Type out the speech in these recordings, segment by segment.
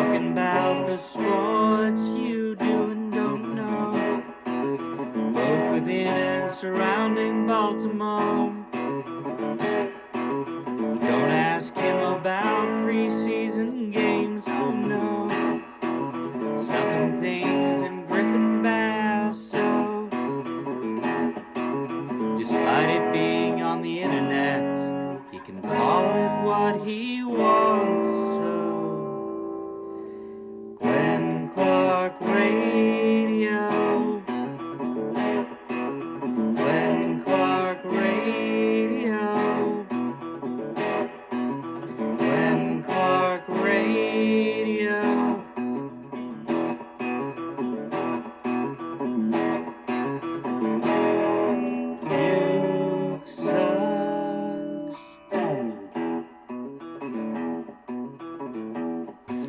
talking about the sports you do and don't know, both within and surrounding Baltimore. Don't ask him about preseason games, oh no, stuffing things in Griffin Basso. Despite it being on the internet, he can call it what he wants. So Glenn Clark Radio, Glenn Clark Radio, Glenn Clark Radio. Duke sucks.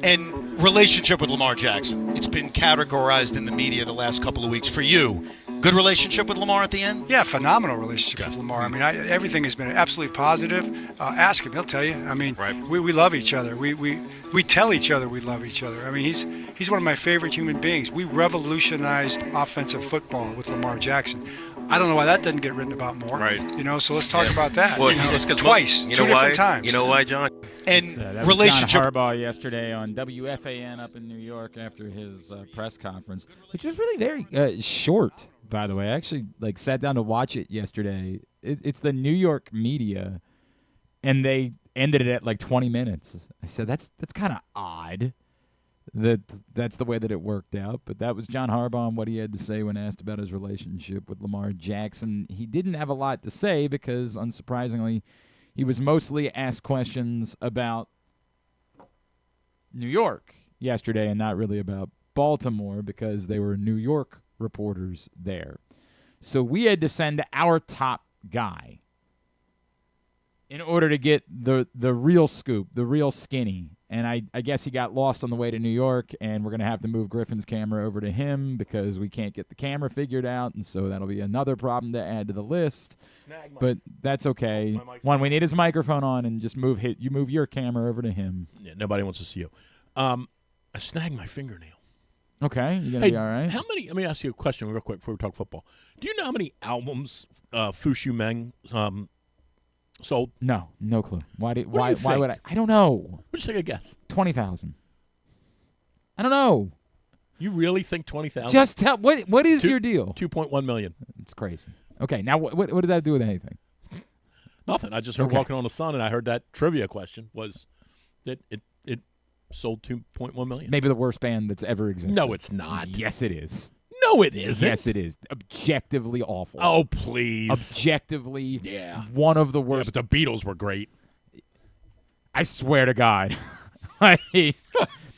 And relationship with Lamar Jackson. It's been categorized in the media the last couple of weeks. For you, good relationship with Lamar at the end? Yeah, phenomenal relationship with Lamar. I mean, everything has been absolutely positive. Ask him; he'll tell you. I mean, Right. we love each other. We tell each other we love each other. I mean, he's one of my favorite human beings. We revolutionized offensive football with Lamar Jackson. I don't know why that doesn't get written about more. Right. You know, so let's talk about that. Well, it's twice, you two know why? different times. You know why, John? And That relationship. was John Harbaugh yesterday on WFAN up in New York after his press conference, which was really very short, by the way. I actually sat down to watch it yesterday. It's the New York media, and they ended it at 20 minutes. I said that's kind of odd. That's the way that it worked out. But that was John Harbaugh and what he had to say when asked about his relationship with Lamar Jackson. He didn't have a lot to say because, unsurprisingly, he was mostly asked questions about New York yesterday and not really about Baltimore because they were New York reporters there. So we had to send our top guy in order to get the real scoop, the real skinny. And I guess he got lost on the way to New York, and we're going to have to move Griffin's camera over to him because we can't get the camera figured out, and so that'll be another problem to add to the list. But that's okay. One, we need his microphone on, and just move your camera over to him. Yeah, nobody wants to see you. I snagged my fingernail. Okay, you gonna be all right? How many? Let me ask you a question real quick before we talk football. Do you know how many albums Fu Shu Meng sold? No clue. Why do you would think? I don't know. Just take a guess. 20,000. I don't know. You really think 20,000? Just tell what is your deal? 2.1 million. It's crazy. Okay, now what does that do with anything? Nothing. I just heard Walking on the Sun, and I heard that trivia question was that it sold 2.1 million. Maybe the worst band that's ever existed. No, it's not. Yes, it is. No, it isn't. Yes, it is. Objectively awful. Oh, please. Objectively, Yeah. one of the Yeah, worst. but the Beatles were great. I swear to God,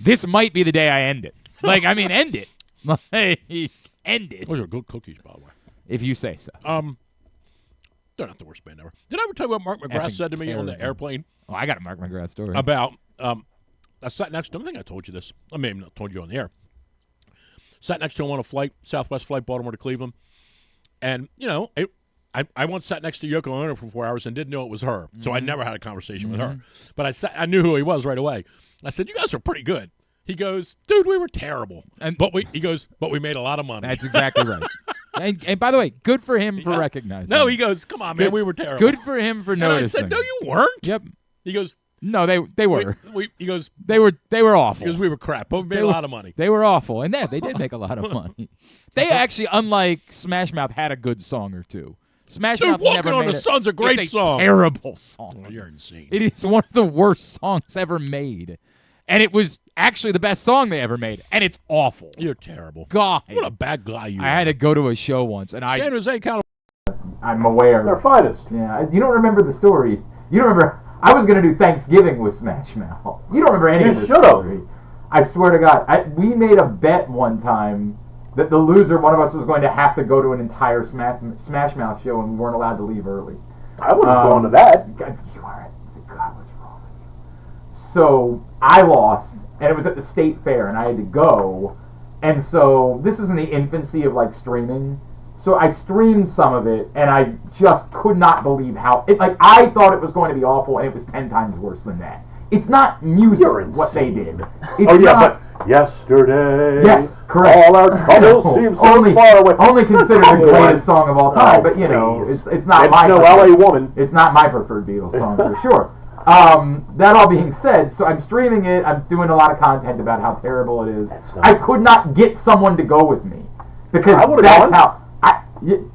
this might be the day I end it. End it. End it. Those are good cookies, by the way. If you say so. They're not the worst band ever. Did I ever tell you what Mark McGrath said to me on the terrible. airplane Oh, I got a Mark McGrath story. about? I sat next to him. I think I told you this. I may have not told you on the air. Sat next to him on a flight, Southwest flight, Baltimore to Cleveland, and I once sat next to Yoko Ono for 4 hours and didn't know it was her, so I never had a conversation with her. But I knew who he was right away. I said, "You guys are pretty good." He goes, "Dude, we were terrible, but we made a lot of money." That's exactly right. And by the way, good for him for recognizing. No, it. he goes, "Come on, man, we were terrible." Good for him for and noticing. I said, "No, you weren't." Yep. He goes, No, they were. He goes, They were awful. Because we were crap, but we made a lot of money. They were awful, and they did make a lot of money. They actually, unlike Smash Mouth, had a good song or two. Smash Dude, Mouth Walking never on made the Sun's a great it's song. Terrible song. Oh, you're insane. It is one of the worst songs ever made, and it was actually the best song they ever made, and it's awful. You're terrible. God, What a bad guy you are. I had to go to a show once, and San Jose, California. I'm aware. They're finest. Yeah, you don't remember the story. You don't remember. I was going to do Thanksgiving with Smash Mouth. You don't remember any You of this should've. story. I swear to God. We made a bet one time that the loser, one of us, was going to have to go to an entire Smash Mouth show and we weren't allowed to leave early. I would have gone to that. God, what's wrong with you? So I lost, and it was at the state fair, and I had to go. And so this was in the infancy of streaming. So I streamed some of it, and I just could not believe how I thought it was going to be awful, and it was 10 times worse than that. it's not music You're what they insane. did. It's Oh yeah, not, but yesterday. yes, correct. All our troubles seem so far away. Only considered Come the greatest on. song of all time, Oh, but you know, please. it's not It's my no preferred- LA Woman. It's not my preferred Beatles song for sure. That all being said, so I'm streaming it. I'm doing a lot of content about how terrible it is. That's not- I could not get someone to go with me because I would've that's gone. how.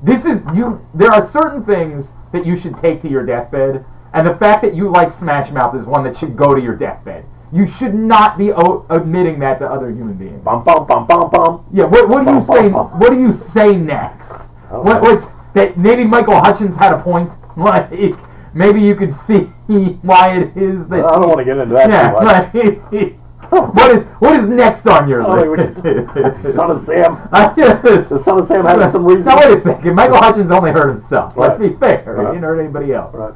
This is you. There are certain things that you should take to your deathbed, and the fact that you like Smash Mouth is one that should go to your deathbed. You should not be admitting that to other human beings. Bum bum bum bum bum. Yeah. What do you Bum, say? bum, bum. What do you say next? Oh, What's that? Maybe Michael Hutchins had a point. Like maybe you could see why it is that. I don't want to get into that too much. What is next on your Oh, list? the Son of Sam. Yes. The Son of Sam had some reason. Now wait a second. Michael Hutchins only hurt himself. Let's Right. be fair. He Right. didn't hurt anybody else. Right.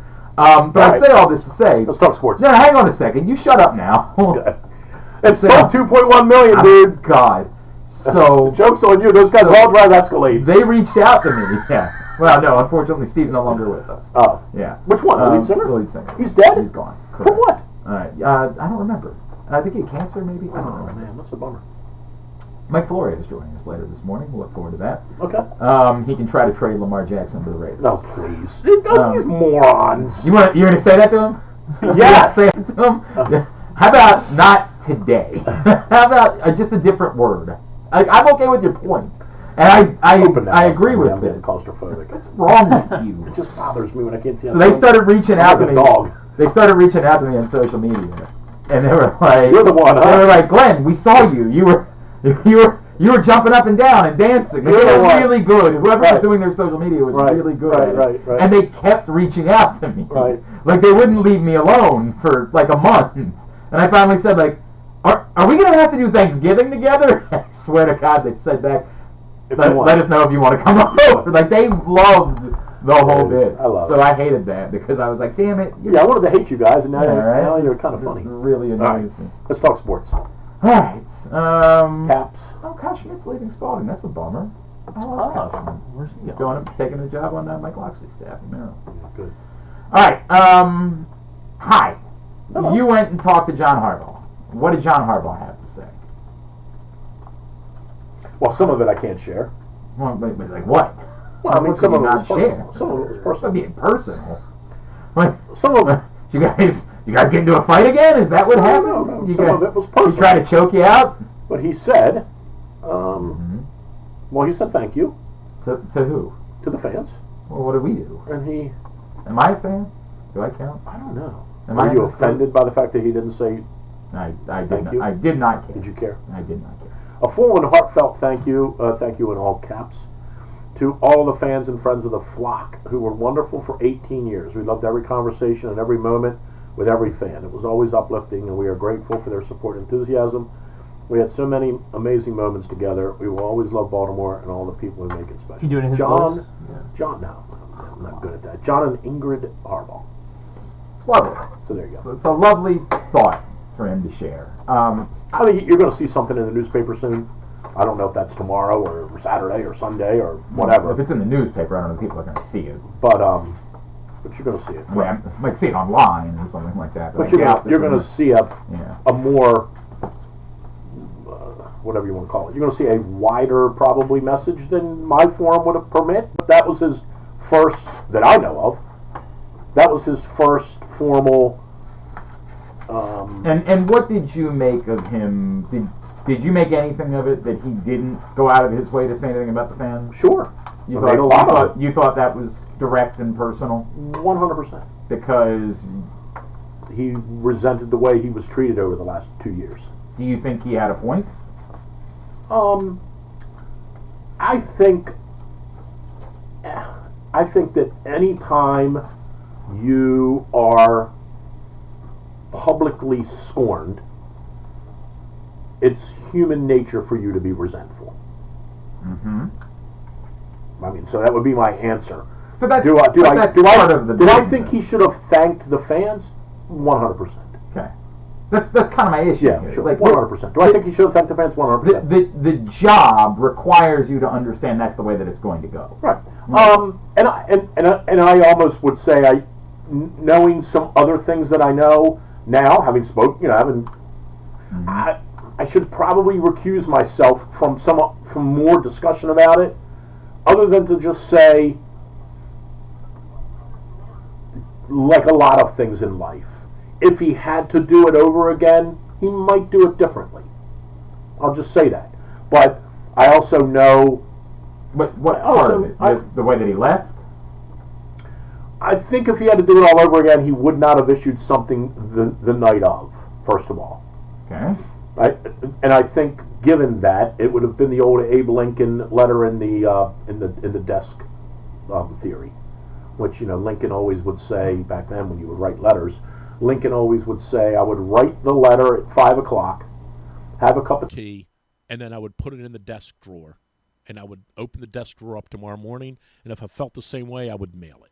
But I Right. say all this to say. Let's talk sports. No, hang on a second. You shut up now. It's Yeah. still 2.1 million, dude. God. So Joke's on you. Those guys So- all drive Escalades. they reached out to me. Yeah. Well, no. Unfortunately, Steve's no longer with us. Oh. Yeah. Which one? The lead singer? The lead singer. He's dead? He's gone. From Correct. what? All right. I don't remember. I think he had cancer, maybe. I don't Oh, know. man, that's a bummer. Mike Florio is joining us later this morning. We'll look forward to that. Okay. He can try to trade Lamar Jackson to the Raiders. No, please. Don't these morons. You're going to say that to him? Yes. Say it to him? How about not today? How about just a different word? I'm okay with your point, and Open that I up agree for me. with I'm getting it. claustrophobic. What's wrong with you? It just bothers me when I can't see. So they started reaching out to like me. a dog. They started reaching out to me on social media, and they were like, You're the one, huh? They were like, Glenn, we saw you. You were jumping up and down and dancing. You're They the were one. really good. Whoever was Right. doing their social media was Right, really good right, at it. right, right. And they kept reaching out to me. Right. Like they wouldn't leave me alone for like a month. And I finally said, like, are we gonna have to do Thanksgiving together? I swear to God, they said back. If you want. Let us know if you want to come over. Like they loved the whole bit. I love so it. I hated that because I was like, damn it. Yeah, I wanted to hate you guys, and now, Yeah, right? now you're This- kind of this funny. really annoys me. Let's talk sports. All right. Caps. Oh, Kyle Schmidt's leaving Spalding. That's a bummer. I love Kyle Schmidt. Where's he He's going? taking a job on Mike Loxley's staff in Maryland. Good. All right. Hi. Hello. You went and talked to John Harbaugh. What did John Harbaugh have to say? Well, some of it I can't share. Well, wait, like what? Well, I mean, What some could of you it not was personal. share? Some of it was I personal. mean, personal. What? Some of it. You guys get into a fight again? Is that what happened? No. You Some guys, of it was he personal. tried to choke you out? But he said, Mm-hmm. well, he said thank you To who? to the fans, Well, what did we do? and he, Am I a fan? Do I count? I don't know. Am Were I you in this group? offended by the fact that he didn't say I Thank did not. you. I did not care. did you care? I did not care. A full and heartfelt thank you in all caps, to all the fans and friends of the flock who were wonderful for 18 years. We loved every conversation and every moment with every fan. It was always uplifting, and we are grateful for their support and enthusiasm. We had so many amazing moments together. We will always love Baltimore and all the people who make it special. Can you do it in his John, voice? John, no, I'm not good at that. John and Ingrid Harbaugh. It's lovely. So there you go. So it's a lovely thought for him to share. I mean, you're going to see something in the newspaper soon. I don't know if that's tomorrow or Saturday or Sunday or whatever. If it's in the newspaper, I don't know if people are going to see it. But you're going to see it. I mean, I might see it online or something like that. But I doubt that you're going to see a Yeah. more whatever you want to call it. You're going to see a wider probably message than my forum would have permit. But that was his first that I know of. That was his first formal. And what did you make of him? Did you make anything of it that he didn't go out of his way to say anything about the fans? Sure. You I thought made a lot of it. you thought that was direct and personal 100%. because He resented the way he was treated over the last 2 years. do you think he had a point? I think that any time you are publicly scorned, it's human nature for you to be resentful. Mm-hmm. I mean, so that would be my answer. But that's Do I part of the did I business. think he should have thanked the fans? 100%. Okay, that's kind of my issue. Yeah, here. sure. Like 100%. Do I think he should have thanked the fans? 100%. the job requires you to understand that's the way that it's going to go. Right. And I almost would say, knowing some other things that I know, Now, having I should probably recuse myself from more discussion about it, other than to just say, like a lot of things in life, if he had to do it over again, he might do it differently. I'll just say that. But I also know... But what part of it? The way that he left? I think if he had to do it all over again, he would not have issued something the night of, first of all. Okay. I think, given that, it would have been the old Abe Lincoln letter in the desk theory, which Lincoln always would say back then when you would write letters. Lincoln always would say, I would write the letter at 5:00, have a cup of tea, and then I would put it in the desk drawer, and I would open the desk drawer up tomorrow morning, and if I felt the same way, I would mail it,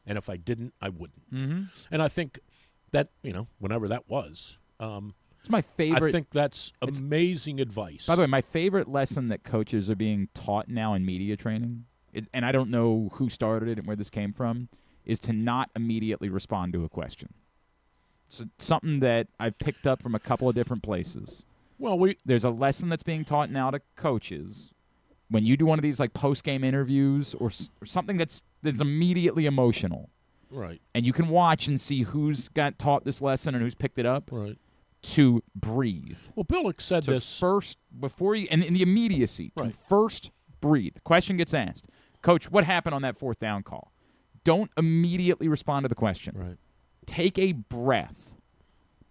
and if I didn't, I wouldn't. Mm-hmm. And I think that whenever that was. It's my favorite. I think that's amazing advice. By the way, my favorite lesson that coaches are being taught now in media training, and I don't know who started it and where this came from, is to not immediately respond to a question. It's something that I've picked up from a couple of different places. Well, there's a lesson that's being taught now to coaches when you do one of these like post-game interviews or something that's immediately emotional. Right. And you can watch and see who's got taught this lesson and who's picked it up. Right. To breathe. Well, Billick said this first before you, and in the immediacy, right. To first breathe. The question gets asked, Coach, what happened on that 4th down call? Don't immediately respond to the question. Right. Take a breath,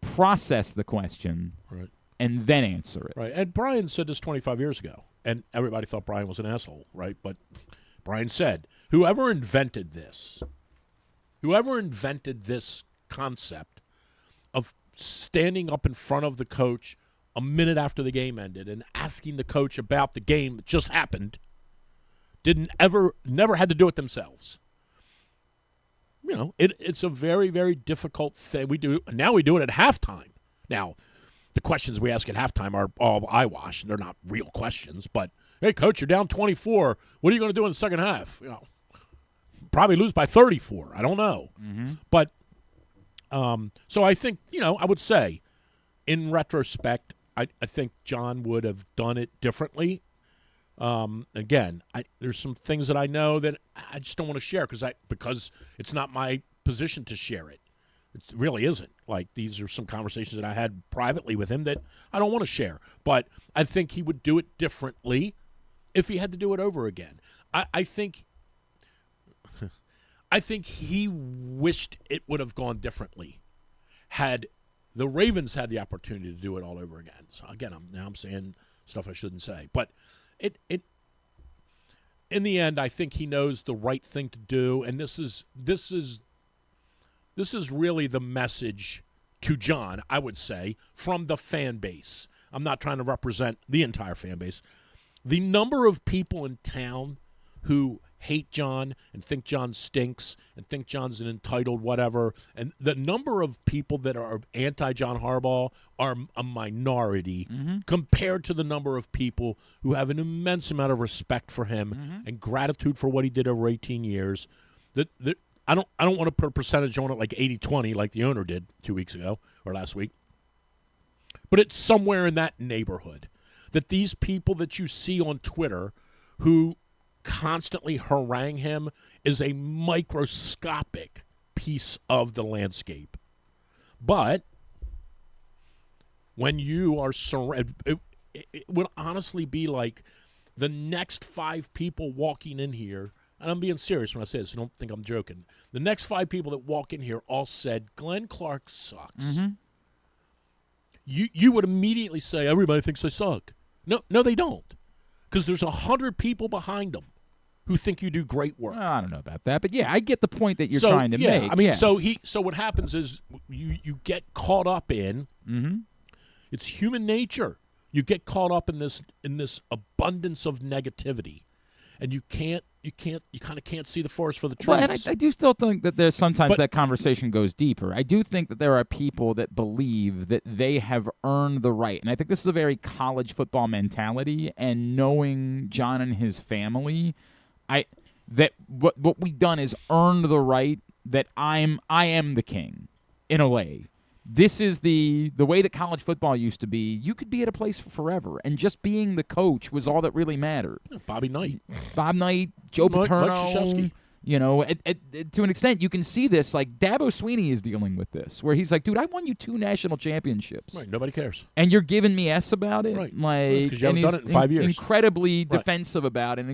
process the question, right. And then answer it. Right. And Brian said this 25 years ago, and everybody thought Brian was an asshole, right? But Brian said, whoever invented this concept of standing up in front of the coach a minute after the game ended and asking the coach about the game that just happened never had to do it themselves. It's a very, very difficult thing. We do it at halftime. Now, the questions we ask at halftime are all eyewash. They're not real questions. But, hey, coach, you're down 24. What are you going to do in the second half? Probably lose by 34. I don't know. Mm-hmm. But so I think, I would say, in retrospect, I think John would have done it differently. Again, there's some things that I know that I just don't want to share because it's not my position to share it. It really isn't. Like, these are some conversations that I had privately with him that I don't want to share. But I think he would do it differently if he had to do it over again. I think he wished it would have gone differently had the Ravens had the opportunity to do it all over again. So again, I'm saying stuff I shouldn't say, but it in the end, I think he knows the right thing to do, and this is really the message to John, I would say, from the fan base. I'm not trying to represent the entire fan base. The number of people in town who hate John and think John stinks and think John's an entitled whatever, and the number of people that are anti-John Harbaugh are a minority compared to the number of people who have an immense amount of respect for him and gratitude for what he did over 18 years. I don't want to put a percentage on it like 80-20 like the owner did 2 weeks ago or last week, but it's somewhere in that neighborhood that these people that you see on Twitter who constantly harangue him is a microscopic piece of the landscape. But when you are surrounded, it would honestly be like the next 5 people walking in here, and I'm being serious when I say this, so don't think I'm joking. The next 5 people that walk in here all said, Glenn Clark sucks. You would immediately say, everybody thinks I suck. No, they don't. Because there's 100 people behind them who think you do great work. Well, I don't know about that, but yeah, I get the point that you're trying to make. I mean, yes. so what happens is you get caught up in. It's human nature. You get caught up in this abundance of negativity, and you kind of can't see the forest for the trees. Well, and I do still think that there's sometimes that conversation goes deeper. I do think that there are people that believe that they have earned the right, and I think this is a very college football mentality. And knowing John and his family, that what we've done is earned the right that I am the king, in a way. this is the way that college football used to be. You could be at a place for forever, and just being the coach was all that really mattered. Bobby Knight. Bob Knight, Joe Mike Paterno. Krzyzewski. You know, to an extent, you can see this. Like, Dabo Swinney is dealing with this, where he's like, dude, I won you 2 national championships. Right, nobody cares. And you're giving me S about it? Right. Like, 'Cause you haven't and done he's it in 5 years. incredibly defensive about it,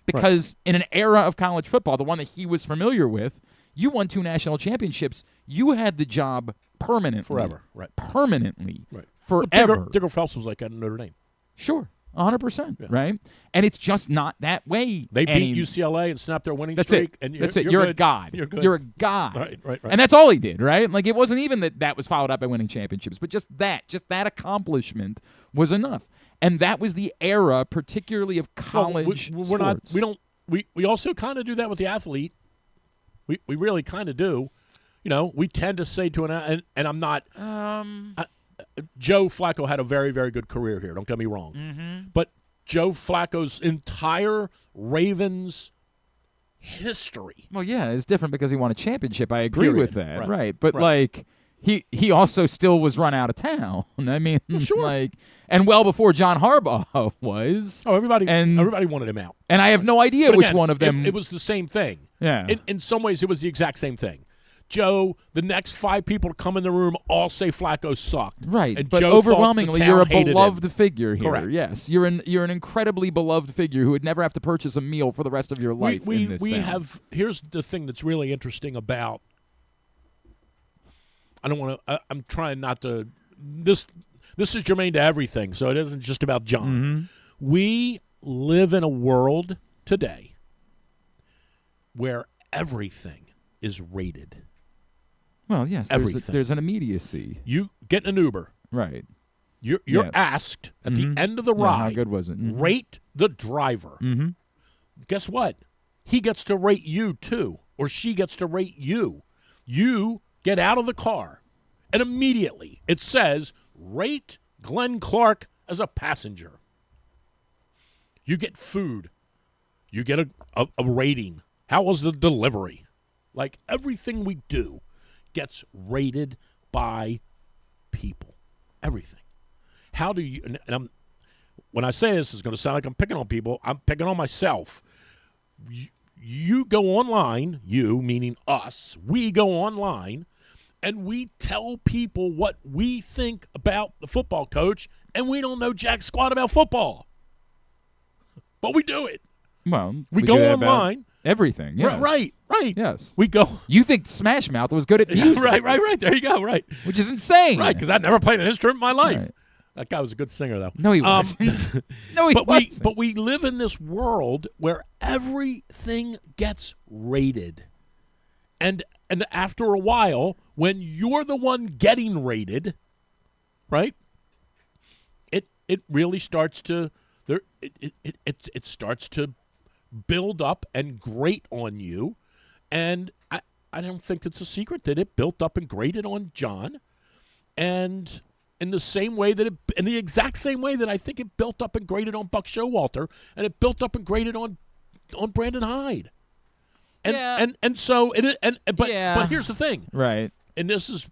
because in an era of college football, the one that he was familiar with, you won 2 national championships. You had the job permanently. Forever, right. Permanently. Right. Forever. Well, Digger Phelps was like that in Notre Dame. Sure. 100%, right? And it's just not that way. They beat UCLA and snapped their winning That's streak. It. And That's it. You're You're a good. god. You're good. You're a god. Right. And that's all he did, right? Like, it wasn't even that was followed up by winning championships, but just that accomplishment was enough. And that was the era, particularly of college sports. We also kind of do that with the athlete. We really kind of do. You know, we tend to say to and I'm not. Joe Flacco had a very, very good career here. Don't get me wrong. Mm-hmm. But Joe Flacco's entire Ravens history. Well, yeah, it's different because he won a championship. I agree Period. with that, Right. But like, he also still was run out of town. I mean, sure. like, and well before John Harbaugh was. Oh, everybody wanted him out. And I have no idea But which again, one of them. It was the same thing. Yeah. In some ways, it was the exact same thing. Joe, the next 5 people to come in the room all say Flacco sucked. Right, and but Joe overwhelmingly, thought the you're a town hated beloved him. figure here. Correct. Yes, you're an incredibly beloved figure who would never have to purchase a meal for the rest of your life in this town. Here's the thing that's really interesting about. I don't want to. I'm trying not to. This is germane to everything, so it isn't just about John. Mm-hmm. We live in a world today where everything is rated. Well, yes, Everything. there's an immediacy. You get in an Uber. Right. You're asked at the end of the Yeah, ride. how good was it? Mhm. Rate the driver. Mm-hmm. Guess what? He gets to rate you too, or she gets to rate you. You get out of the car, and immediately it says, rate Glenn Clark as a passenger. You get food. You get a rating. How was the delivery? Like, everything we do gets rated by people. Everything. How do you, and when I say this, it's going to sound like I'm picking on people. I'm picking on myself. You go online, you, meaning us, we go online, and we tell people what we think about the football coach, and we don't know jack squat about football. But we do it. Well, We do go that about online. everything. Yes. Right. Yes. We go. You think Smash Mouth was good at music? Right. There you go. Right. Which is insane. Right, because I've never played an instrument in my life. Right. That guy was a good singer, though. No, he wasn't. No, he wasn't. But we live in this world where everything gets rated, and after a while, when you're the one getting rated, right? It really starts to it starts to build up and grate on you, and I don't think it's a secret that it built up and grated on John, and in the exact same way that I think it built up and graded on Buck Showalter, and it built up and graded on Brandon Hyde, but here's the thing, right? And this is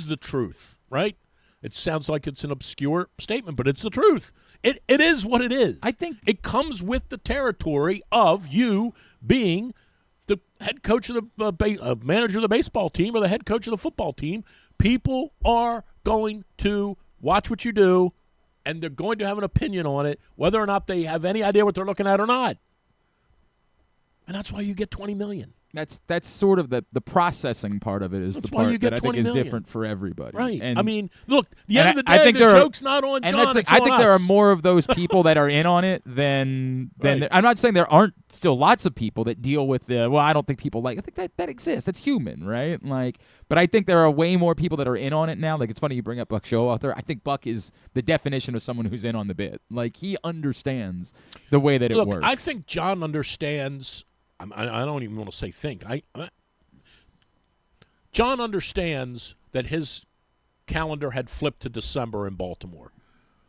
the truth, right? It sounds like it's an obscure statement, but it's the truth. It is what it is. I think it comes with the territory of you being the head coach of the manager of the baseball team or the head coach of the football team. People are going to watch what you do, and they're going to have an opinion on it, whether or not they have any idea what they're looking at or not. And that's why you get $20 million. That's sort of the processing part of it is That's the why part you get that I think $20 is million. different for everybody. Right. And I mean, look, the and end of the I day, think the there are- joke's not on and John, that's the, it's I on think us. there are more of those people that are in on it than Right. I'm not saying there aren't still lots of people that deal with the I don't think people I think that exists. That's human, right? Like, but I think there are way more people that are in on it now. Like, it's funny you bring up Buck Showalter. I think Buck is the definition of someone who's in on the bit. Like, he understands the way that it Look, works. I think John understands. I don't even want to say think. John understands that his calendar had flipped to December in Baltimore.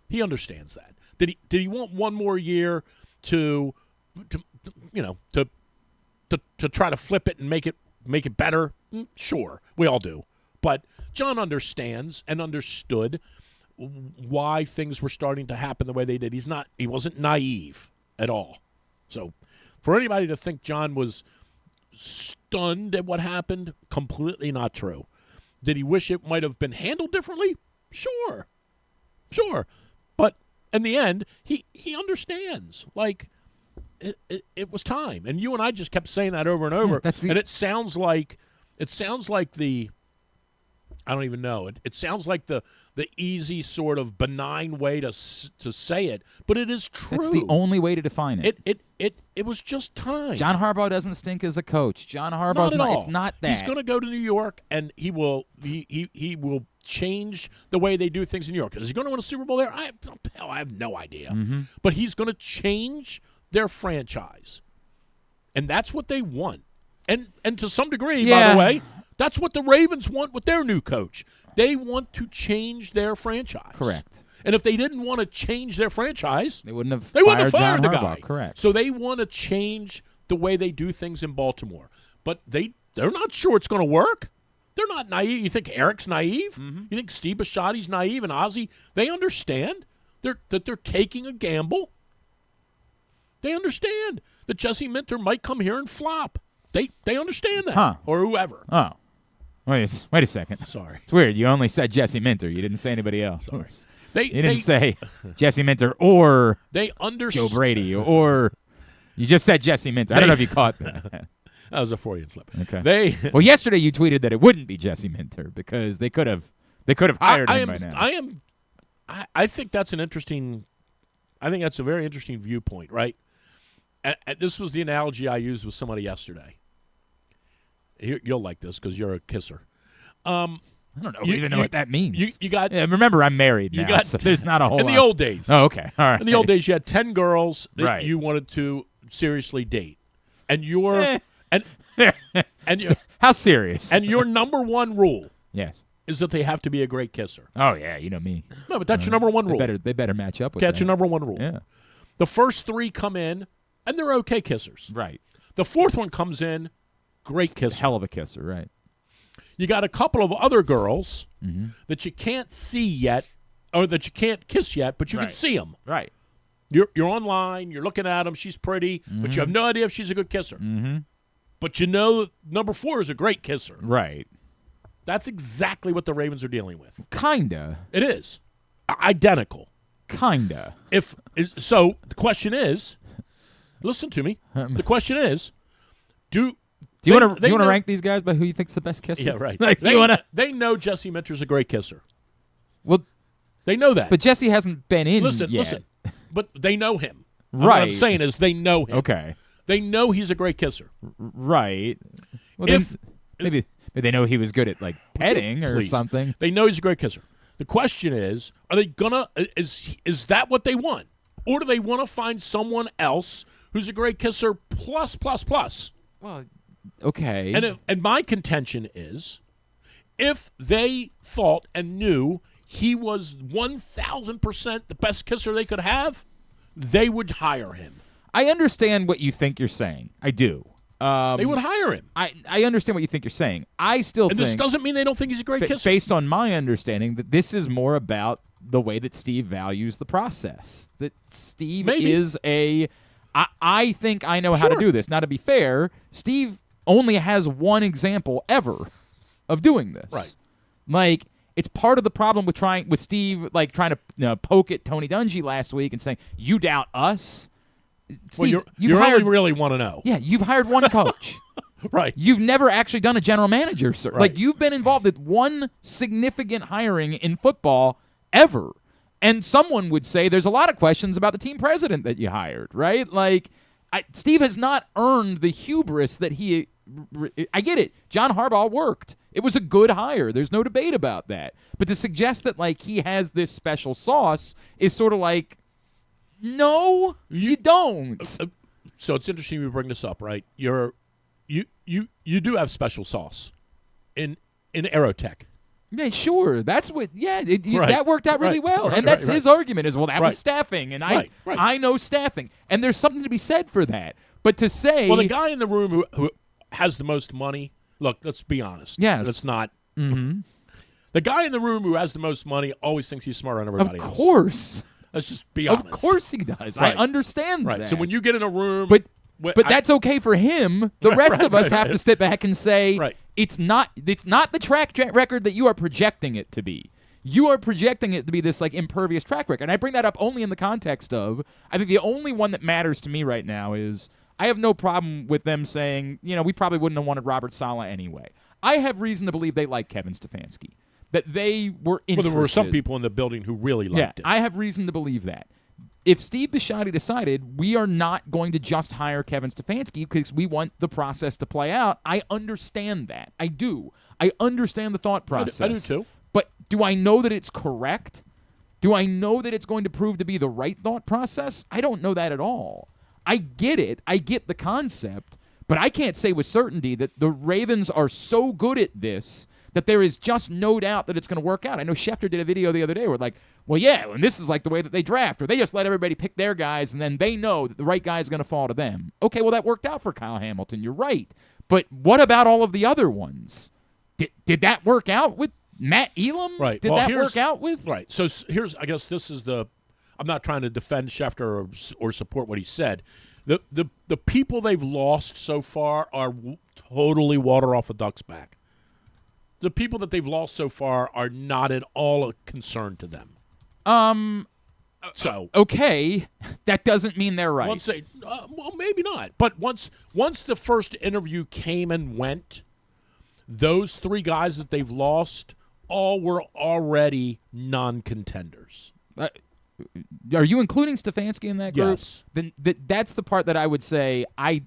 He understands that. Did he want one more year to try to flip it and make it better? Sure, we all do. But John understands and understood why things were starting to happen the way they did. He wasn't naive at all. So for anybody to think John was stunned at what happened, completely not true. Did he wish it might have been handled differently? Sure. But in the end, he understands. Like, it was time. And you and I just kept saying that over and over. Yeah, and it sounds like the, I don't even know. It sounds like the easy sort of benign way to say it, but it is true. That's the only way to define it. It was just time. John Harbaugh doesn't stink as a coach. John Harbaugh's not. It's not that. He's going to go to New York, and he will change the way they do things in New York. Is he going to win a Super Bowl there? I have no idea. Mm-hmm. But he's going to change their franchise, and that's what they want. And to some degree, by the way, that's what the Ravens want with their new coach. They want to change their franchise. Correct. And if they didn't want to change their franchise, They wouldn't have fired John the Harbaugh. guy. Correct. So they want to change the way they do things in Baltimore. But they're not sure it's going to work. They're not naive. You think Eric's naive? Mm-hmm. You think Steve Bisciotti's naive and Ozzie? They understand that they're taking a gamble. They understand that Jesse Minter might come here and flop. They understand that. Huh. Or whoever. Oh. Wait a second. Sorry. It's weird. You only said Jesse Minter. You didn't say anybody else. Sorry. You didn't say Jesse Minter or They Joe understand. Brady or you just said Jesse Minter. I don't know if you caught that. That was a Freudian slip. Okay. Well, yesterday you tweeted that it wouldn't be Jesse Minter because they could have hired him by now. I think that's an interesting. I think that's a very interesting viewpoint, right? And this was the analogy I used with somebody yesterday. You'll like this because you're a kisser. I don't know. Even know what that means. You got. Yeah, remember, I'm married now, got so there's not a whole in lot. the old days. Oh, okay. All right. In the old days, you had 10 girls that Right. you wanted to seriously date, and your Eh. and How serious? and your number one rule yes. is that they have to be a great kisser. Oh yeah, you know me. No, but that's your number one rule. They better match up with That's that. your number one rule. Yeah. The first 3 come in, and they're okay kissers. Right. The 4th one comes in, great kisser. Hell of a kisser, right? You got a couple of other girls Mm-hmm. that you can't see yet, or that you can't kiss yet, but you can Right. see them. Right. You're online, you're looking at them, she's pretty, but you have no idea if she's a good kisser. Mm-hmm. But you know number 4 is a great kisser. Right. That's exactly what the Ravens are dealing with. Kinda. It is. Identical. Kinda. So the question is, listen to me. The question is, Do you want to rank these guys by who you think's the best kisser? Yeah, right. Like, do you want to? They know Jesse Minter's a great kisser. Well, They know that. but Jesse hasn't been in listen. yet. But they know him. Right. What I'm saying is they know him. Okay. They know he's a great kisser. Right. Well, If- then maybe they know he was good at like petting or Please. something. They know he's a great kisser. The question is, are they gonna? Is that what they want, or do they want to find someone else who's a great kisser plus? Well, okay. And my contention is, if they thought and knew he was 1,000% the best kisser they could have, they would hire him. I understand what you think you're saying. I do. They would hire him. I understand what you think you're saying. I still And think this doesn't mean they don't think he's a great kisser. based on my understanding, that this is more about the way that Steve values the process. That Steve Maybe. is I think I know how to Sure. do this. Now, to be fair, Steve only has one example ever of doing this. Right. Like, it's part of the problem with Steve, like, trying to poke at Tony Dungy last week and saying, you doubt us? Steve, Well, you've you hired, only really want to know. yeah, you've hired one coach. Right. You've never actually done a general manager, sir. Right. Like, you've been involved with one significant hiring in football ever. And someone would say there's a lot of questions about the team president that you hired, right? Like, Steve has not earned the hubris that he – I get it. John Harbaugh worked. It was a good hire. There's no debate about that. But to suggest that, like, he has this special sauce is sort of like, no, you don't. So it's interesting you bring this up, right? You do have special sauce in Aerotech. Yeah, sure. That's what. Yeah, Right. that worked out really Right. well, Right, and that's right, his argument. Is well, that Right. was staffing, and Right. I know staffing, and there's something to be said for that. But to say, Well, the guy in the room who has the most money, look, let's be honest. Yes. Let's not Mm-hmm. The guy in the room who has the most money always thinks he's smarter than everybody else. Of course. Let's just be honest. Of course he does. Right. I understand Right. that. So when you get in a room, But that's okay for him. The rest of us have to step back and say it's not the track record that you are projecting it to be. You are projecting it to be this like impervious track record. And I bring that up only in the context of I think the only one that matters to me right now is I have no problem with them saying, we probably wouldn't have wanted Robert Saleh anyway. I have reason to believe they like Kevin Stefanski. That they were interested. Well, there were some people in the building who really liked it. I have reason to believe that. If Steve Bisciotti decided we are not going to just hire Kevin Stefanski because we want the process to play out, I understand that. I do. I understand the thought process. I do too. But do I know that it's correct? Do I know that it's going to prove to be the right thought process? I don't know that at all. I get it. I get the concept. But I can't say with certainty that the Ravens are so good at this that there is just no doubt that it's going to work out. I know Schefter did a video the other day where and this is like the way that they draft, or they just let everybody pick their guys, and then they know that the right guy is going to fall to them. Okay, well, that worked out for Kyle Hamilton. You're right. But what about all of the other ones? Did that work out with Matt Elam? Right. Did that work out with? Right. So I guess this is I'm not trying to defend Schefter or support what he said. The people they've lost so far are totally water off a duck's back. The people that they've lost so far are not at all a concern to them. So okay, that doesn't mean they're right. Once well, maybe not. But once the first interview came and went, those three guys that they've lost all were already non-contenders. Are you including Stefanski in that group? Yes. Then that's the part that I would say I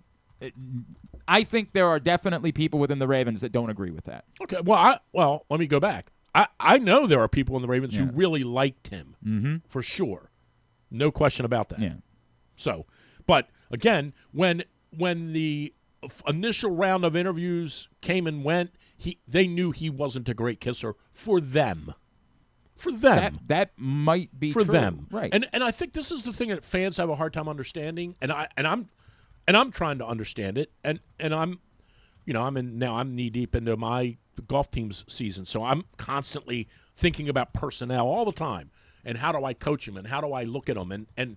think there are definitely people within the Ravens that don't agree with that. Okay. Well, let me go back. I know there are people in the Ravens who really liked him, for sure. No question about that. Yeah. So, but again, when the initial round of interviews came and went, they knew he wasn't a great kisser for them. For them. That might be for true. them. Right. And I think this is the thing that fans have a hard time understanding, and I'm trying to understand it, and I'm knee deep into my golf team's season, so I'm constantly thinking about personnel all the time, and how do I coach them, and how do I look at them, and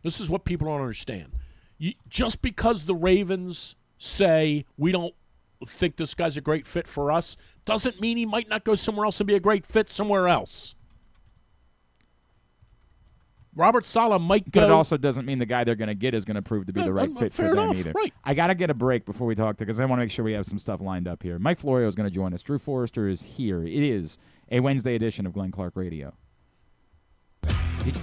this is what people don't understand. Just because the Ravens say we don't think this guy's a great fit for us, doesn't mean he might not go somewhere else and be a great fit somewhere else. Robert Saleh might go. But it also doesn't mean the guy they're going to get is going to prove to be the right fit for them either. Right. I got to get a break before we talk because I want to make sure we have some stuff lined up here. Mike Florio is going to join us. Drew Forrester is here. It is a Wednesday edition of Glenn Clark Radio.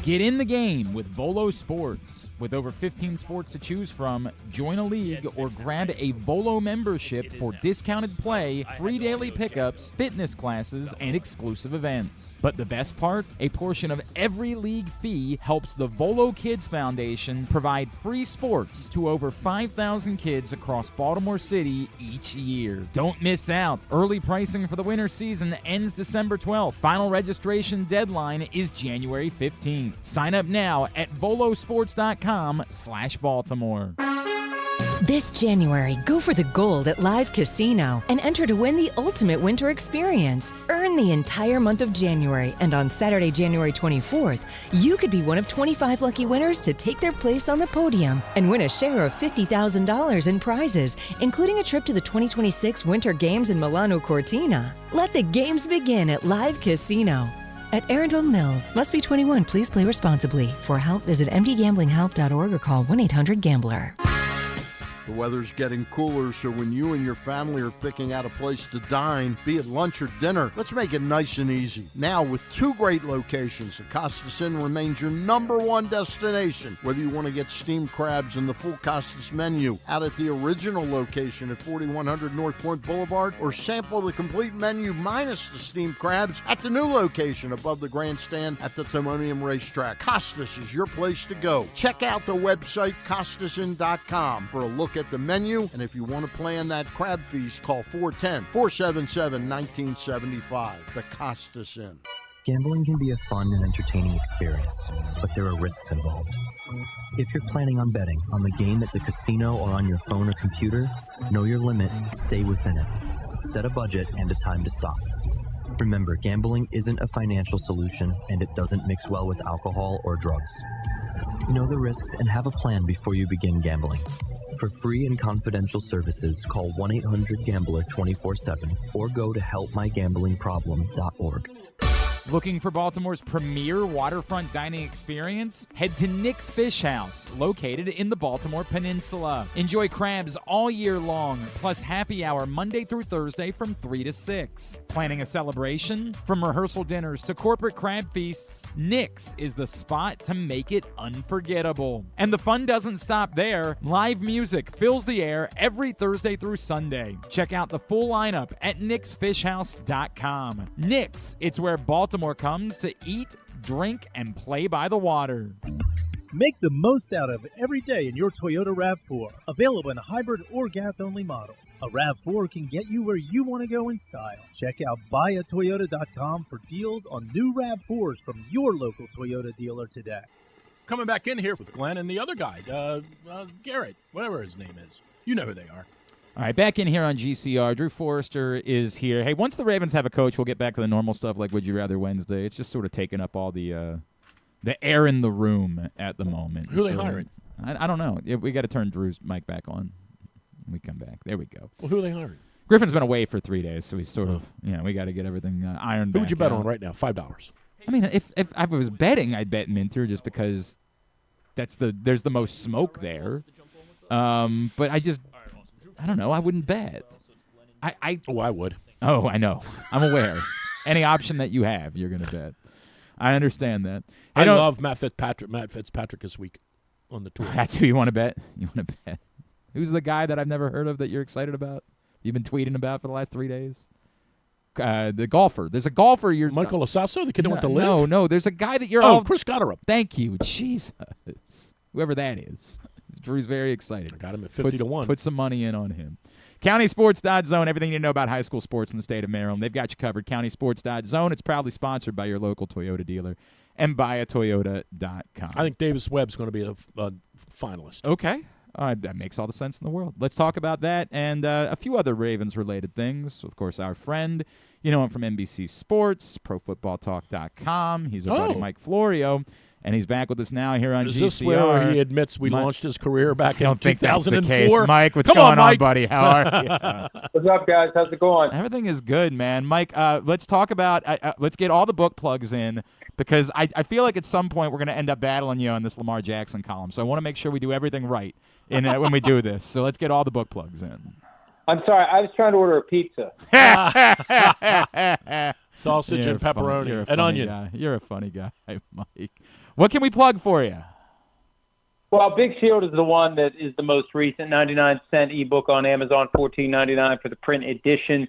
Get in the game with Volo Sports. With over 15 sports to choose from, join a league or grab a Volo membership for discounted play, free daily pickups, fitness classes, and exclusive events. But the best part? A portion of every league fee helps the Volo Kids Foundation provide free sports to over 5,000 kids across Baltimore City each year. Don't miss out. Early pricing for the winter season ends December 12th. Final registration deadline is January 15th. Sign up now at volosports.com/Baltimore. This January, go for the gold at Live Casino and enter to win the ultimate winter experience. Earn the entire month of January, and on Saturday, January 24th, you could be one of 25 lucky winners to take their place on the podium and win a share of $50,000 in prizes, including a trip to the 2026 Winter Games in Milano Cortina. Let the games begin at Live Casino. At Arundel Mills, must be 21. Please play responsibly. For help, visit mdgamblinghelp.org or call 1-800-GAMBLER. The weather's getting cooler, so when you and your family are picking out a place to dine, be it lunch or dinner, let's make it nice and easy. Now, with 2 great locations, the Costas Inn remains your #1 destination. Whether you want to get steamed crabs and the full Costas menu out at the original location at 4100 North Point Boulevard, or sample the complete menu minus the steamed crabs at the new location above the grandstand at the Timonium Racetrack. Costas is your place to go. Check out the website, CostasInn.com, for a look at the menu, and if you want to plan that crab feast, call 410-477-1975. The Costas Inn. Gambling can be a fun and entertaining experience, but there are risks involved. If you're planning on betting on the game at the casino or on your phone or computer, know your limit, stay within it. Set a budget and a time to stop. Remember, gambling isn't a financial solution, and it doesn't mix well with alcohol or drugs. Know the risks and have a plan before you begin gambling. For free and confidential services, call 1-800-GAMBLER 24/7 or go to helpmygamblingproblem.org. Looking for Baltimore's premier waterfront dining experience? Head to Nick's Fish House, located in the Baltimore Peninsula. Enjoy crabs all year long, plus happy hour Monday through Thursday from 3 to 6. Planning a celebration? From rehearsal dinners to corporate crab feasts, Nick's is the spot to make it unforgettable. And the fun doesn't stop there. Live music fills the air every Thursday through Sunday. Check out the full lineup at nicksfishhouse.com. Nick's, it's where Baltimore comes to eat, drink, and play by the water. Make the most out of every day in your Toyota RAV4. Available in hybrid or gas-only models. A RAV4 can get you where you want to go in style. Check out buyatoyota.com for deals on new RAV4s from your local Toyota dealer today. Coming back in here with Glenn and the other guy, Garrett, whatever his name is. You know who they are. All right, back in here on GCR. Drew Forrester is here. Hey, once the Ravens have a coach, we'll get back to the normal stuff like Would You Rather Wednesday. It's just sort of taking up all the air in the room at the moment. Who are they hiring? I don't know. We got to turn Drew's mic back on when we come back. There we go. Well, who are they hiring? Griffin's been away for 3 days, so he's sort of, we got to get everything ironed back. Who would you bet on right now? $5. I mean, if I was betting, I'd bet Minter just because there's the most smoke there. But I don't know. I wouldn't bet. I would. Oh, I know. I'm aware. Any option that you have, you're going to bet. I understand that. I love Matt Fitzpatrick this week on the tour. That's who you want to bet? You want to bet? Who's the guy that I've never heard of that you're excited about? You've been tweeting about for the last 3 days? The golfer. There's a golfer you're... Michael Lasasso, the kid who went to live? No. There's a guy that you're... Chris Gotterup. Thank you. Jesus. Whoever that is. Drew's very excited. I got him at 50-1. Put some money in on him. CountySports.zone, everything you know about high school sports in the state of Maryland. They've got you covered. CountySports.zone. It's proudly sponsored by your local Toyota dealer and buyatoyota.com. I think Davis Webb's going to be a finalist. Okay. That makes all the sense in the world. Let's talk about that and a few other Ravens-related things. Of course, our friend, you know him from NBC Sports, ProFootballTalk.com. He's our buddy Mike Florio. And he's back with us now here on GCR. Is this where he admits we launched his career back in 2004? I don't think that's the case. Mike, what's going on, buddy? How are you? What's up, guys? How's it going? Everything is good, man. Mike, let's talk about let's get all the book plugs in because I feel like at some point we're going to end up battling you on this Lamar Jackson column. So I want to make sure we do everything right when we do this. So let's get all the book plugs in. I'm sorry. I was trying to order a pizza. Sausage and pepperoni and onion. Guy. You're a funny guy, Mike. What can we plug for you? Well, Big Shield is the one that is the most recent 99-cent ebook on Amazon, $14.99 for the print edition.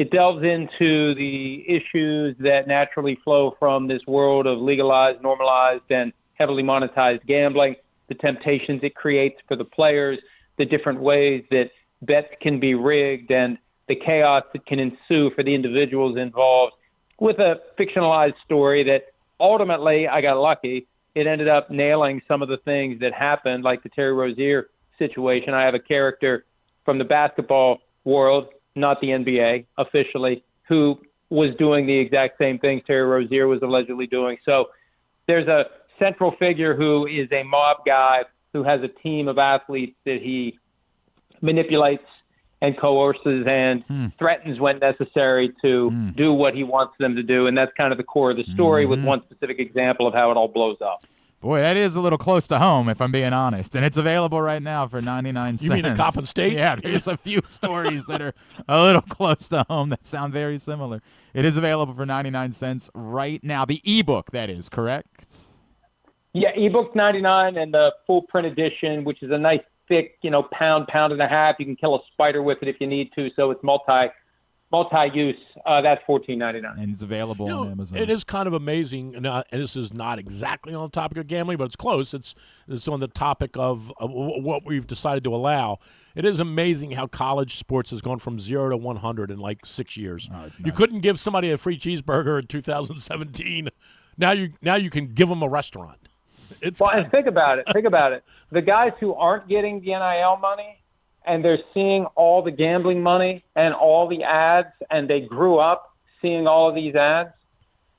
It delves into the issues that naturally flow from this world of legalized, normalized, and heavily monetized gambling, the temptations it creates for the players, the different ways that bets can be rigged, and the chaos that can ensue for the individuals involved, with a fictionalized story that ultimately, I got lucky. It ended up nailing some of the things that happened, like the Terry Rozier situation. I have a character from the basketball world, not the NBA officially, who was doing the exact same things Terry Rozier was allegedly doing. So there's a central figure who is a mob guy who has a team of athletes that he manipulates and coerces and threatens when necessary to do what he wants them to do. And that's kind of the core of the story with one specific example of how it all blows up. Boy, that is a little close to home, if I'm being honest. And it's available right now for 99 cents. You mean in Coppin State? Yeah, there's a few stories that are a little close to home that sound very similar. It is available for 99 cents right now. The ebook, that is, correct? Yeah, ebook 99 and the full print edition, which is a nice thick, pound and a half. You can kill a spider with it if you need to. So it's multi-use. That's $14.99. And it's available on Amazon. It is kind of amazing. And this is not exactly on the topic of gambling, but it's close. It's on the topic of what we've decided to allow. It is amazing how college sports has gone from 0 to 100 in like 6 years. Oh, it's you couldn't give somebody a free cheeseburger in 2017. Now you can give them a restaurant. And think about it. The guys who aren't getting the NIL money and they're seeing all the gambling money and all the ads, and they grew up seeing all of these ads,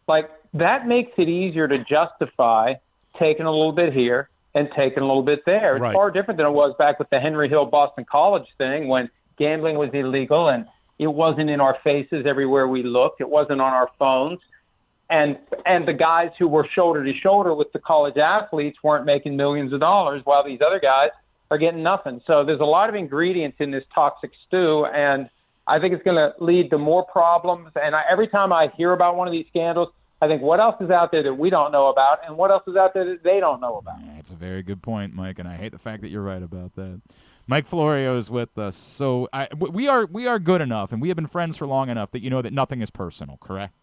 like that makes it easier to justify taking a little bit here and taking a little bit there. It's Right. far different than it was back with the Henry Hill Boston College thing when gambling was illegal and it wasn't in our faces everywhere we looked. It wasn't on our phones. And the guys who were shoulder to shoulder with the college athletes weren't making millions of dollars while these other guys are getting nothing. So there's a lot of ingredients in this toxic stew, and I think it's going to lead to more problems. And every time I hear about one of these scandals, I think, what else is out there that we don't know about, and what else is out there that they don't know about? That's a very good point, Mike, and I hate the fact that you're right about that. Mike Florio is with us. So we are good enough, and we have been friends for long enough that you know that nothing is personal, correct?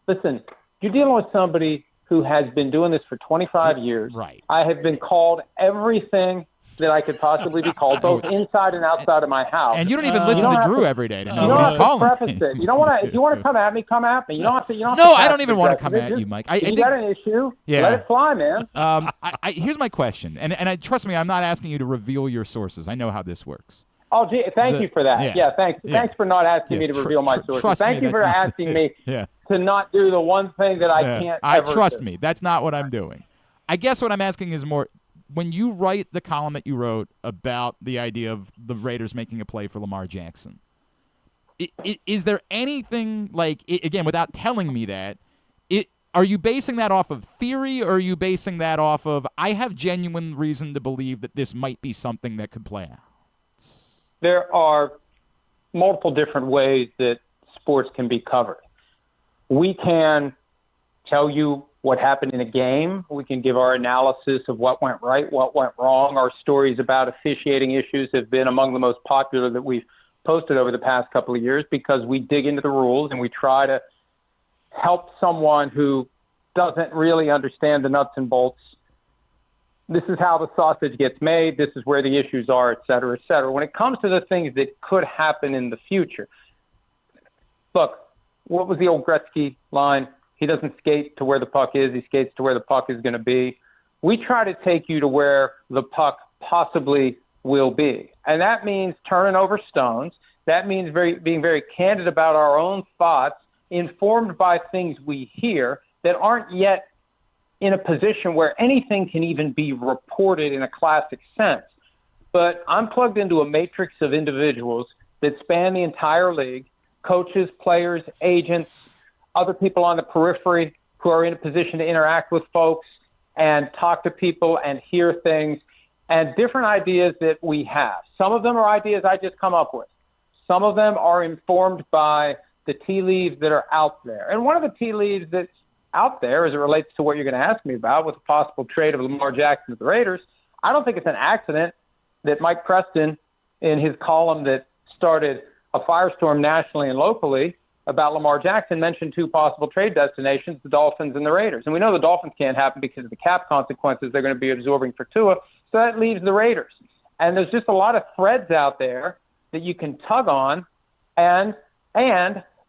Listen, you're dealing with somebody who has been doing this for 25 years. Right. I have been called everything that I could possibly be called, both inside and outside of my house. And you don't even listen to Drew every day to know You what don't he's have to calling. preface it. You don't want to. If you want to come at me, come at me. You don't have to. You don't have No, to I don't even want to come at you, Mike. I you think, got an issue. Yeah. Let it fly, man. Here's my question, and trust me, I'm not asking you to reveal your sources. I know how this works. Oh, gee, thank you for that. yeah. Thanks. Yeah. Thanks for not asking Yeah, me to reveal my sources. trust Thank me, you for that's not- asking me Yeah. to not do the one thing that I can't ever trust do. me. That's not what I'm doing. I guess what I'm asking is more, when you write the column that you wrote about the idea of the Raiders making a play for Lamar Jackson, is there anything, like, again, without telling me that, are you basing that off of theory, or are you basing that off of, I have genuine reason to believe that this might be something that could play out? There are multiple different ways that sports can be covered. We can tell you what happened in a game. We can give our analysis of what went right, what went wrong. Our stories about officiating issues have been among the most popular that we've posted over the past couple of years because we dig into the rules and we try to help someone who doesn't really understand the nuts and bolts. This is how the sausage gets made. This is where the issues are, et cetera, et cetera. When it comes to the things that could happen in the future, look, what was the old Gretzky line? He doesn't skate to where the puck is. He skates to where the puck is going to be. We try to take you to where the puck possibly will be. And that means turning over stones. That means being very candid about our own thoughts, informed by things we hear that aren't yet in a position where anything can even be reported in a classic sense. But I'm plugged into a matrix of individuals that span the entire league, coaches, players, agents, other people on the periphery who are in a position to interact with folks and talk to people and hear things and different ideas that we have. Some of them are ideas I just come up with. Some of them are informed by the tea leaves that are out there. And one of the tea leaves that's out there as it relates to what you're going to ask me about with the possible trade of Lamar Jackson to the Raiders, I don't think it's an accident that Mike Preston, in his column that started a firestorm nationally and locally about Lamar Jackson, mentioned two possible trade destinations, the Dolphins and the Raiders. And we know the Dolphins can't happen because of the cap consequences they're going to be absorbing for Tua, so that leaves the Raiders. And there's just a lot of threads out there that you can tug on. And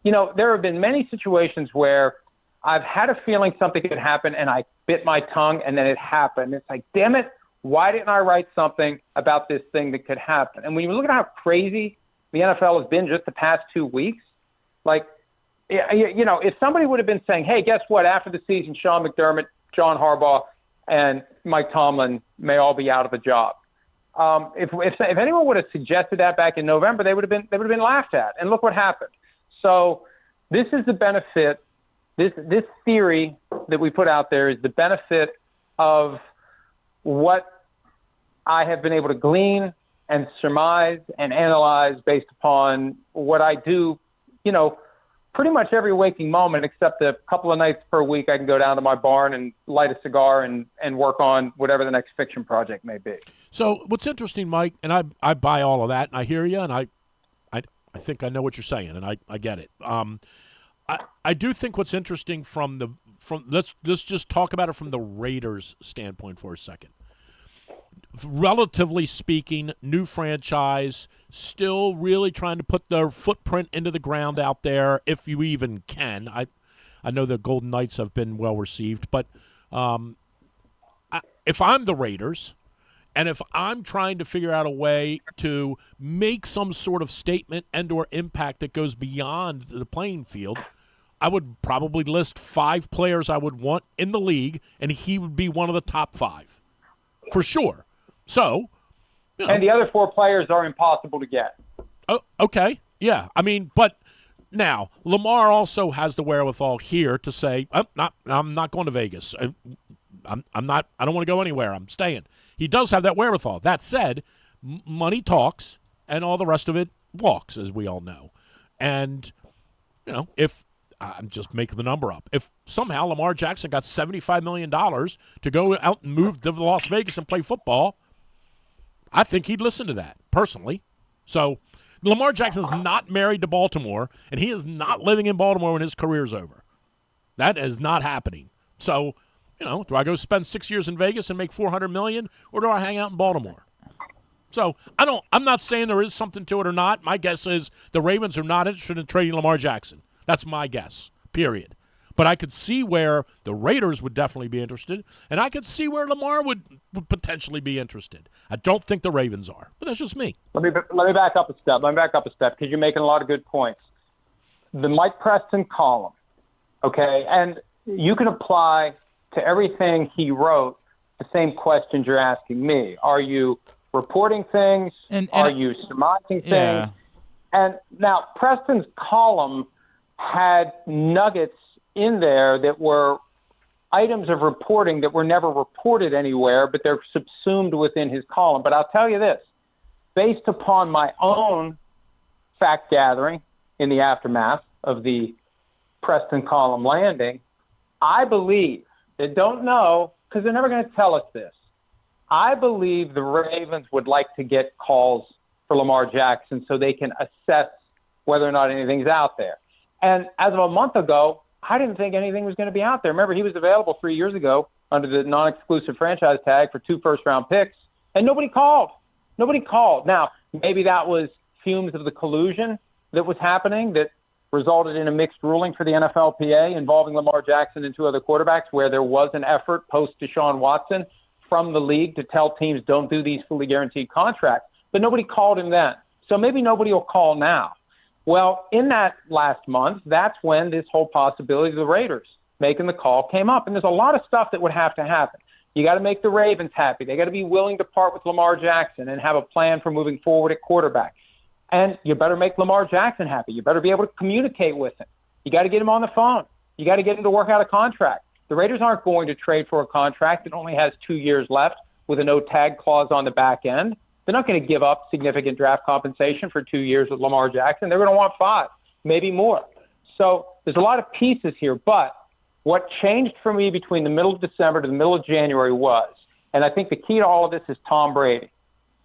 you know, there have been many situations where I've had a feeling something could happen and I bit my tongue and then it happened. It's like, damn it, why didn't I write something about this thing that could happen? And when you look at how crazy the NFL has been just the past 2 weeks, like, you know, if somebody would have been saying, hey, guess what, after the season, Sean McDermott, John Harbaugh, and Mike Tomlin may all be out of the job. If anyone would have suggested that back in November, they would have been laughed at. And look what happened. So this is the benefit. This theory that we put out there is the benefit of what I have been able to glean and surmise and analyze based upon what I do, you know, pretty much every waking moment, except a couple of nights per week I can go down to my barn and light a cigar and work on whatever the next fiction project may be. So what's interesting, Mike, and I buy all of that, and I hear you, and I think I know what you're saying, and I get it. I do think what's interesting from let's just talk about it from the Raiders' standpoint for a second. Relatively speaking, new franchise, still really trying to put their footprint into the ground out there, if you even can. I know the Golden Knights have been well received, but if I'm the Raiders And if I'm trying to figure out a way to make some sort of statement and or impact that goes beyond the playing field, I would probably list 5 players I would want in the league, and he would be one of the top 5 for sure. So, and the other 4 players are impossible to get. Oh, okay. Yeah. I mean, but now Lamar also has the wherewithal here to say, I'm not going to Vegas. I don't want to go anywhere. I'm staying. He does have that wherewithal. That said, money talks, and all the rest of it walks, as we all know. And, if I'm just making the number up, if somehow Lamar Jackson got $75 million to go out and move to Las Vegas and play football, I think he'd listen to that, personally. So Lamar Jackson's not married to Baltimore, and he is not living in Baltimore when his career's over. That is not happening. So, do I go spend 6 years in Vegas and make $400 million, or do I hang out in Baltimore? So I'm not saying there is something to it or not. My guess is the Ravens are not interested in trading Lamar Jackson. That's my guess, period. But I could see where the Raiders would definitely be interested, and I could see where Lamar would potentially be interested. I don't think the Ravens are, but that's just me. Let me back up a step. Because you're making a lot of good points. The Mike Preston column, okay, and you can apply to everything he wrote the same questions you're asking me. Are you reporting things? And are you surmising things? Yeah. And now Preston's column had nuggets in there that were items of reporting that were never reported anywhere, but they're subsumed within his column. But I'll tell you this, based upon my own fact gathering in the aftermath of the Preston column landing, I believe, they don't know because they're never going to tell us this, I believe the Ravens would like to get calls for Lamar Jackson so they can assess whether or not anything's out there. And as of a month ago, I didn't think anything was going to be out there. Remember, he was available 3 years ago under the non-exclusive franchise tag for 2 first-round picks, and nobody called. Nobody called. Now, maybe that was fumes of the collusion that was happening that resulted in a mixed ruling for the NFLPA involving Lamar Jackson and 2 other quarterbacks, where there was an effort post-Deshaun Watson from the league to tell teams don't do these fully guaranteed contracts. But nobody called him then. So maybe nobody will call now. Well, in that last month, that's when this whole possibility of the Raiders making the call came up. And there's a lot of stuff that would have to happen. You got to make the Ravens happy. They got to be willing to part with Lamar Jackson and have a plan for moving forward at quarterback. And you better make Lamar Jackson happy. You better be able to communicate with him. You got to get him on the phone. You got to get him to work out a contract. The Raiders aren't going to trade for a contract that only has 2 years left with a no-tag clause on the back end. They're not going to give up significant draft compensation for 2 years with Lamar Jackson. They're going to want 5, maybe more. So there's a lot of pieces here. But what changed for me between the middle of December to the middle of January was, and I think the key to all of this is Tom Brady.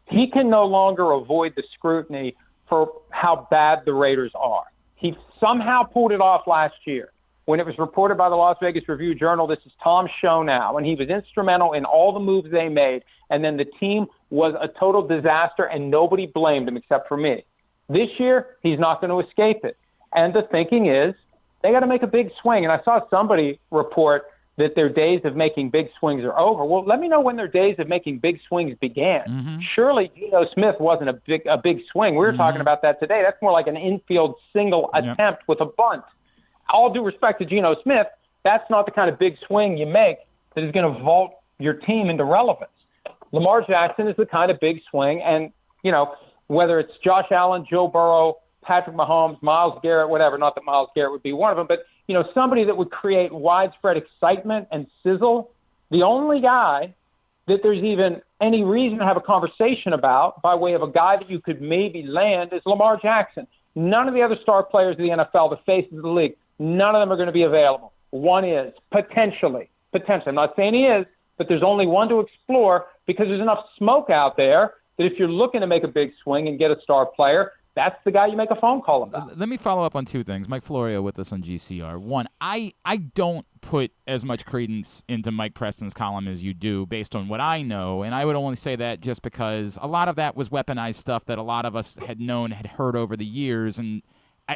He can no longer avoid the scrutiny for how bad the Raiders are. He somehow pulled it off last year. When it was reported by the Las Vegas Review-Journal, this is Tom's show now, and he was instrumental in all the moves they made, and then the team was a total disaster, and nobody blamed him except for me. This year, he's not going to escape it. And the thinking is they got to make a big swing. And I saw somebody report that their days of making big swings are over. Well, let me know when their days of making big swings began. Mm-hmm. Surely Geno Smith wasn't a big swing. We were talking about that today. That's more like an infield single attempt with a bunt. All due respect to Geno Smith, that's not the kind of big swing you make that is going to vault your team into relevance. Lamar Jackson is the kind of big swing, and, whether it's Josh Allen, Joe Burrow, Patrick Mahomes, Myles Garrett, whatever, not that Myles Garrett would be one of them, but, somebody that would create widespread excitement and sizzle, the only guy that there's even any reason to have a conversation about by way of a guy that you could maybe land is Lamar Jackson. None of the other star players of the NFL, the faces of the league, none of them are going to be available. One is, potentially. I'm not saying he is, but there's only one to explore because there's enough smoke out there that if you're looking to make a big swing and get a star player, that's the guy you make a phone call about. Let me follow up on 2 things. Mike Florio with us on GCR. One, I don't put as much credence into Mike Preston's column as you do based on what I know, and I would only say that just because a lot of that was weaponized stuff that a lot of us had heard over the years, and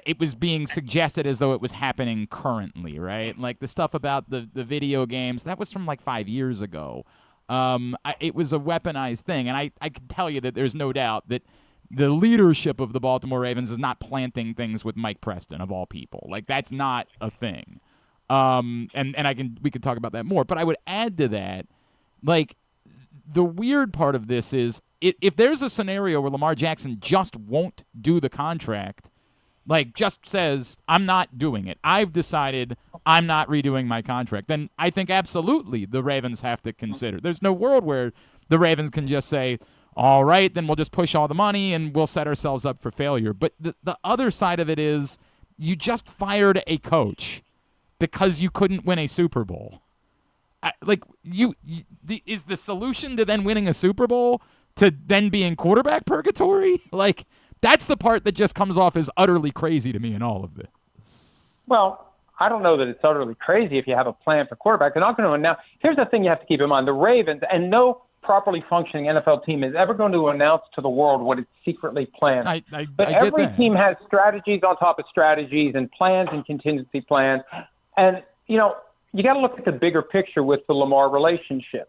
it was being suggested as though it was happening currently, right? Like the stuff about the video games, that was from like 5 years ago. It was a weaponized thing, and I can tell you that there's no doubt that the leadership of the Baltimore Ravens is not planting things with Mike Preston, of all people. Like, that's not a thing. We could talk about that more. But I would add to that, like, the weird part of this is if there's a scenario where Lamar Jackson just won't do the contract, like just says, I'm not doing it, I've decided I'm not redoing my contract, then I think absolutely the Ravens have to consider. There's no world where the Ravens can just say, all right, then we'll just push all the money and we'll set ourselves up for failure. But the other side of it is you just fired a coach because you couldn't win a Super Bowl. Is the solution to then winning a Super Bowl to then be in quarterback purgatory? Like, that's the part that just comes off as utterly crazy to me in all of this. Well, I don't know that it's utterly crazy if you have a plan for quarterback. They're not going to announce. Here's the thing you have to keep in mind. The Ravens, and no properly functioning NFL team is ever going to announce to the world what it's secretly planned. But every team has strategies on top of strategies and plans and contingency plans. And, you got to look at the bigger picture with the Lamar relationship.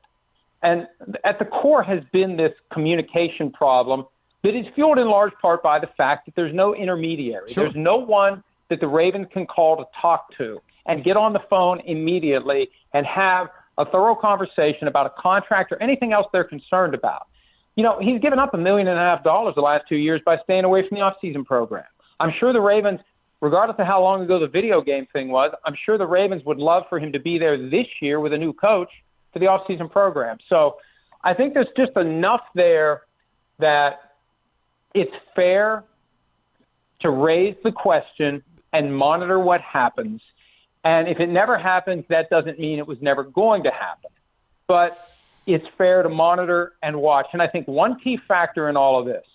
And at the core has been this communication problem that is fueled in large part by the fact that there's no intermediary. Sure. There's no one that the Ravens can call to talk to and get on the phone immediately and have a thorough conversation about a contract or anything else they're concerned about. He's given up $1.5 million the last 2 years by staying away from the offseason program. I'm sure the Ravens, regardless of how long ago the video game thing was, I'm sure the Ravens would love for him to be there this year with a new coach for the offseason program. So I think there's just enough there that it's fair to raise the question and monitor what happens. And if it never happens, that doesn't mean it was never going to happen. But it's fair to monitor and watch. And I think one key factor in all of this,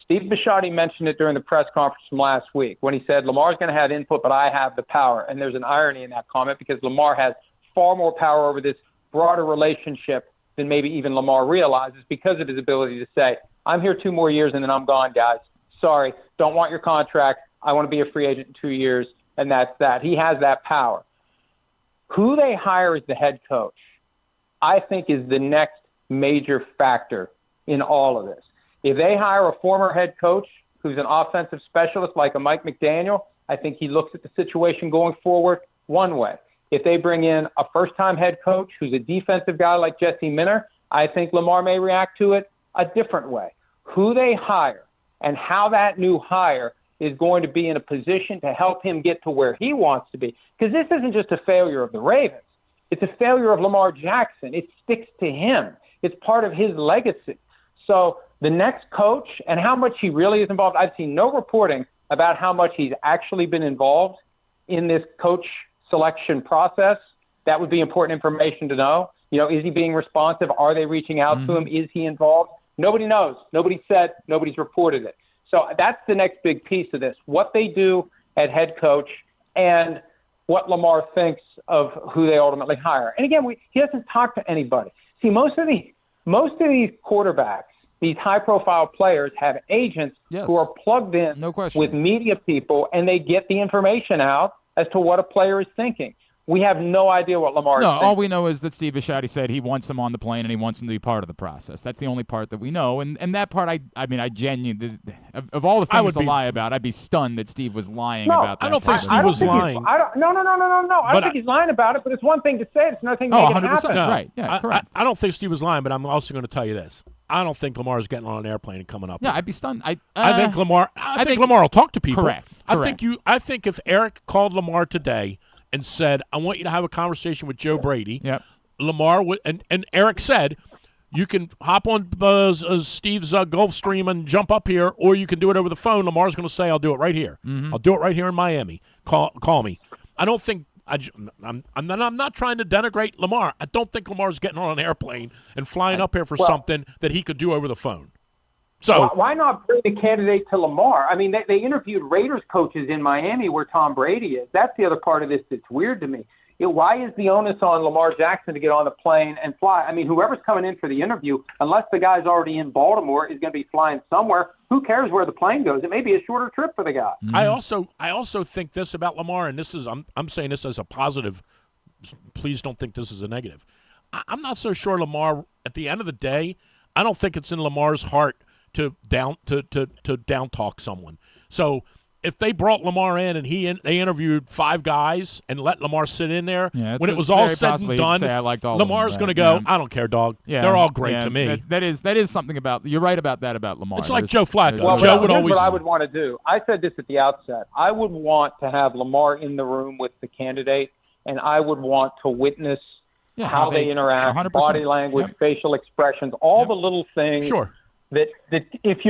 Steve Bisciotti mentioned it during the press conference from last week when he said, Lamar's going to have input, but I have the power. And there's an irony in that comment because Lamar has far more power over this broader relationship than maybe even Lamar realizes because of his ability to say, I'm here 2 more years and then I'm gone, guys. Sorry, don't want your contract. I want to be a free agent in 2 years. And that's that. He has that power. Who they hire as the head coach, I think, is the next major factor in all of this. If they hire a former head coach who's an offensive specialist like a Mike McDaniel, I think he looks at the situation going forward one way. If they bring in a first-time head coach who's a defensive guy like Jesse Minter, I think Lamar may react to it a different way. Who they hire and how that new hire is going to be in a position to help him get to where he wants to be. Because this isn't just a failure of the Ravens. It's a failure of Lamar Jackson. It sticks to him. It's part of his legacy. So the next coach and how much he really is involved, I've seen no reporting about how much he's actually been involved in this coach selection process. That would be important information to know. Is he being responsive? Are they reaching out to him? Is he involved? Nobody knows. Nobody said. Nobody's reported it. So that's the next big piece of this, what they do at head coach and what Lamar thinks of who they ultimately hire. And again, he doesn't talk to anybody. See, most of these quarterbacks, these high-profile players have agents who are plugged in with media people, and they get the information out as to what a player is thinking. We have no idea what Lamar is thinking. No, all we know is that Steve Bisciotti said he wants him on the plane and he wants him to be part of the process. That's the only part that we know. And that part, I genuinely, of all the things to lie about, I'd be stunned that Steve was lying about that. I don't think Steve was lying. No. I don't think he's lying about it, but it's one thing to say it. It's another thing to make it happen. No, right. Yeah, correct. I don't think Steve was lying, but I'm also going to tell you this. I don't think Lamar is getting on an airplane and coming up. Yeah, I'd be stunned. I think Lamar will talk to people. Correct. I think if Eric called Lamar today and said, I want you to have a conversation with Joe Brady. Yep. Lamar would, and Eric said, you can hop on Steve's Gulfstream and jump up here, or you can do it over the phone. Lamar's going to say, I'll do it right here. I'll do it right here in Miami. Call me. I don't think I'm not trying to denigrate Lamar. I don't think Lamar's getting on an airplane and flying up here for something that he could do over the phone. So why not bring the candidate to Lamar? I mean, they interviewed Raiders coaches in Miami where Tom Brady is. That's the other part of this that's weird to me. Why is the onus on Lamar Jackson to get on the plane and fly? I mean, whoever's coming in for the interview, unless the guy's already in Baltimore, is going to be flying somewhere. Who cares where the plane goes? It may be a shorter trip for the guy. I also think this about Lamar, and this is I'm saying this as a positive. Please don't think this is a negative. I'm not so sure Lamar. At the end of the day, I don't think it's in Lamar's heart to down talk someone. So if they brought Lamar in and they interviewed 5 guys and let Lamar sit in there, when it was all said and done, Lamar's going to go, I don't care, dog. Yeah, they're all great to me. That is something about. You're right about that about Lamar. It's like Joe Flacco. Well, Joe would here's always. what I would want to do. I said this at the outset. I would want to have Lamar in the room with the candidate, and I would want to witness how they interact, 100%. body language, facial expressions, all the little things that if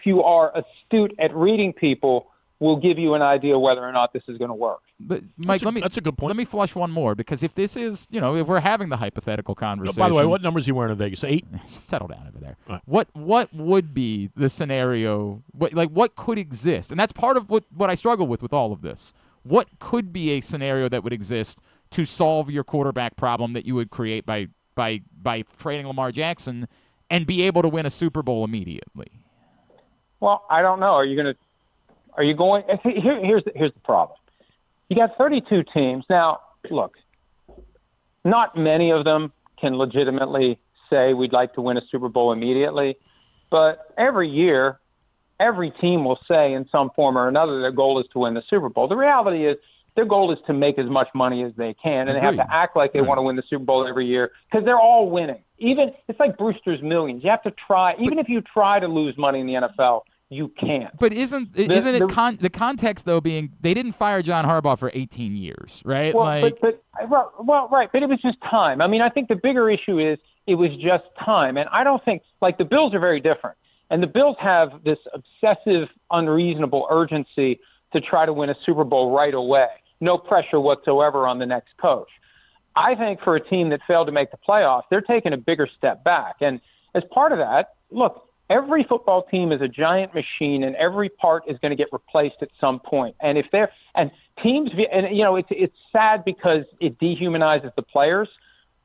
you are astute at reading people, will give you an idea whether or not this is going to work. But Mike, that's a good point. Let me flush one more, because if this is, if we're having the hypothetical conversation. By the way, what numbers are you wearing in Vegas? 8? Settle down over there. Right. What would be the scenario? What could exist? And that's part of what I struggle with all of this. What could be a scenario that would exist to solve your quarterback problem that you would create by trading Lamar Jackson and be able to win a Super Bowl immediately? Well, I don't know. Are you going? Here's the problem. You got 32 teams. Now, look, not many of them can legitimately say we'd like to win a Super Bowl immediately, but every year, every team will say in some form or another their goal is to win the Super Bowl. The reality is their goal is to make as much money as they can, and they have to act like they want to win the Super Bowl every year because they're all winning. It's like Brewster's Millions. You have to try, even if you try to lose money in the NFL, you can't. But isn't it the context, though, being they didn't fire John Harbaugh for 18 years, right? Well, right. But it was just time. I mean, I think the bigger issue is it was just time. And I don't think, the Bills are very different. And the Bills have this obsessive, unreasonable urgency to try to win a Super Bowl right away. No pressure whatsoever on the next coach. I think for a team that failed to make the playoffs, they're taking a bigger step back. And as part of that, look, every football team is a giant machine, and every part is going to get replaced at some point. And it's sad because it dehumanizes the players.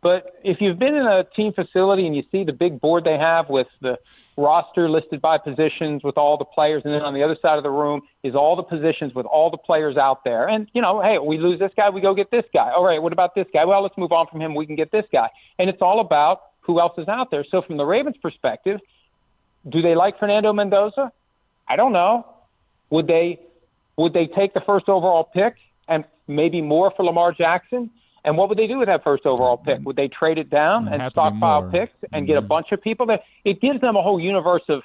But if you've been in a team facility and you see the big board they have with the roster listed by positions with all the players, and then on the other side of the room is all the positions with all the players out there. And, hey, we lose this guy, we go get this guy. All right, what about this guy? Well, let's move on from him. We can get this guy. And it's all about who else is out there. So from the Ravens' perspective, do they like Fernando Mendoza? I don't know. Would they take the first overall pick and maybe more for Lamar Jackson? And what would they do with that first overall pick? Would they trade it down and stockpile picks and get a bunch of people? It gives them a whole universe of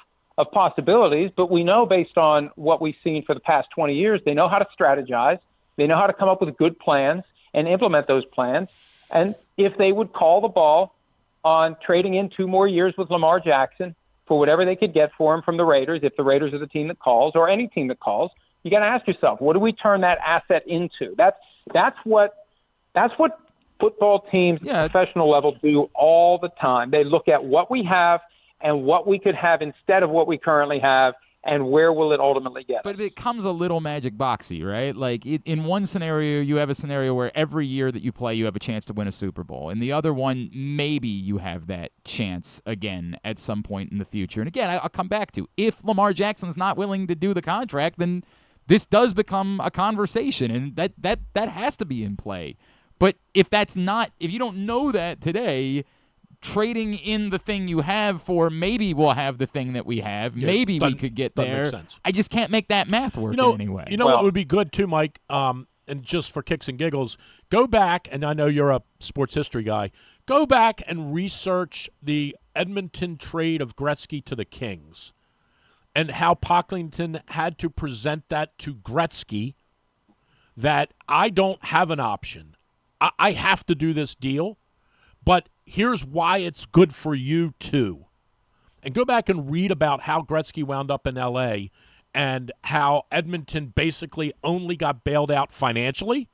possibilities, but we know based on what we've seen for the past 20 years, they know how to strategize. They know how to come up with good plans and implement those plans. And if they would call the ball on trading in 2 more years with Lamar Jackson for whatever they could get for him from the Raiders, if the Raiders are the team that calls or any team that calls, you got to ask yourself, what do we turn that asset into? That's what football teams at professional level do all the time. They look at what we have and what we could have instead of what we currently have, and where will it ultimately get us. But it becomes a little magic boxy, right? In one scenario, you have a scenario where every year that you play, you have a chance to win a Super Bowl. In the other one, maybe you have that chance again at some point in the future. And again, I'll come back to, if Lamar Jackson's not willing to do the contract, then this does become a conversation, and that has to be in play. But if you don't know that today, trading in the thing you have for maybe we'll have the thing that we have, maybe we could get there. Makes sense. I just can't make that math work in any way. What would be good too, Mike, and just for kicks and giggles, go back, and I know you're a sports history guy, go back and research the Edmonton trade of Gretzky to the Kings and how Pocklington had to present that to Gretzky, that I don't have an option. I have to do this deal, but here's why it's good for you too. And go back and read about how Gretzky wound up in L.A. and how Edmonton basically only got bailed out financially,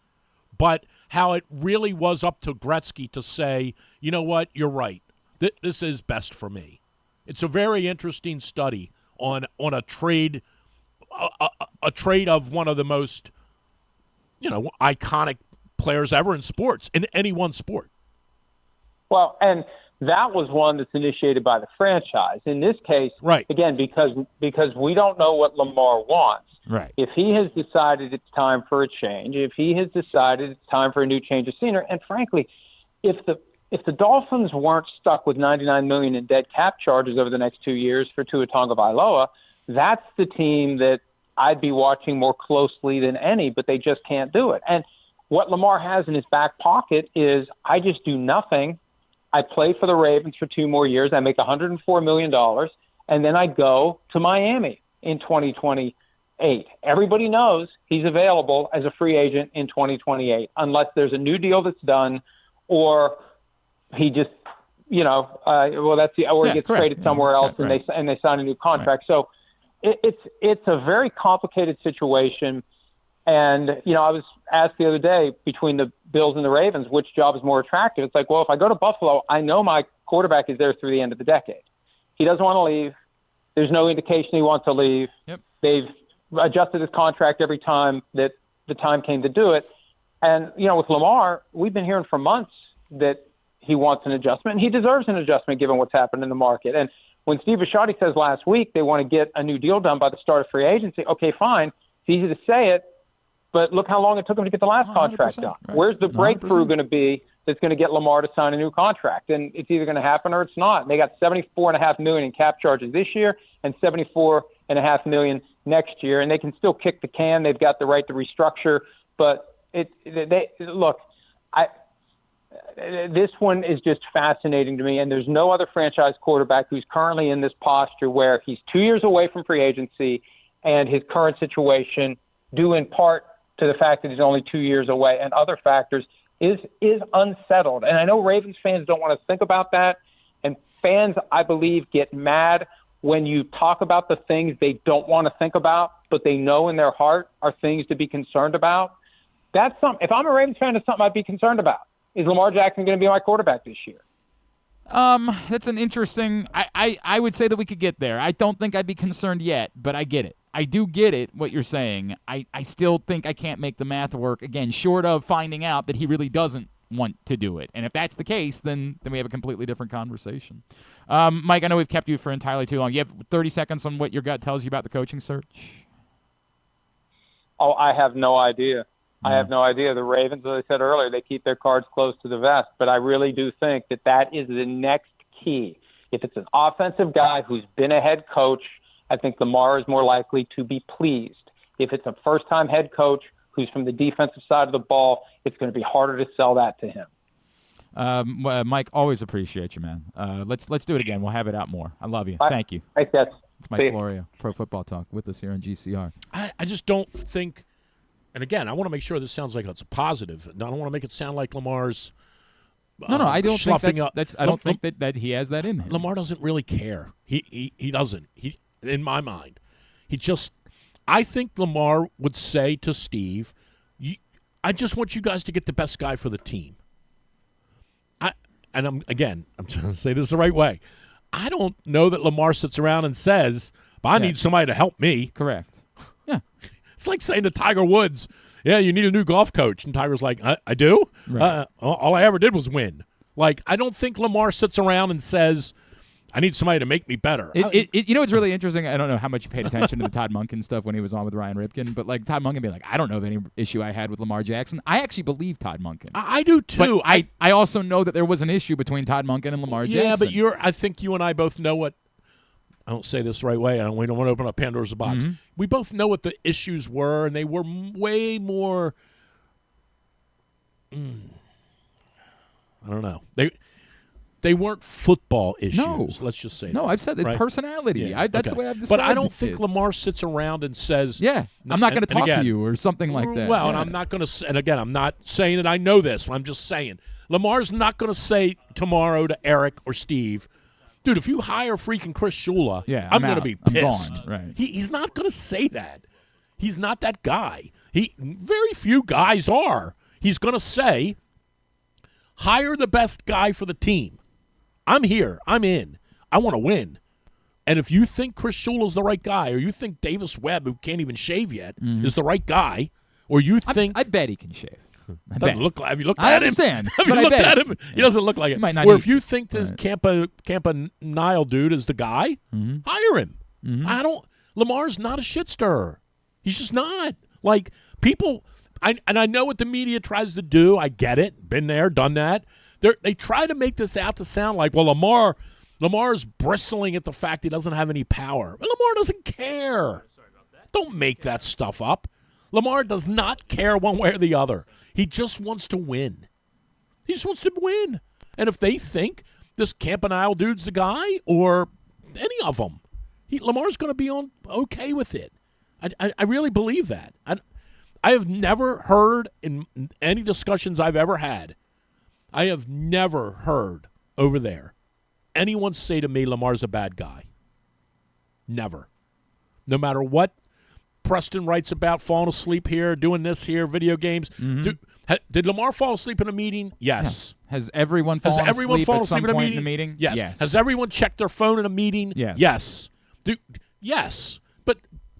but how it really was up to Gretzky to say, you know what, you're right. This is best for me. It's a very interesting study on a trade, a trade of one of the most, iconic players ever in sports, in any one sport. Well, and that was one that's initiated by the franchise. In this case, right, again, because we don't know what Lamar wants. Right. If he has decided it's time for a change, if he has decided it's time for a new change of scenery, and frankly, if if the Dolphins weren't stuck with $99 million in dead cap charges over the next 2 years for Tua Tagovailoa, that's the team that I'd be watching more closely than any, but they just can't do it. And what Lamar has in his back pocket is, I just do nothing. I play for the Ravens for 2 more years. I make $104 million, and then I go to Miami in 2028. Everybody knows he's available as a free agent in 2028, unless there's a new deal that's done, or he just, he gets traded somewhere else, and they sign a new contract. So it's a very complicated situation. And, I was asked the other day, between the Bills and the Ravens, which job is more attractive? It's like, well, if I go to Buffalo, I know my quarterback is there through the end of the decade. He doesn't want to leave. There's no indication he wants to leave. Yep. They've adjusted his contract every time that the time came to do it. And, with Lamar, we've been hearing for months that he wants an adjustment, and he deserves an adjustment given what's happened in the market. And when Steve Bisciotti says last week they want to get a new deal done by the start of free agency, okay, fine. It's easy to say it, but look how long it took him to get the last contract done. Right. Where's the breakthrough going to be that's going to get Lamar to sign a new contract? And it's either going to happen or it's not. And they got $74.5 million in cap charges this year and $74.5 million next year, and they can still kick the can. They've got the right to restructure, but this one is just fascinating to me, and there's no other franchise quarterback who's currently in this posture where he's 2 years away from free agency, and his current situation, due in part to the fact that he's only 2 years away and other factors, is unsettled. And I know Ravens fans don't want to think about that, and fans, I believe, get mad when you talk about the things they don't want to think about, but they know in their heart are things to be concerned about. That's something. If I'm a Ravens fan, it's something I'd be concerned about. Is Lamar Jackson going to be my quarterback this year? That's an interesting. I would say that we could get there. I don't think I'd be concerned yet, but I get it. I do get it, what you're saying. I still think I can't make the math work, again, short of finding out that he really doesn't want to do it. And if that's the case, then we have a completely different conversation. Mike, I know we've kept you for entirely too long. You have 30 seconds on what your gut tells you about the coaching search? Oh, I have no idea. I have no idea. The Ravens, as I said earlier, they keep their cards close to the vest. But I really do think that is the next key. If it's an offensive guy who's been a head coach, I think Lamar is more likely to be pleased. If it's a first-time head coach who's from the defensive side of the ball, it's going to be harder to sell that to him. Mike, always appreciate you, man. Let's do it again. We'll have it out more. I love you. Thank you. Thanks, guys. It's Mike Florio, Pro Football Talk, with us here on GCR. I just don't think. And again, I want to make sure this sounds like it's a positive. I don't want to make it sound like Lamar's. No, I don't think that's. I don't think that he has that in him. Lamar doesn't really care. He doesn't. In my mind, I think Lamar would say to Steve, "I just want you guys to get the best guy for the team." I'm trying to say this the right way. I don't know that Lamar sits around and says, "I need somebody to help me." Correct. Yeah. It's like saying to Tiger Woods, "Yeah, you need a new golf coach." And Tiger's like, I do? Right. All I ever did was win. Like, I don't think Lamar sits around and says, "I need somebody to make me better." It's really interesting. I don't know how much you paid attention to the Todd Monken stuff when he was on with Ryan Ripken, but like Todd Monken being like, "I don't know of any issue I had with Lamar Jackson." I actually believe Todd Monken. I do too. But I also know that there was an issue between Todd Monken and Lamar Jackson. Yeah, but I think you and I both know what. I don't say this the right way. We don't want to open up Pandora's box. Mm-hmm. We both know what the issues were, and they were way more. I don't know. They weren't football issues. No. Let's just say. No, that, I've said that. right? Personality. Yeah, that's the way I've described it. But I don't think Lamar sits around and says, "Yeah, I'm not going to talk to you" or something like that. Well, yeah. and I'm not going to. And again, I'm not saying that I know this. I'm just saying Lamar's not going to say tomorrow to Eric or Steve, "Dude, if you hire freaking Chris Shula, I'm going to be pissed." I'm gone. Right. He's not going to say that. He's not that guy. Very few guys are. He's going to say, "Hire the best guy for the team. I'm here. I'm in. I want to win. And if you think Chris Shula's the right guy, or you think Davis Webb, who can't even shave yet, is the right guy, or you think I bet he can shave. Doesn't look like. Have you looked I at understand, him? Have but you I looked bet. at him? He doesn't look like it. Might not Or need if you to. think this Right. Campa Nile dude is the guy, hire him. Lamar's not a shit stirrer. He's just not. Like, people, I know what the media tries to do. I get it. Been there, done that. They try to make this out to sound like, well, Lamar's bristling at the fact he doesn't have any power. Well, Lamar doesn't care. Don't make that stuff up. Lamar does not care one way or the other. He just wants to win. He just wants to win. And if they think this Campanile dude's the guy or any of them, Lamar's going to be okay with it. I really believe that. I have never heard in any discussions I've ever had, I have never heard over there anyone say to me Lamar's a bad guy. Never. No matter what Preston writes about falling asleep here, doing this here, video games. Mm-hmm. Did Lamar fall asleep in a meeting? Yes. Yeah. Has everyone fallen asleep at some point in a meeting? Yes. Has everyone checked their phone in a meeting? Yes. Yes. Yes. But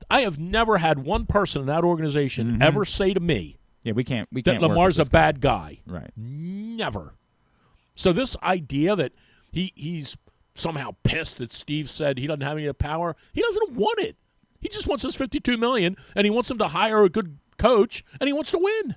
I have never had one person in that organization ever say to me, we can't that Lamar's a bad guy. Right. Never. So this idea that he's somehow pissed that Steve said he doesn't have any power, he doesn't want it. He just wants his $52 million, and he wants him to hire a good coach, and he wants to win.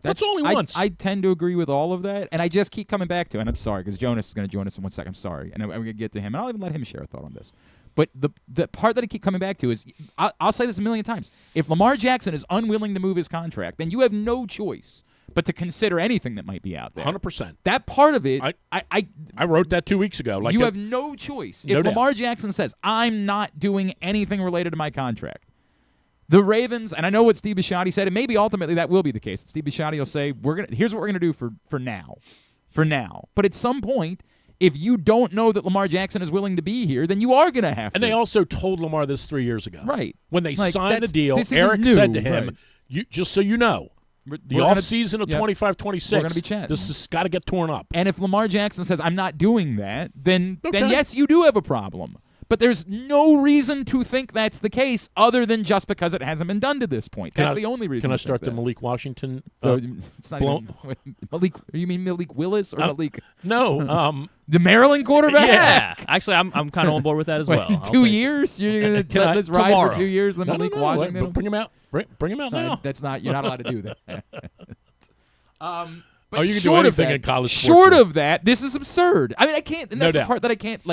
That's all he wants. I tend to agree with all of that, and I just keep coming back to it. And I'm sorry, because Jonas is going to join us in 1 second. I'm sorry. And I'm going to get to him, and I'll even let him share a thought on this. But the part that I keep coming back to is, I'll say this a million times. If Lamar Jackson is unwilling to move his contract, then you have no choice but to consider anything that might be out there. 100%. That part of it, I wrote that 2 weeks ago. You have no choice. If Lamar Jackson says, I'm not doing anything related to my contract, the Ravens, and I know what Steve Bisciotti said, and maybe ultimately that will be the case. Steve Bisciotti will say, here's what we're going to do for now. For now. But at some point, if you don't know that Lamar Jackson is willing to be here, then you are going to have to. And they also told Lamar this 3 years ago. Right. When they signed the deal, Eric said to him, just so you know, the offseason of 25-26, we're going to be chatting. This has got to get torn up. And if Lamar Jackson says, I'm not doing that, then yes, you do have a problem. But there's no reason to think that's the case other than just because it hasn't been done to this point. That's the only reason. Can I start the Malik Washington? So it's not even, Malik. You mean Malik Willis or Malik? No. The Maryland quarterback? Yeah. Actually, I'm kind of on board with that as well. In 2 years? You're going to let this ride for 2 years? Then Malik Washington? Bring him out. Bring him out now. That's not. You're not allowed to do that. But you can do anything in college sports. Short of that, this is absurd. I mean, I can't. And that's the part that I can't,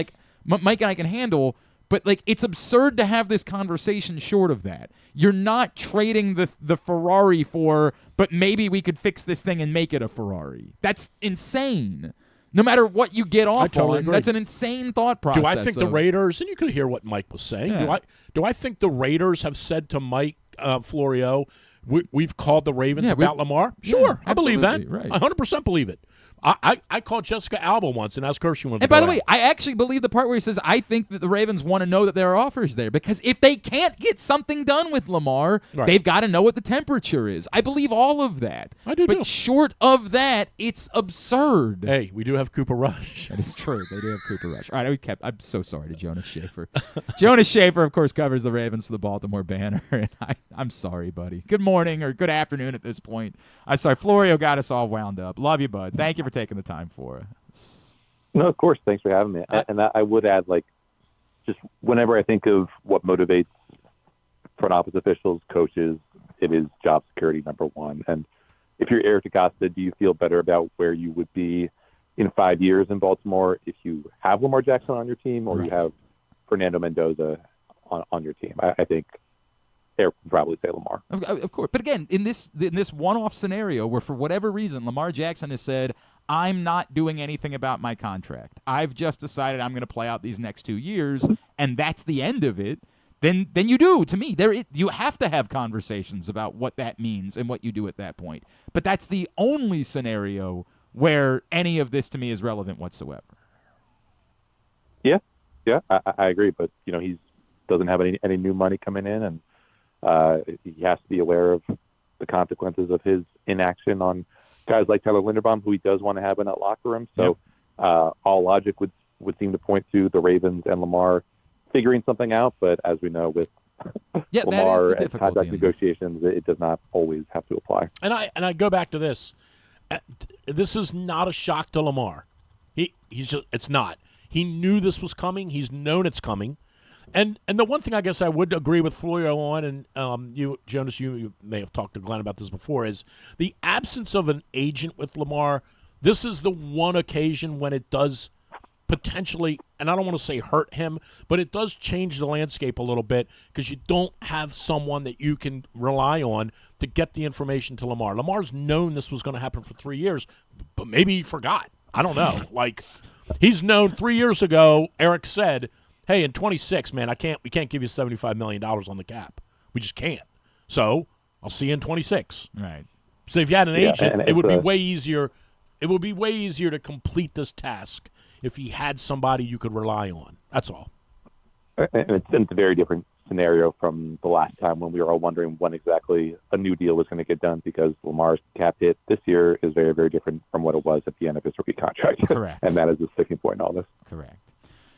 Mike and I can handle, but it's absurd to have this conversation short of that. You're not trading the Ferrari for, but maybe we could fix this thing and make it a Ferrari. That's insane. No matter what you get off on, that's an insane thought process. Do I think the Raiders, and you could hear what Mike was saying, do I think the Raiders have said to Mike Florio, we've called the Ravens about Lamar? Sure, I believe that. Right. I 100% believe it. I called Jessica Alba once and asked her if she wanted to go. And by the way, I actually believe the part where he says, I think that the Ravens want to know that there are offers there, because if they can't get something done with Lamar, they've got to know what the temperature is. I believe all of that. I do, but short of that, it's absurd. Hey, we do have Cooper Rush. That is true. They do have Cooper Rush. All right, I'm so sorry to Jonas Shaffer. Jonas Shaffer, of course, covers the Ravens for the Baltimore Banner, and I'm sorry, buddy. Good morning or good afternoon at this point. I'm sorry. Florio got us all wound up. Love you, bud. Thank you for taking the time for us. No, of course. Thanks for having me. And I would add, just whenever I think of what motivates front office officials, coaches, it is job security, number one. And if you're Eric DeCosta, do you feel better about where you would be in 5 years in Baltimore if you have Lamar Jackson on your team or you have Fernando Mendoza on your team? I think Eric would probably say Lamar. Of course. But again, in this one-off scenario where for whatever reason Lamar Jackson has said, I'm not doing anything about my contract. I've just decided I'm going to play out these next 2 years, and that's the end of it. Then you do. To me, you have to have conversations about what that means and what you do at that point. But that's the only scenario where any of this to me is relevant whatsoever. Yeah, I agree. But he doesn't have any new money coming in, and he has to be aware of the consequences of his inaction on guys like Tyler Linderbaum, who he does want to have in that locker room. So all logic would seem to point to the Ravens and Lamar figuring something out. But as we know, with Lamar and contract negotiations, it does not always have to apply. And I go back to this. This is not a shock to Lamar. It's not. He knew this was coming. He's known it's coming. And the one thing I guess I would agree with Florio on, and you, Jonas, you may have talked to Glenn about this before, is the absence of an agent with Lamar. this is the one occasion when it does potentially, and I don't want to say hurt him, but it does change the landscape a little bit because you don't have someone that you can rely on to get the information to Lamar. Lamar's known this was going to happen for 3 years, but maybe he forgot. I don't know. Like, he's known 3 years ago, Eric said, hey, in 26, man, we can't give you $75 million on the cap. We just can't. So I'll see you in 26. Right. So if you had an agent, it would be it's way easier. It would be way easier to complete this task if he had somebody you could rely on. That's all. And it's a very different scenario from the last time when we were all wondering when exactly a new deal was going to get done, because Lamar's cap hit this year is very, very different from what it was at the end of his rookie contract. Correct. And that is the sticking point in all this. Correct.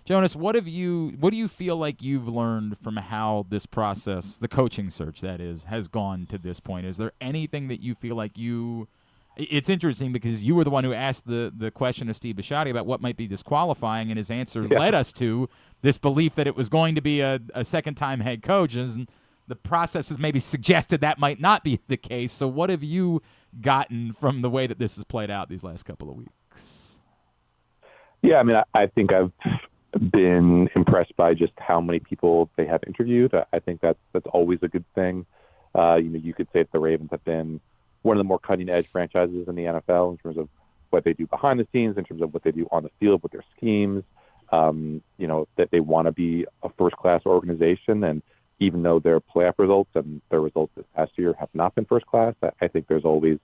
Jonas, what do you feel like you've learned from how this process, the coaching search that is, has gone to this point? Is there anything that you feel like it's interesting because you were the one who asked the question of Steve Bisciotti about what might be disqualifying, and his answer led us to this belief that it was going to be a second-time head coach, and the process has maybe suggested that might not be the case. So what have you gotten from the way that this has played out these last couple of weeks? Yeah, I mean, I think I've been impressed by just how many people they have interviewed. I think that's always a good thing. You could say that the Ravens have been one of the more cutting-edge franchises in the NFL in terms of what they do behind the scenes, in terms of what they do on the field with their schemes. That they want to be a first-class organization, and even though their playoff results and their results this past year have not been first-class, I think there's always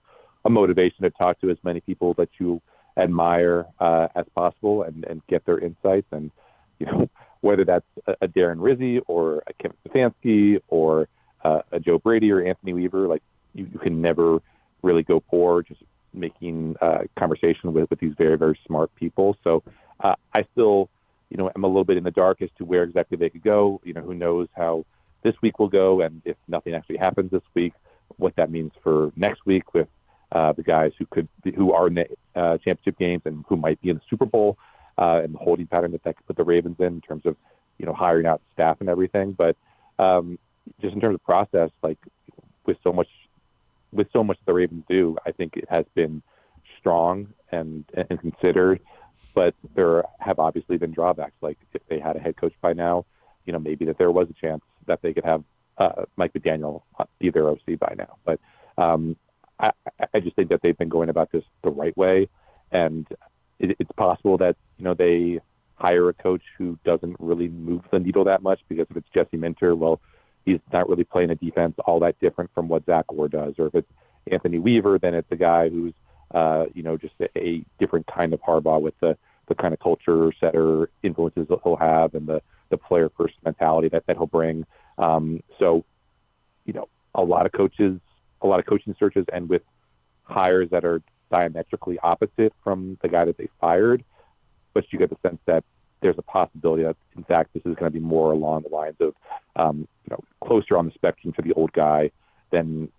a motivation to talk to as many people that you admire as possible and get their insights. And whether that's a Darren Rizzi or a Kevin Stefanski or a Joe Brady or Anthony Weaver, like you can never really go poor just making conversation with these very, very smart people. So I still, am a little bit in the dark as to where exactly they could go. Who knows how this week will go, and if nothing actually happens this week, what that means for next week with the guys who are in the championship games and who might be in the Super Bowl, and the holding pattern that could put the Ravens in terms of hiring out staff and everything. But just in terms of process, like with so much that the Ravens do, I think it has been strong and considered. But there have obviously been drawbacks. Like if they had a head coach by now, maybe that there was a chance that they could have Mike McDaniel be their OC by now. But I just think that they've been going about this the right way, and it's possible that they hire a coach who doesn't really move the needle that much, because if it's Jesse Minter, well, he's not really playing a defense all that different from what Zach Orr does. Or if it's Anthony Weaver, then it's a guy who's just a different kind of Harbaugh with the kind of culture setter influences that he'll have and the player first mentality that he'll bring. So a lot of coaching searches end with hires that are diametrically opposite from the guy that they fired, but you get the sense that there's a possibility that, in fact, this is going to be more along the lines of, closer on the spectrum to the old guy than,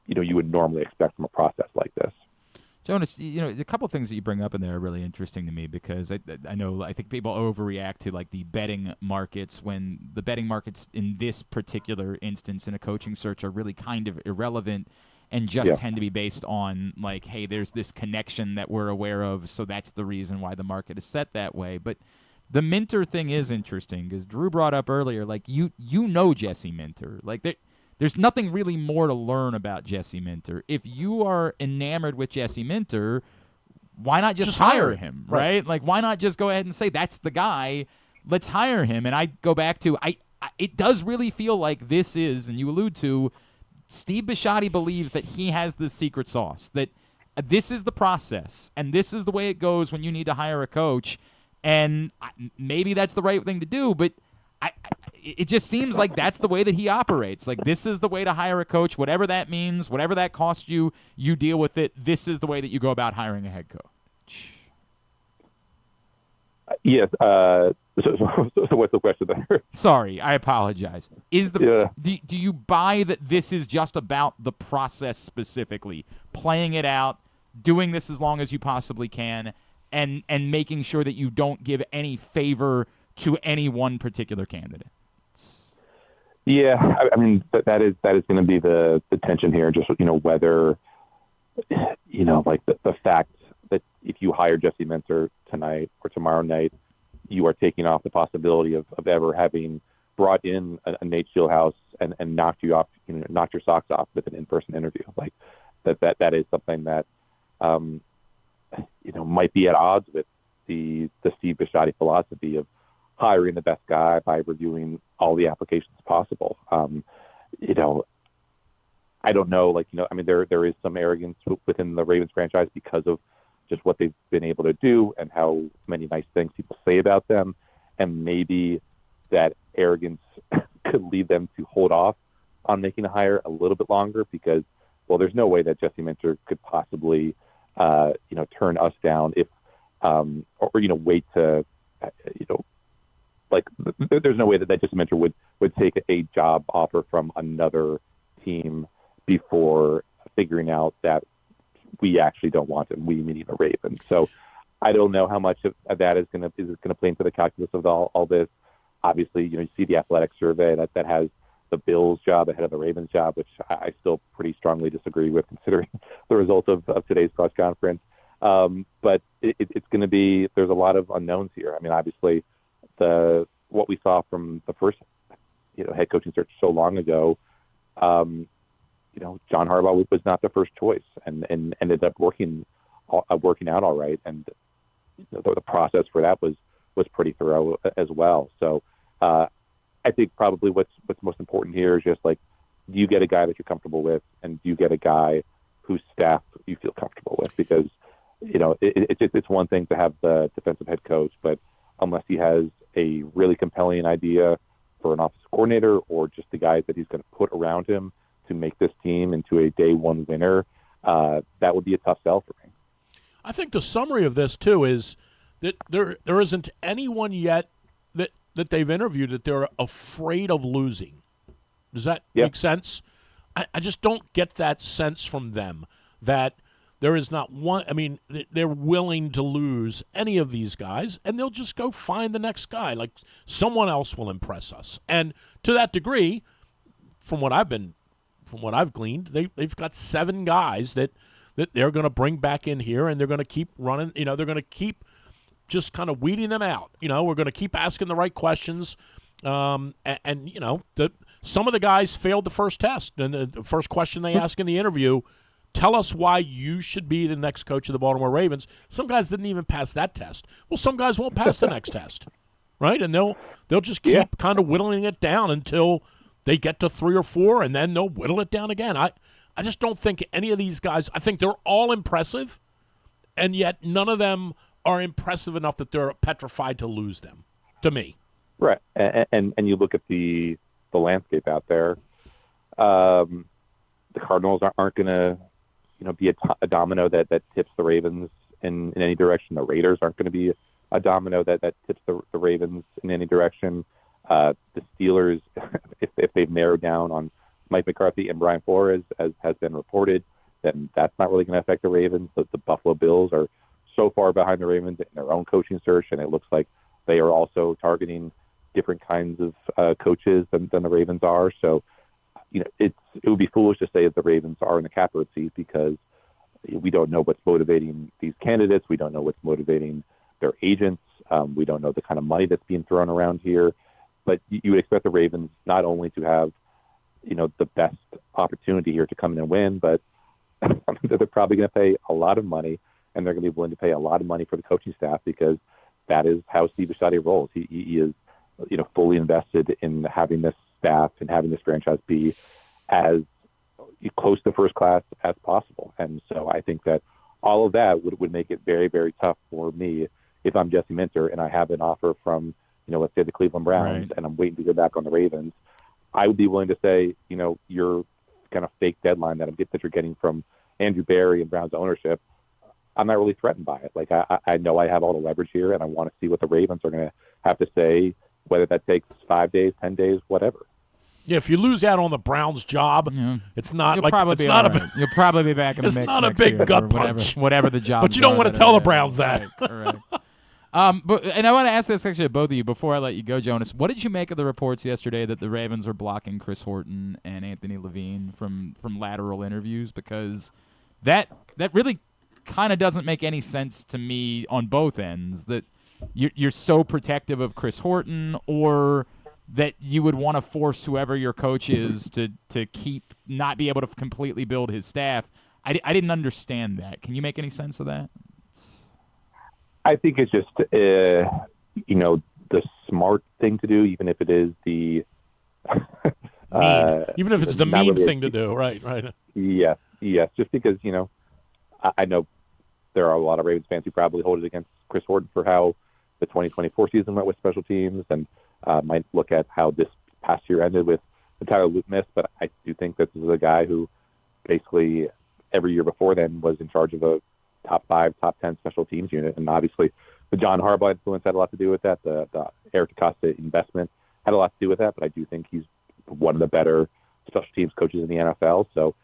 you would normally expect from a process like this. Jonas, a couple of things that you bring up in there are really interesting to me, because I think people overreact to like the betting markets, when the betting markets in this particular instance in a coaching search are really kind of irrelevant and just tend to be based on like, hey, there's this connection that we're aware of, so that's the reason why the market is set that way. But the Minter thing is interesting, because Drew brought up earlier, like you know Jesse Minter. Like there's nothing really more to learn about Jesse Minter. If you are enamored with Jesse Minter, why not just hire him, right? Like, why not just go ahead and say, that's the guy, let's hire him? And I go back to, it does really feel like this is, and you allude to, Steve Bisciotti believes that he has the secret sauce, that this is the process, and this is the way it goes when you need to hire a coach, and maybe that's the right thing to do, but it just seems like that's the way that he operates. Like, this is the way to hire a coach, whatever that means, whatever that costs you, you deal with it. This is the way that you go about hiring a head coach. Yes. So what's the question there? Sorry, I apologize. Do you buy that this is just about the process specifically, playing it out, doing this as long as you possibly can, and making sure that you don't give any favor to any one particular candidate? Yeah, I mean that is going to be the tension here. Just whether like the fact that if you hire Jesse Minter tonight or tomorrow night, you are taking off the possibility of ever having brought in a Nate Shieldhouse and knocked you off, knocked your socks off with an in-person interview. Like that is something that might be at odds with the Steve Bisciotti philosophy of hiring the best guy by reviewing all the applications possible. I don't know, there is some arrogance within the Ravens franchise because of just what they've been able to do and how many nice things people say about them. And maybe that arrogance could lead them to hold off on making a hire a little bit longer because, well, there's no way that Jesse Minter could possibly, turn us down if, wait to, there's no way that Jesse Minter would take a job offer from another team before figuring out that we actually don't want him. We meaning the Ravens. So I don't know how much of that is going to play into the calculus of all this. Obviously, you see the athletic survey that has the Bills job ahead of the Ravens job, which I still pretty strongly disagree with considering the result of today's press conference. But it's going to be, there's a lot of unknowns here. I mean, obviously what we saw from the first, head coaching search so long ago, John Harbaugh was not the first choice and ended up working out all right. And the process for that was pretty thorough as well. So I think probably what's most important here is just do you get a guy that you're comfortable with, and do you get a guy whose staff you feel comfortable with? Because it's one thing to have the defensive head coach, but unless he has a really compelling idea for an offensive coordinator or just the guys that he's going to put around him to make this team into a day one winner, that would be a tough sell for me. I think the summary of this, too, is that there isn't anyone yet that they've interviewed that they're afraid of losing. Does that make sense? I just don't get that sense from them that there is not one. I mean, they're willing to lose any of these guys, and they'll just go find the next guy. Like someone else will impress us. And to that degree, from what I've gleaned, they've got 7 guys that they're going to bring back in here, and they're going to keep running. They're going to keep just kind of weeding them out. We're going to keep asking the right questions. Some of the guys failed the first test. And the first question they ask in the interview, tell us why you should be the next coach of the Baltimore Ravens. Some guys didn't even pass that test. Well, some guys won't pass the next test, right? And they'll just keep kind of whittling it down until they get to 3 or 4, and then they'll whittle it down again. I just don't think any of these guys – I think they're all impressive, and yet none of them are impressive enough that they're petrified to lose them, to me. Right. And you look at the landscape out there, the Cardinals aren't going to be a domino that tips the Ravens in any direction. The Raiders aren't going to be a domino that tips the Ravens in any direction. The Steelers, if they've narrowed down on Mike McCarthy and Brian Flores, as has been reported, then that's not really going to affect the Ravens. The Buffalo Bills are so far behind the Ravens in their own coaching search, and it looks like they are also targeting different kinds of coaches than the Ravens are. So, it would be foolish to say that the Ravens are in the catbird seat because we don't know what's motivating these candidates. We don't know what's motivating their agents. We don't know the kind of money that's being thrown around here. But you would expect the Ravens not only to have, the best opportunity here to come in and win, but they're probably going to pay a lot of money, and they're going to be willing to pay a lot of money for the coaching staff because that is how Steve Bisciotti rolls. He is, fully invested in having this staff and having this franchise be as close to first class as possible. And so I think that all of that would make it very, very tough for me if I'm Jesse Minter and I have an offer from, let's say the Cleveland Browns, and I'm waiting to go back on the Ravens. I would be willing to say, your kind of fake deadline that you're getting from Andrew Berry and Browns ownership, I'm not really threatened by it. Like I know I have all the leverage here, and I want to see what the Ravens are going to have to say, whether that takes 5 days, 10 days, whatever. Yeah, if you lose out on the Browns job, it's not You'll like probably it's be not all a right. You'll probably be back in the it's mix not a next big year gut for punch. whatever the job. But you don't want to tell the Browns that. Correct. And I want to ask this actually of both of you before I let you go, Jonas. What did you make of the reports yesterday that the Ravens are blocking Chris Horton and Anthony Levine from lateral interviews? Because that really kind of doesn't make any sense to me on both ends, that you're so protective of Chris Horton, or that you would want to force whoever your coach is to keep not be able to completely build his staff. I didn't understand that. Can you make any sense of that? I think it's just the smart thing to do, even if it is the even if it's the mean really thing to do, right? Yes. Just because I know there are a lot of Ravens fans who probably hold it against Chris Horton for how the 2024 season went with special teams, and might look at how this past year ended with the Tyler Luke miss. But I do think this is a guy who basically every year before then was in charge of a top 5, top 10 special teams unit, and obviously the John Harbaugh influence had a lot to do with that. The Eric DeCosta investment had a lot to do with that. But I do think he's one of the better special teams coaches in the NFL. So,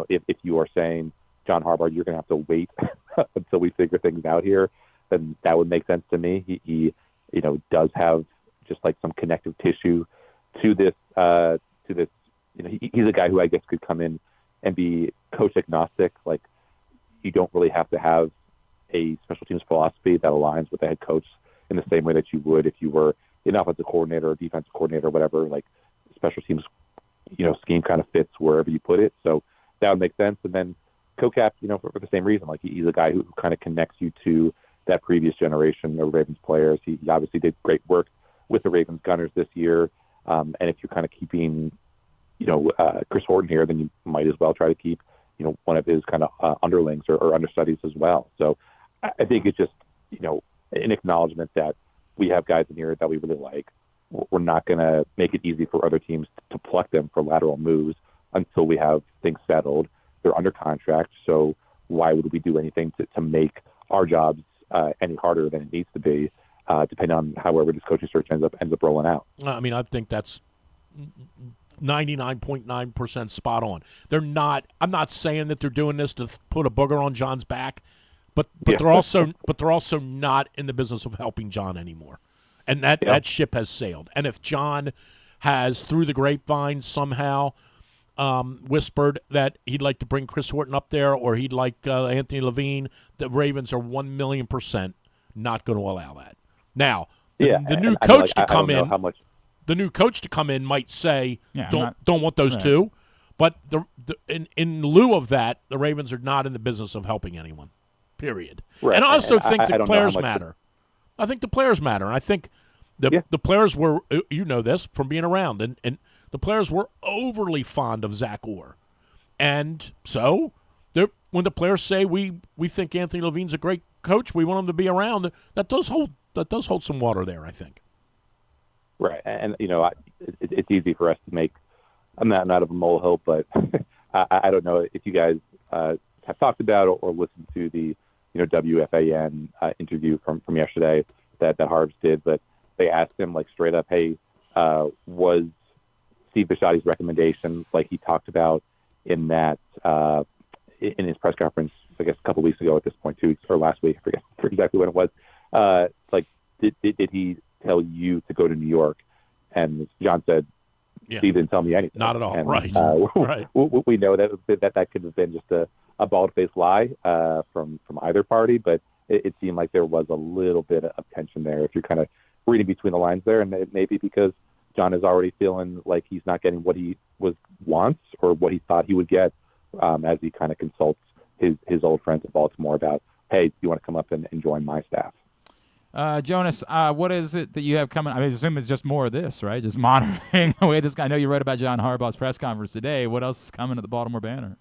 if you are saying, John Harbaugh, you're going to have to wait until we figure things out here, then that would make sense to me. He does have just like some connective tissue to this. He's a guy who I guess could come in and be coach agnostic. Like, you don't really have to have a special teams philosophy that aligns with the head coach in the same way that you would if you were an offensive coordinator or defensive coordinator or whatever. Like, special teams, scheme kind of fits wherever you put it. So that would make sense. And then CoCap, for the same reason, like he's a guy who kind of connects you to that previous generation of Ravens players. He obviously did great work with the Ravens Gunners this year. And if you're kind of keeping, Chris Horton here, then you might as well try to keep, one of his kind of underlings or understudies as well. So I think it's just, an acknowledgement that we have guys in here that we really like. We're not going to make it easy for other teams to pluck them for lateral moves until we have things settled. They're under contract, so why would we do anything to make our jobs any harder than it needs to be, depending on however this coaching search ends up rolling out? I mean, I think that's 99.9% spot on. I'm not saying that they're doing this to put a booger on John's back, but they're also not in the business of helping John anymore. And that ship has sailed. And if John has, through the grapevine, somehow whispered that he'd like to bring Chris Horton up there, or he'd like Anthony Levine, the Ravens are 1,000,000% not going to allow that. Now, the new coach to come in, the new coach to come in might say, don't want those two. But in lieu of that, the Ravens are not in the business of helping anyone. Period. Right. And I also think the players matter. I think the players matter. And I think the players were, this from being around, and the players were overly fond of Zach Orr. And so when the players say we think Anthony Levine's a great coach, we want him to be around, that does hold some water there, I think. Right. And, it's easy for us to make a mountain out of a molehill, but I don't know if you guys have talked about or listened to the WFAN interview from yesterday that Harbs did, but they asked him like straight up, hey, was Steve Bisciotti's recommendation, like he talked about in that in his press conference, I guess a couple weeks ago at this point, 2 weeks or last week, I forget exactly when it was, did he tell you to go to New York? And John said, Steve didn't tell me anything. Not at all. And, right. Right. We know that could have been just a bald-faced lie from either party, but it seemed like there was a little bit of tension there. If you're kind of reading between the lines there, and it may be because John is already feeling like he's not getting what he wants or what he thought he would get, as he kind of consults his old friends in Baltimore about, hey, do you want to come up and join my staff? Jonas, what is it that you have coming? I assume it's just more of this, right? Just monitoring the way this guy. I know you wrote about John Harbaugh's press conference today. What else is coming at the Baltimore Banner?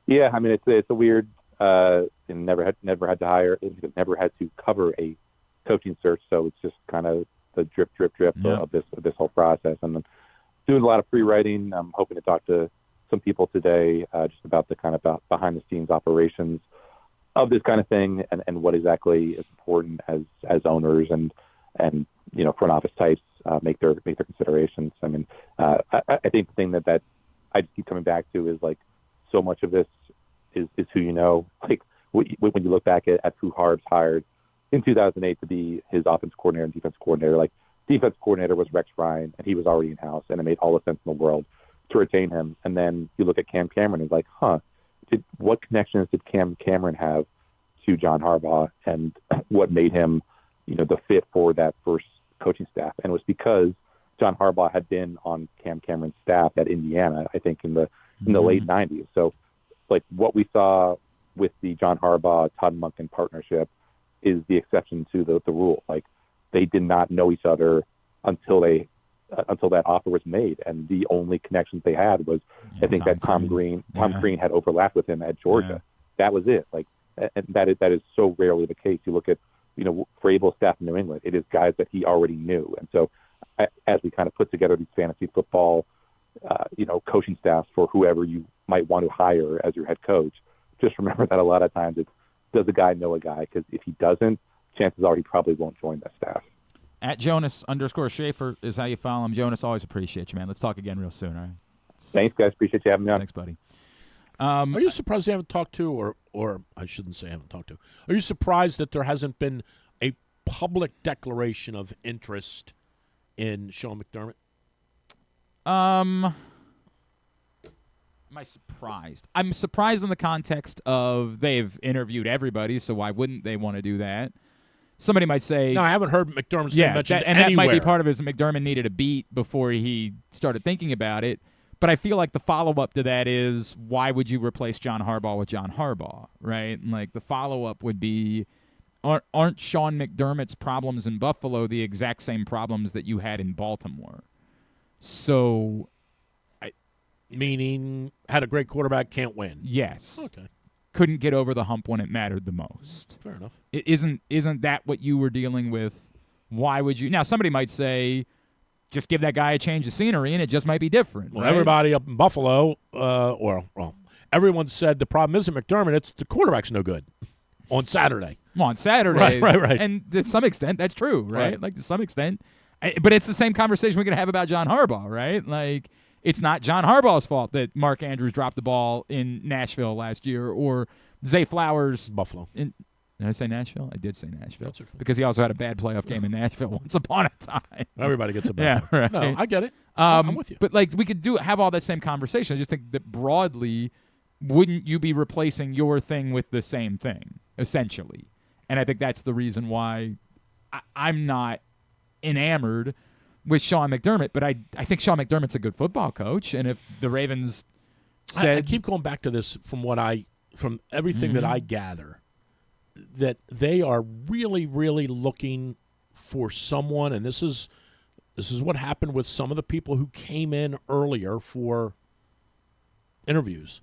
Yeah, I mean it's a weird. Never had to hire. Never had to cover a coaching search, so it's just kind of the drip of this whole process. And I'm doing a lot of free writing. I'm hoping to talk to some people today just about the kind of behind the scenes operations of this kind of thing, and what exactly is important as owners and front office types make their considerations. I mean, I think the thing that I just keep coming back to is like so much of this is who you know. Like when you look back at who Harbs hired in 2008 to be his offense coordinator and defense coordinator, like defense coordinator was Rex Ryan, and he was already in house, and it made all the sense in the world to retain him. And then you look at Cam Cameron, and like, what connections did Cameron have to John Harbaugh, and what made him, the fit for that first coaching staff? And it was because John Harbaugh had been on Cameron's staff at Indiana, I think in the late 90s. So, like, what we saw with the John Harbaugh Todd Monken partnership is the exception to the rule. Like, they did not know each other until that offer was made, and the only connections they had was, I think, that Tom Green had overlapped with him at Georgia. That was it. Like, and that is so rarely the case. You look at, Vrabel's staff in New England; it is guys that he already knew. And so, as we kind of put together these fantasy football, coaching staffs for whoever you might want to hire as your head coach, just remember that a lot of times it's, does a guy know a guy? Because if he doesn't, chances are he probably won't join that staff. At Jonas_Shaffer is how you follow him. Jonas, always appreciate you, man. Let's talk again real soon, all right? Thanks, guys. Appreciate you having me on. Thanks, buddy. Are you surprised they haven't talked to, or I shouldn't say haven't talked to, are you surprised that there hasn't been a public declaration of interest in Sean McDermott? Am I surprised? I'm surprised in the context of they've interviewed everybody, so why wouldn't they want to do that? Somebody might say... No, I haven't heard McDermott's name mentioned anywhere. That might be part of it, is McDermott needed a beat before he started thinking about it. But I feel like the follow-up to that is, why would you replace John Harbaugh with John Harbaugh, right? And like, the follow-up would be, aren't Sean McDermott's problems in Buffalo the exact same problems that you had in Baltimore? So... Meaning, had a great quarterback, can't win. Yes. Okay. Couldn't get over the hump when it mattered the most. Fair enough. Isn't that what you were dealing with? Why would you? Now, somebody might say, just give that guy a change of scenery, and it just might be different. Well, right? everybody up in Buffalo, everyone said the problem isn't McDermott; it's the quarterback's no good on Saturday. Well, on Saturday, right. And to some extent, that's true, right? Like, to some extent, but it's the same conversation we're gonna have about John Harbaugh, right? Like, it's not John Harbaugh's fault that Mark Andrews dropped the ball in Nashville last year, or Zay Flowers. Buffalo. Did I say Nashville? I did say Nashville. Okay. Because he also had a bad playoff game in Nashville once upon a time. Everybody gets a bad one. Right. No, I get it. I'm with you. But, like, we could have all that same conversation. I just think that broadly, wouldn't you be replacing your thing with the same thing, essentially? And I think that's the reason why I'm not enamored with Sean McDermott, but I think Sean McDermott's a good football coach, and if the Ravens said... I keep going back to this from everything that I gather, that they are really, really looking for someone, and this is what happened with some of the people who came in earlier for interviews,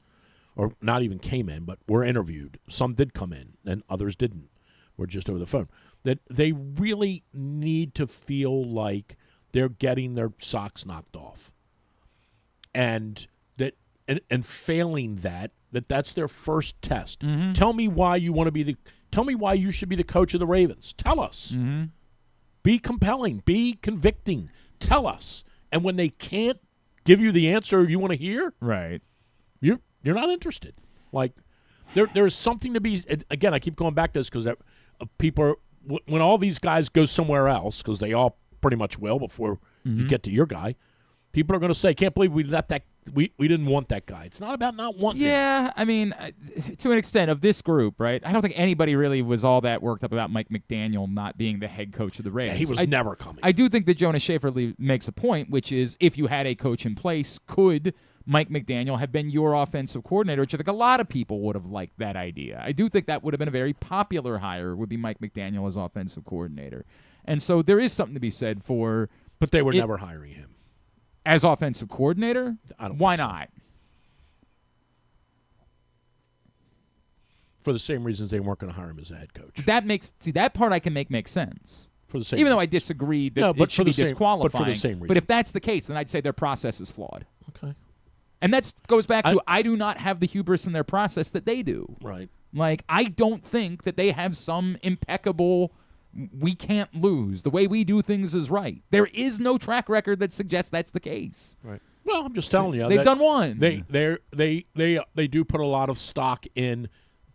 or not even came in, but were interviewed. Some did come in, and others didn't. Were just over the phone. That they really need to feel like they're getting their socks knocked off, and failing that's their first test. Mm-hmm. Tell me why you want to be Tell me why you should be the coach of the Ravens. Tell us. Mm-hmm. Be compelling. Be convicting. Tell us. And when they can't give you the answer you want to hear, right, you're not interested. Like, there's something to be. Again, I keep going back to this because people, when all these guys go somewhere else, because they all pretty much will before you get to your guy, people are going to say, "Can't believe we let that. We didn't want that guy." It's not about not wanting. Yeah, I mean, to an extent of this group, right? I don't think anybody really was all that worked up about Mike McDaniel not being the head coach of the Ravens. Yeah, he was never coming. I do think that Jonas Shaffer makes a point, which is, if you had a coach in place, could Mike McDaniel have been your offensive coordinator? Which I think a lot of people would have liked that idea. I do think that would have been a very popular hire, would be Mike McDaniel as offensive coordinator. And so there is something to be said for... But they were never hiring him. As offensive coordinator? Why not? For the same reasons they weren't going to hire him as a head coach. That part I can make sense. For the same Even though reasons. I disagree that it should be disqualifying. But for the same reason. But if that's the case, then I'd say their process is flawed. Okay. And that goes back to, I do not have the hubris in their process that they do. Right. Like, I don't think that they have some impeccable... We can't lose. The way we do things is right. There is no track record that suggests that's the case. Right. Well, I'm just telling you. They've done one. They do put a lot of stock in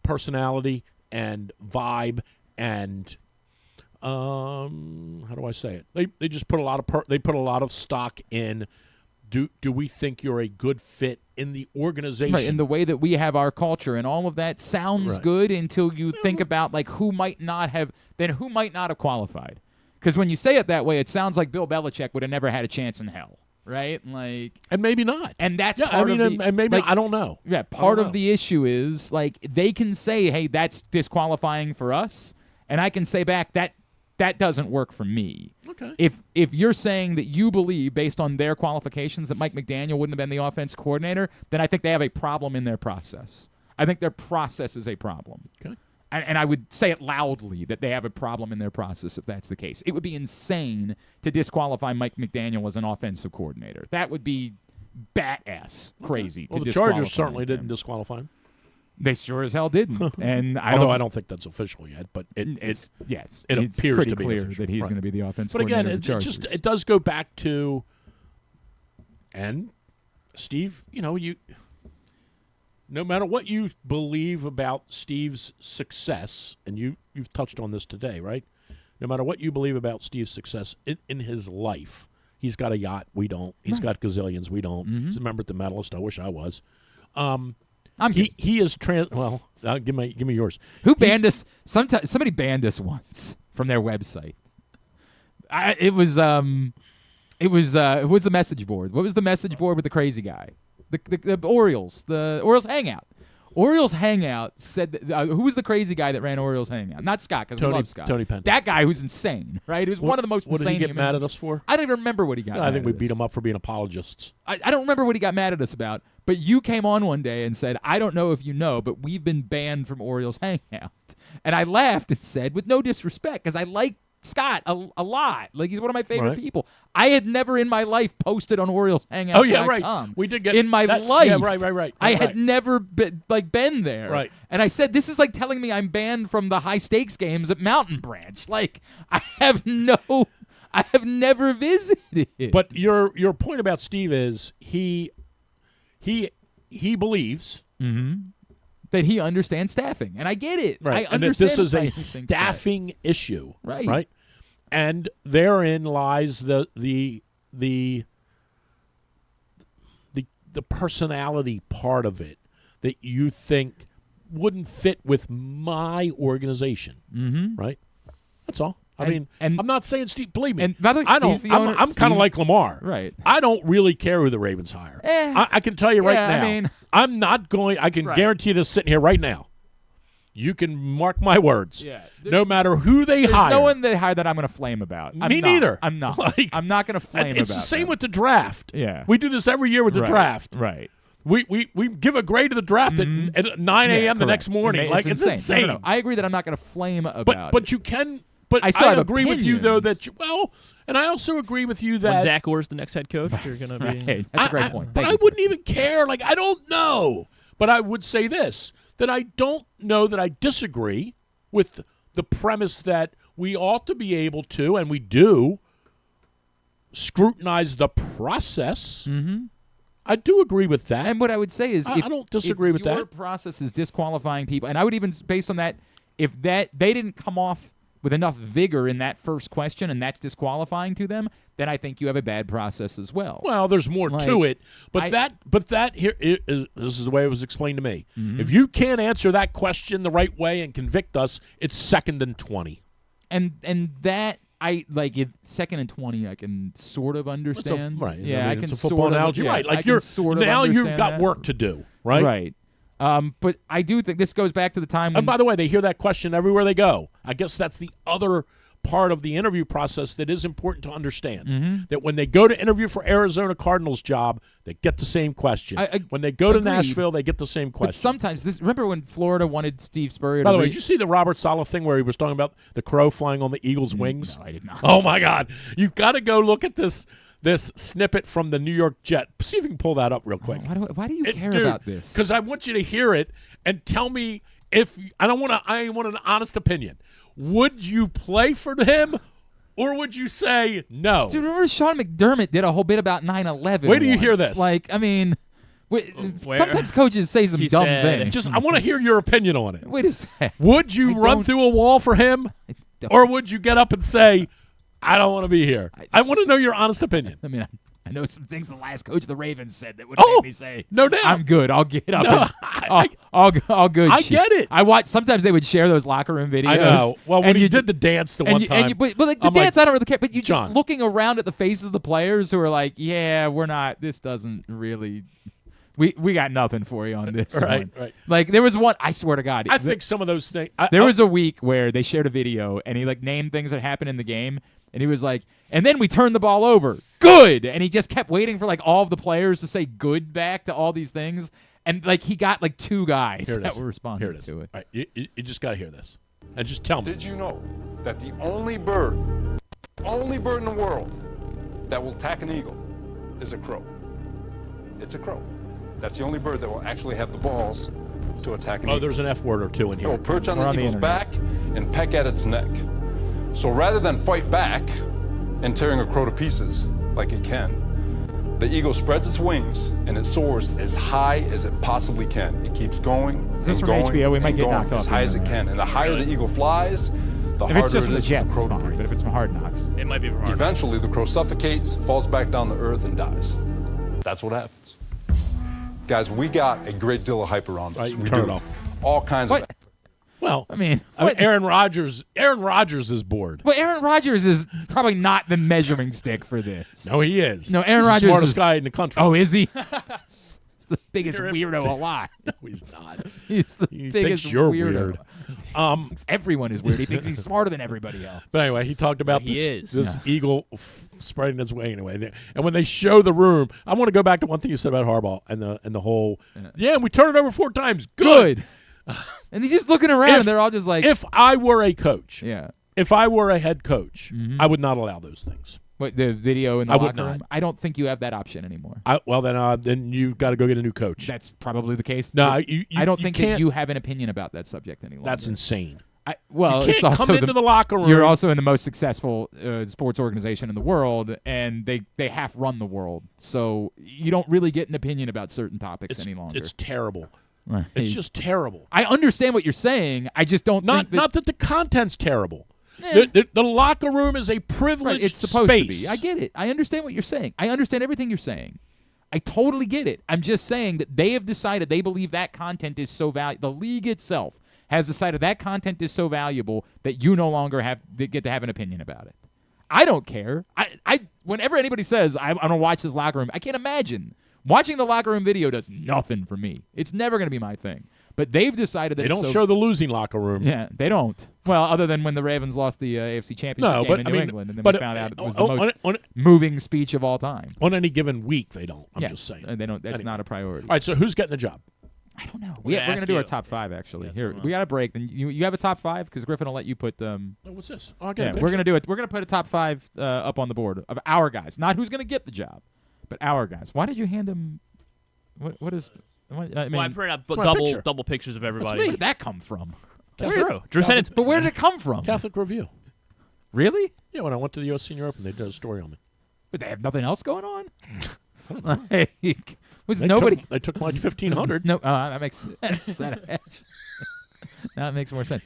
personality and vibe and how do I say it? They just put a lot of stock in do we think you're a good fit in the organization? Right, in the way that we have our culture, and all of that sounds good until you think about like who might not have qualified. Because when you say it that way, it sounds like Bill Belichick would have never had a chance in hell, right? Like, and maybe not. And that's part of the, and maybe like, I don't know. Yeah, part of the issue is like they can say, "Hey, that's disqualifying for us," and I can say back that doesn't work for me. Okay. If you're saying that you believe, based on their qualifications, that Mike McDaniel wouldn't have been the offense coordinator, then I think they have a problem in their process. I think their process is a problem. Okay. And I would say it loudly that they have a problem in their process if that's the case. It would be insane to disqualify Mike McDaniel as an offensive coordinator. That would be bat-ass crazy. Well, to the disqualify Chargers certainly him. didn't disqualify him. They sure as hell didn't. And I don't think that's official yet, but it appears pretty to be clear official. that he's Right. going to be the offensive But again, coordinator of the Chargers. it does go back to, and Steve, you no matter what you believe about Steve's success, and you've touched on this today, right? No matter what you believe about Steve's success in his life, he's got a yacht. We don't. He's got gazillions. We don't. He's a member at the Medalist. I wish I was. He is Well, give me yours. Who banned us? Somebody banned us once from their website. It was the message board. What was the message board with the crazy guy? The Orioles. The Orioles Hangout. Orioles Hangout said who was the crazy guy that ran Orioles Hangout? Not Scott, because we love Scott. Tony Penta. That guy who's insane, right? He was one of the most insane. What did he get humans. mad at us for? I don't even remember what he got. I think we beat him up for being apologists. I don't remember what he got mad at us about. But you came on one day and said, "I don't know if you know, but we've been banned from Orioles Hangout." And I laughed and said, with no disrespect, because I like Scott a lot. Like, he's one of my favorite people. I had never in my life posted on Orioles Hangout. Oh yeah, right. We did get in my life. Yeah, right. I had never been there. Right. And I said, this is like telling me I'm banned from the high stakes games at Mountain Branch. Like, I have never visited. But your point about Steve is he believes that he understands staffing, and I get it. Right. I understand that this is a staffing issue, right? And therein lies the personality part of it that you think wouldn't fit with my organization, right? That's all. I mean, I'm not saying Steve. Believe me, and by the way, I'm kind of like Lamar, right? I don't really care who the Ravens hire. I can tell you right now. I mean, I'm not going. I can guarantee this sitting here right now. You can mark my words. Yeah, no matter who they there's hire. no one they hire that I'm going to flame about. Me neither. I'm not. Like, I'm not going to flame about. It's the same them. with the draft. Yeah, we do this every year with the draft. Right. We give a grade to the draft at 9 a.m. the next morning. Like, it's insane. No. I agree that I'm not going to flame about. But you can. But I still have agree with you though opinions. and I also agree with you that when Zach Orr's the next head coach, you're going to be. Hey, that's a great point. But I wouldn't even care. Like, I don't know. But I would say this, that I don't know that I disagree with the premise that we ought to be able to, and we do, scrutinize the process. I do agree with that. And what I would say is, I don't disagree with your that. process is disqualifying people, and I would even, based on that, if they didn't come off with enough vigor in that first question, and that's disqualifying to them, then I think you have a bad process as well. Well, there's more to it, but that here is this is the way it was explained to me. If you can't answer that question the right way and convict us, it's 2nd and 20. And that I like it. 2nd and 20, I can sort of understand. Right? Yeah, I can it's a football sort of analogy, yeah, right? Like I can sort of now you've understand got that. work to do, right? Right. But I do think this goes back to the time when. And by the way, they hear that question everywhere they go. I guess that's the other part of the interview process that is important to understand. That when they go to interview for Arizona Cardinals job, they get the same question. When they go to Nashville, they get the same question. But sometimes remember when Florida wanted Steve Spurrier By to the way, did you see the Robert Saleh thing where he was talking about the crow flying on the eagle's wings? No, I did not. Oh, my God. You've got to go look at this snippet from the New York Jet. See if you can pull that up real quick. Why do you care Dude, about this? Because I want you to hear it and tell me if I want an honest opinion. Would you play for him, or would you say no? Dude, remember Sean McDermott did a whole bit about 9/11. Wait till you hear this. Like, I mean, sometimes coaches say some dumb things. I want to hear your opinion on it. Wait a sec. Would you run through a wall for him, or would you get up and say, I don't want to be here? I want to know your honest opinion. I mean, I know some things the last coach of the Ravens said that would Oh, make me say, no doubt. I'm good. I'll get up. No, I'll good. I get it. I watch. Sometimes they would share those locker room videos. I know. Well, when and you did the dance the one time. But like, the I'm dance, like, I don't really care. But you just John. looking around at the faces of the players who are like, yeah, we're not. This doesn't really. We got nothing for you on this one. Right. Like there was one. I swear to God. I think some of those things. There was a week where they shared a video and he like named things that happened in the game, and he was like, and then we turned the ball over. Good. And he just kept waiting for like all of the players to say good back to all these things. And like he got like 2 guys that were responding to it. All right, you just got to hear this. And just tell me. Did you know that the only bird in the world that will attack an eagle is a crow? It's a crow. That's the only bird that will actually have the balls to attack an eagle. Oh, there's an F word or two in It here. will perch on the the eagle's internet. back and peck at its neck. So rather than fight back and tearing a crow to pieces like it can, the eagle spreads its wings and it soars as high as it possibly can. It keeps going. Is this and from going HBO? We might and get going knocked off as high as it again, can. And the higher the eagle flies, the If harder it's just it from the is for Jets, the crow it's to fine. breathe. But if it's from Hard Knocks, It might be from Hard Knocks. Eventually, the crow suffocates, falls back down to earth, and dies. That's what happens. Guys, we got a great deal of hype around us. Right, We turn do. it off. All kinds of. Well, I mean, Aaron Rodgers is bored. Well, Aaron Rodgers is probably not the measuring stick for this. No, he is. No, Aaron He's Rodgers the smartest is guy in the country. Oh, is he? He's the biggest weirdo alive. No, he's not. He's the He biggest thinks you're weirdo. weird. Thinks everyone is weird. He thinks he's smarter than everybody else. But anyway, he talked about He this, is. eagle spreading its way anyway. And when they show the room, I want to go back to one thing you said about Harbaugh and the whole. Yeah, we turned it over 4 times. Good. And he's just looking around, and they're all just like. If I were a coach, yeah. If I were a head coach, I would not allow those things. What, the video in the I would locker room? not. I don't think you have that option anymore. Well, then you've got to go get a new coach. That's probably the case. No, I don't think that can't. you have an opinion about that subject any longer. That's insane. Well, You can't it's also come into the locker room. You're also in the most successful sports organization in the world, and they half run the world. So you don't really get an opinion about certain topics any longer. It's terrible. Right. It's just terrible. I understand what you're saying. I just don't think that, Not that the content's terrible. The locker room is a privileged it's supposed space. to be. I get it. I understand what you're saying. I understand everything you're saying. I totally get it. I'm just saying that they have decided they believe that content is so valuable. The league itself has decided that content is so valuable that you no longer get to have an opinion about it. I don't care. I whenever anybody says I'm going to watch this locker room, I can't imagine. Watching the locker room video does nothing for me. It's never going to be my thing. But they've decided that They don't show the losing locker room. Yeah, they don't. Well, other than when the Ravens lost the AFC Championship game in New England, and then we found out it was the most moving speech of all time. On any given week, they don't. I'm just saying. They don't. That's not a priority. All right, so who's getting the job? I don't know. We're going to do our top 5, actually. Here, we got a break. Then you have a top 5? Because Griffin will let you put what's this? Oh, we're going to do it. We're going to put a top 5 up on the board of our guys. Not who's going to get the job, but our guys. Why did you hand him... What is... I mean, I printed out double pictures of everybody. Where did that come from? Drew sent it to me. But where did it come from? Catholic Review. Really? Yeah, when I went to the U.S. Senior Open, they did a story on me. But they have nothing else going on? They took my 1,500. No, that makes sense. That makes more sense.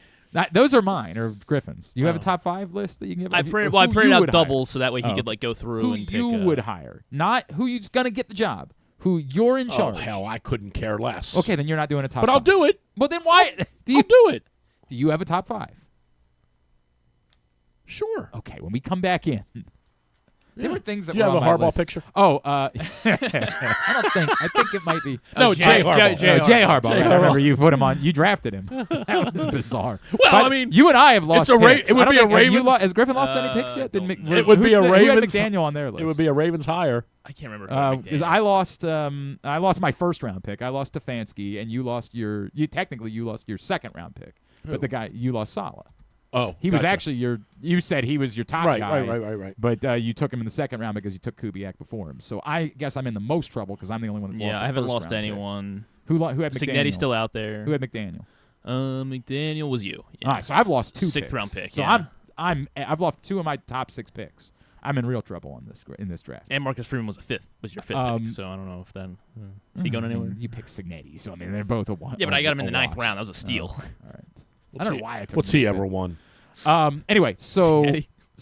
Those are mine, or Griffin's. Do you have a top 5 list that you can give? I printed out doubles so that way he could go through who and pick. You would hire, not who's going to get the job. Who you're in charge. Oh, hell, I couldn't care less. Okay, then you're not doing a top 5. But I'll do it. Well, then why? I'll do it. Do you have a top 5? Sure. Okay, when we come back in. There were things that you were have on a my Harbaugh list. picture? Oh, I don't think. I think it might be. No, Jay Harbaugh. Jay Harbaugh. I remember you put him on. You drafted him. That was bizarre. Well, but I mean, you and I have lost. Picks. It would be a Ravens. Has Griffin lost any picks yet? It would be a Ravens. Who had McDaniel on their list? It would be a Ravens hire. I can't remember. Because I lost my first round pick. I lost Stefanski, and you lost your. Technically, you lost your second round pick. Who? But you lost Saleh. Oh, he was actually you said he was your top guy. Right. But you took him in the second round because you took Kubiak before him. So I guess I'm in the most trouble because I'm the only one that's lost. Yeah, I haven't lost round anyone. Pick. Who had McDaniel? Signetti's still out there. Who had McDaniel? McDaniel was you. Yeah. All right, so I've lost 2 sixth round pick. So yeah. I've lost 2 of my top 6 picks. I'm in real trouble in this draft. And Marcus Freeman was your fifth pick. So I don't know if then is he going anywhere? You picked Signetti, so I mean they're both a one. Yeah, but I got him in the 9th round. That was a steal. All right. I don't know why I took What's he ever won? Anyway, so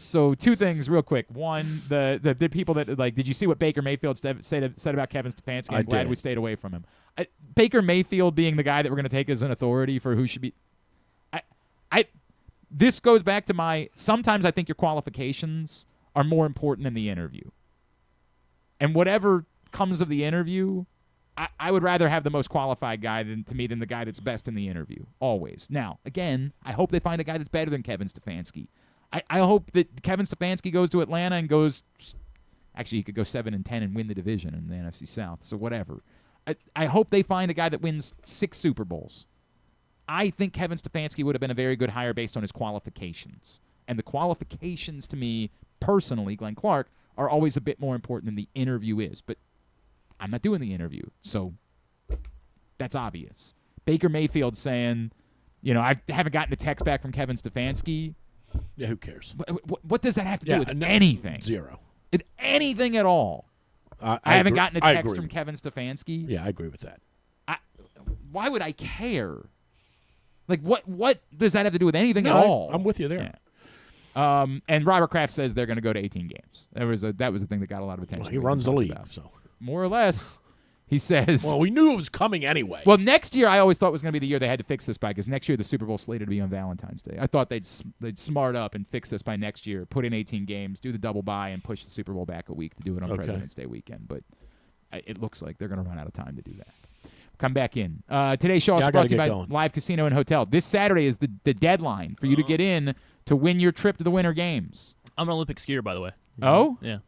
So two things real quick. One, the people that did you see what Baker Mayfield said about Kevin Stefanski? I'm glad we stayed away from him. Baker Mayfield being the guy that we're going to take as an authority for who should be. This goes back to sometimes I think your qualifications are more important than the interview. And whatever comes of the interview, I would rather have the most qualified guy than the guy that's best in the interview, always. Now, again, I hope they find a guy that's better than Kevin Stefanski. I hope that Kevin Stefanski goes to Atlanta and goes – actually, he could go 7-10 and win the division in the NFC South, so whatever. I hope they find a guy that wins 6 Super Bowls. I think Kevin Stefanski would have been a very good hire based on his qualifications. And the qualifications to me, personally, Glenn Clark, are always a bit more important than the interview is. But I'm not doing the interview, so that's obvious. Baker Mayfield saying, I haven't gotten a text back from Kevin Stefanski. Yeah, who cares? What does that have to do with anything? Zero. Anything at all. I haven't gotten a text from Kevin Stefanski. Yeah, I agree with that. Why would I care? What does that have to do with anything at all? I'm with you there. Yeah. And Robert Kraft says they're going to go to 18 games. That was the thing that got a lot of attention. Well, he runs the league, so more or less. He says. Well, we knew it was coming anyway. Well, next year I always thought was going to be the year they had to fix this by, because next year the Super Bowl's slated to be on Valentine's Day. I thought they'd smart up and fix this by next year, put in 18 games, do the double bye, and push the Super Bowl back a week to do it on President's Day weekend. But it looks like they're going to run out of time to do that. Come back in. Today's show also brought to you by Live Casino and Hotel. This Saturday is the deadline for you to get in to win your trip to the Winter Games. I'm an Olympic skier, by the way. Oh? Yeah.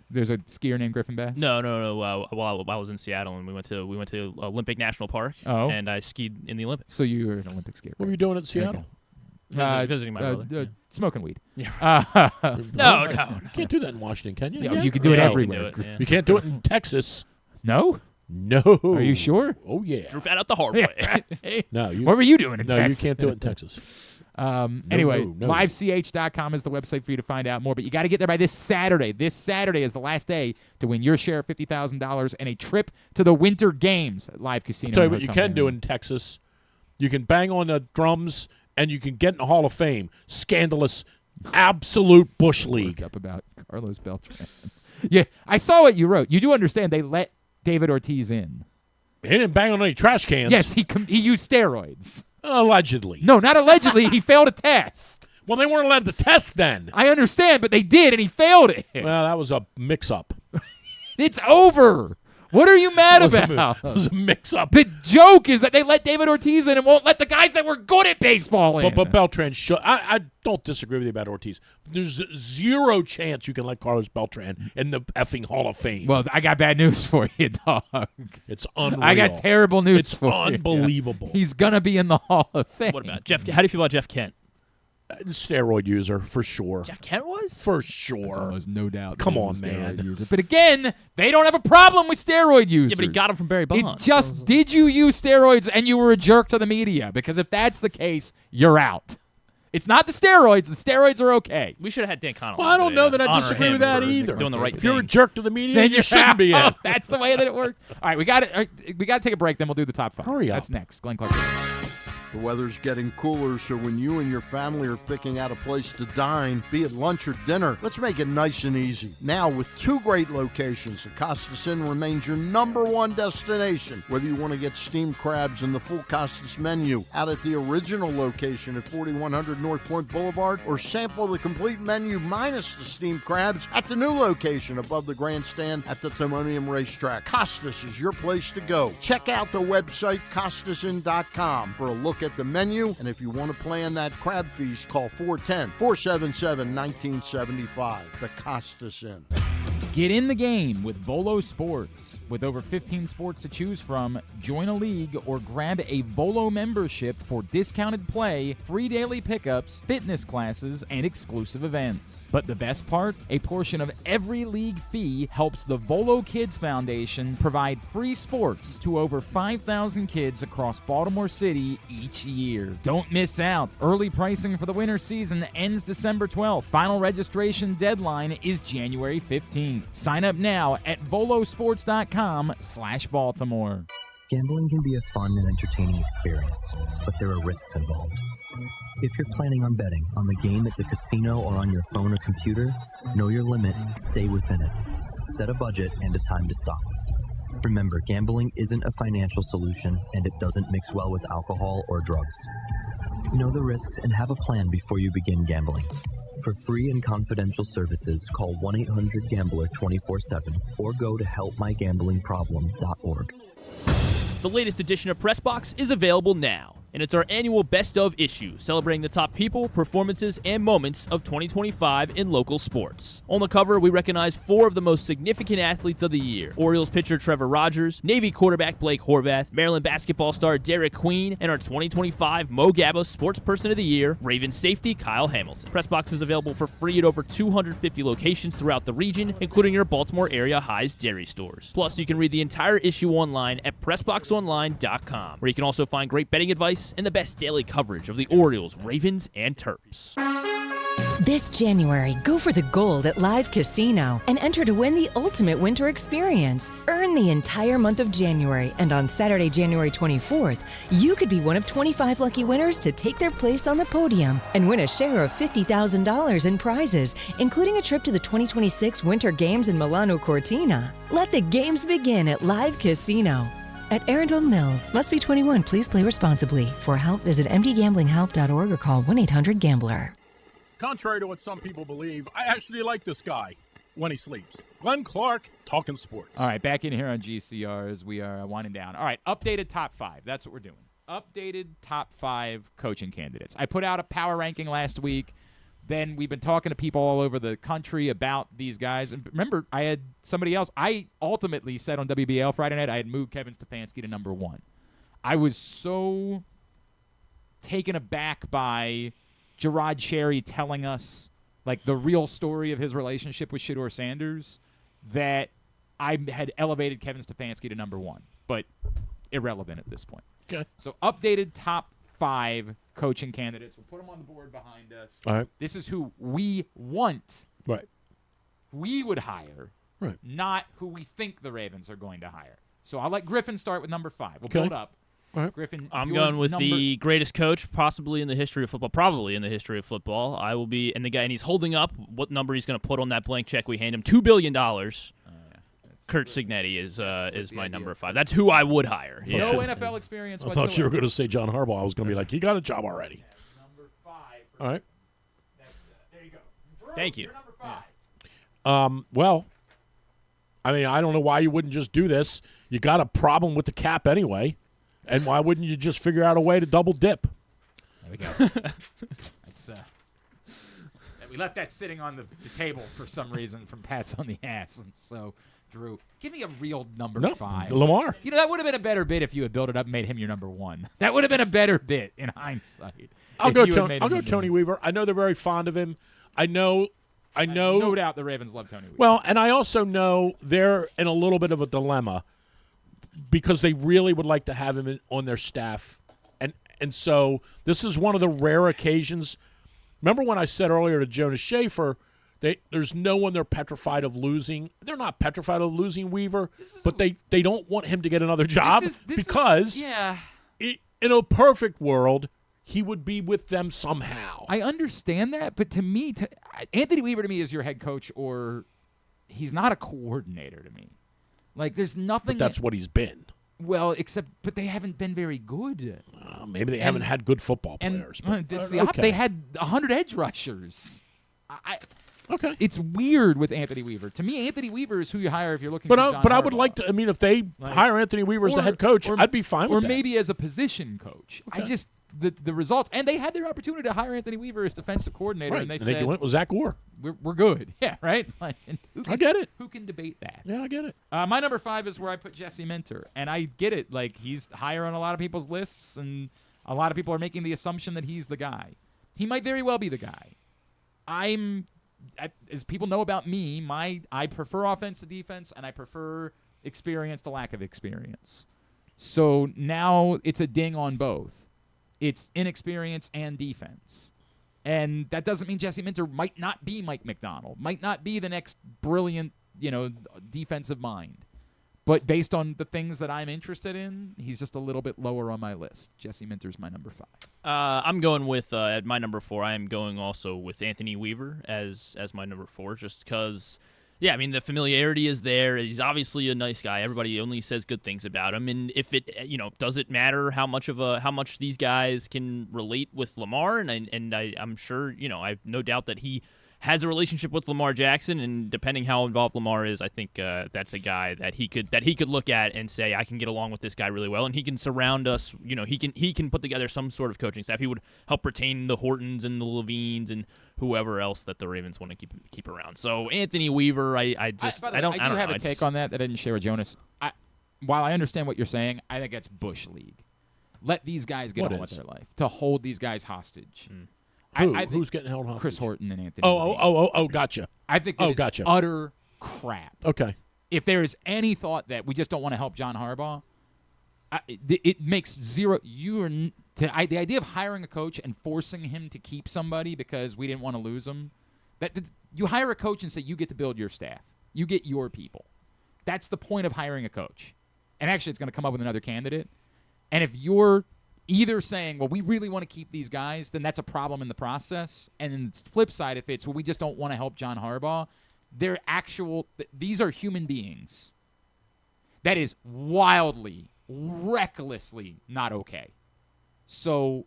There's a skier named Griffin Bass? No. While I was in Seattle, and we went to Olympic National Park, and I skied in the Olympics. So you were an Olympic skier. What were you doing in Seattle? Visiting my brother. Smoking weed. Yeah. No. You can't do that in Washington, can you? Yeah, you can do it everywhere. You can't do it in Texas. No? No. Are you sure? Oh, yeah. Drew found out the hard way. No. What were you doing in Texas? No, you can't do it in Texas. Anyway, livech.com is the website for you to find out more. But you got to get there by this Saturday. This Saturday is the last day to win your share of $50,000 and a trip to the Winter Games at Live Casino. I'll tell you what you can do in Texas. You can bang on the drums, and you can get in the Hall of Fame. Scandalous, absolute Bush League. Up about Carlos Beltran. Yeah, I saw what you wrote. You do understand they let David Ortiz in. He didn't bang on any trash cans. Yes, he used steroids. Allegedly. No, not allegedly. He failed a test. Well, they weren't allowed to test then. I understand, but they did, and he failed it. Well, that was a mix-up. It's over. What are you mad about? It was a mix-up. The joke is that they let David Ortiz in and won't let the guys that were good at baseball in. But Beltran should. I don't disagree with you about Ortiz. There's zero chance you can let Carlos Beltran in the effing Hall of Fame. Well, I got bad news for you, dog. It's unreal. I got terrible news for you. It's unbelievable. He's going to be in the Hall of Fame. What about Jeff? How do you feel about Jeff Kent? Steroid user, for sure. Jeff Kent was? For sure. There's almost no doubt. Come on, man. User. But again, they don't have a problem with steroid users. Yeah, but he got him from Barry Bonds. It's just, did you use steroids and you were a jerk to the media? Because if that's the case, you're out. It's not the steroids. The steroids are okay. We should have had Dan Connolly. Well, I don't know that I disagree with that either. Doing the right if thing. you're a jerk to the media, then you shouldn't be in. That's the way that it works. All right, we got to take a break. Then we'll do the top 5. Hurry up. That's next. Glenn Clark. The weather's getting cooler, so when you and your family are picking out a place to dine, be it lunch or dinner, let's make it nice and easy. Now, with 2 great locations, the Costas Inn remains your #1 destination. Whether you want to get steamed crabs in the full Costas menu out at the original location at 4100 North Point Boulevard, or sample the complete menu minus the steamed crabs at the new location above the grandstand at the Timonium Racetrack. Costas is your place to go. Check out the website, CostasInn.com, for a look at the menu, and if you want to plan that crab feast, call 410-477-1975. The Costas Inn. Get in the game with Volo Sports. With over 15 sports to choose from, join a league or grab a Volo membership for discounted play, free daily pickups, fitness classes, and exclusive events. But the best part? A portion of every league fee helps the Volo Kids Foundation provide free sports to over 5,000 kids across Baltimore City each year. Don't miss out. Early pricing for the winter season ends December 12th. Final registration deadline is January 15th. Sign up now at volosports.com/Baltimore. Gambling can be a fun and entertaining experience, but there are risks involved. If you're planning on betting on the game at the casino or on your phone or computer, know your limit, stay within it. Set a budget and a time to stop. Remember, gambling isn't a financial solution, and it doesn't mix well with alcohol or drugs. Know the risks and have a plan before you begin gambling. For free and confidential services, call 1-800-GAMBLER 24/7 or go to helpmygamblingproblem.org. The latest edition of Pressbox is available now, and it's our annual Best of issue, celebrating the top people, performances, and moments of 2025 in local sports. On the cover, we recognize 4 of the most significant athletes of the year: Orioles pitcher Trevor Rogers, Navy quarterback Blake Horvath, Maryland basketball star Derek Queen, and our 2025 Mo Gabba Sports Person of the Year, Ravens safety Kyle Hamilton. Pressbox is available for free at over 250 locations throughout the region, including your Baltimore area High's dairy stores. Plus, you can read the entire issue online at PressBoxOnline.com, where you can also find great betting advice and the best daily coverage of the Orioles, Ravens, and Terps. This January, go for the gold at Live Casino and enter to win the ultimate winter experience. Earn the entire month of January, and on Saturday, January 24th, you could be one of 25 lucky winners to take their place on the podium and win a share of $50,000 in prizes, including a trip to the 2026 Winter Games in Milano Cortina. Let the games begin at Live Casino. At Arundel Mills, must be 21. Please play responsibly. For help, visit mdgamblinghelp.org or call 1-800-GAMBLER. Contrary to what some people believe, I actually like this guy when he sleeps. Glenn Clark, talking sports. All right, back in here on GCR as we are winding down. All right, updated top 5. That's what we're doing. Updated top 5 coaching candidates. I put out a power ranking last week. Then we've been talking to people all over the country about these guys. And remember, I had somebody else. I ultimately said on WBL Friday night I had moved Kevin Stefanski to number 1. I was so taken aback by Gerard Cherry telling us like the real story of his relationship with Shedeur Sanders that I had elevated Kevin Stefanski to number 1. But irrelevant at this point. Okay. So updated top 5 coaching candidates. We'll put them on the board behind us. All right. This is who we want. Right. We would hire. Right. Not who we think the Ravens are going to hire. So I'll let Griffin start with number 5. We'll Okay. build up. All right. Griffin, I'm your going with number- the greatest coach possibly in the history of football, probably in the history of football. I will be, and the guy, and he's holding up what number he's going to put on that blank check we hand him, $2 billion. Kurt Signetti is my number 5. That's who I would hire. No NFL experience I whatsoever. thought you were going to say John Harbaugh. I was going to be like, he got a job already. Number 5. All right. There you go. Drew, Thank you. you're number 5. Well, I mean, I don't know why you wouldn't just do this. You got a problem with the cap anyway, and why wouldn't you just figure out a way to double dip? There we go. That's we left that sitting on the table for some reason from Pats on the Ass, and so Drew, give me a real number 5. Lamar. You know, that would have been a better bit if you had built it up and made him your number 1. That would have been a better bit in hindsight. I'll go Tony Weaver. I know they're very fond of him. I know. No doubt the Ravens love Tony Weaver. Well, and I also know they're in a little bit of a dilemma because they really would like to have him on their staff. And so this is one of the rare occasions. Remember when I said earlier to Jonas Shaffer, there's no one they're petrified of losing. They're not petrified of losing Weaver, but they don't want him to get another job because in a perfect world, he would be with them somehow. I understand that, but to me, Anthony Weaver to me is your head coach, or he's not a coordinator to me. Like, there's nothing. But that's what he's been. Well, but they haven't been very good. Maybe they haven't had good football players. They had 100 edge rushers. Okay. It's weird with Anthony Weaver. To me, Anthony Weaver is who you hire if you're looking for John But I would Harbaugh. like to. I mean, if they hire Anthony Weaver as the head coach, I'd be fine with that. Or maybe as a position coach. Okay. I just the results, and they had their opportunity to hire Anthony Weaver as defensive coordinator, Right. and they they said went with Zach Orr. We're good. Yeah, right. Like, I get it. Who can debate that? Yeah, I get it. My number 5 is where I put Jesse Minter, and I get it. Like, he's higher on a lot of people's lists, and a lot of people are making the assumption that he's the guy. He might very well be the guy. As people know about me, I prefer offense to defense, and I prefer experience to lack of experience. So now it's a ding on both. It's inexperience and defense. And that doesn't mean Jesse Minter might not be Mike McDonald, might not be the next brilliant, defensive mind. But based on the things that I'm interested in, he's just a little bit lower on my list. Jesse Minter's my number 5. I'm going with at my number 4. I am going also with Anthony Weaver as my number 4, just because. Yeah, I mean the familiarity is there. He's obviously a nice guy. Everybody only says good things about him. And if it, does it matter how much these guys can relate with Lamar? And I'm sure, I have no doubt that he has a relationship with Lamar Jackson, and depending how involved Lamar is, I think that's a guy that he could look at and say, I can get along with this guy really well, and he can surround us. He can put together some sort of coaching staff. He would help retain the Hortons and the Levines and whoever else that the Ravens want to keep around. So Anthony Weaver, I do have a take on that I didn't share with Jonas. While I understand what you're saying, I think that's Bush League. Let these guys get on with their life. To hold these guys hostage. Who's getting held hostage? Chris Horton and Anthony. Oh, gotcha. I think it's utter crap. Okay. If there is any thought that we just don't want to help John Harbaugh, it makes zero. The idea of hiring a coach and forcing him to keep somebody because we didn't want to lose him. You hire a coach and say you get to build your staff. You get your people. That's the point of hiring a coach. And actually, it's going to come up with another candidate. And if you're either saying, well, we really want to keep these guys, then that's a problem in the process. And then the flip side, if it's, well, we just don't want to help John Harbaugh, these are human beings. That is wildly, recklessly not okay. So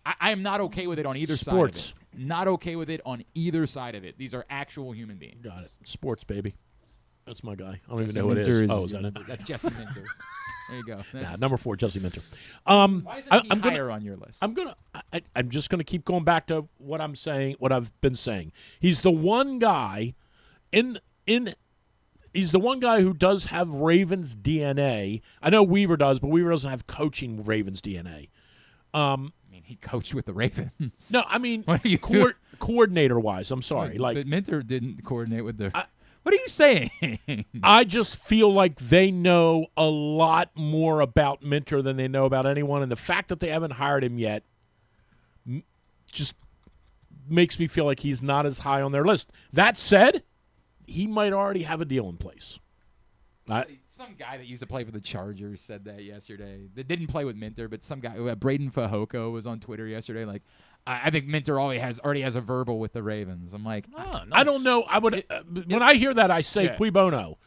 I am not okay with it on either side of it. Not okay with it on either side of it. These are actual human beings. Got it. Sports, baby. That's my guy. I don't even know who it is. Oh, is that it? That's Jesse Minter. There you go. Number 4, Jesse Minter. Why isn't he higher on your list? I'm just gonna keep going back to what I'm saying. What I've been saying. He's the one guy He's the one guy who does have Ravens DNA. I know Weaver does, but Weaver doesn't have coaching Ravens DNA. He coached with the Ravens. No, I mean coordinator-wise. I'm sorry. But Minter didn't coordinate with the. What are you saying? I just feel like they know a lot more about Minter than they know about anyone, and the fact that they haven't hired him yet just makes me feel like he's not as high on their list. That said, he might already have a deal in place. Some guy that used to play for the Chargers said that yesterday. They didn't play with Minter, but some guy, Braden Fajoko, was on Twitter yesterday. Like, I think Minter already has a verbal with the Ravens. I'm like, nice. I don't know. I would when I hear that, I say, cui bono.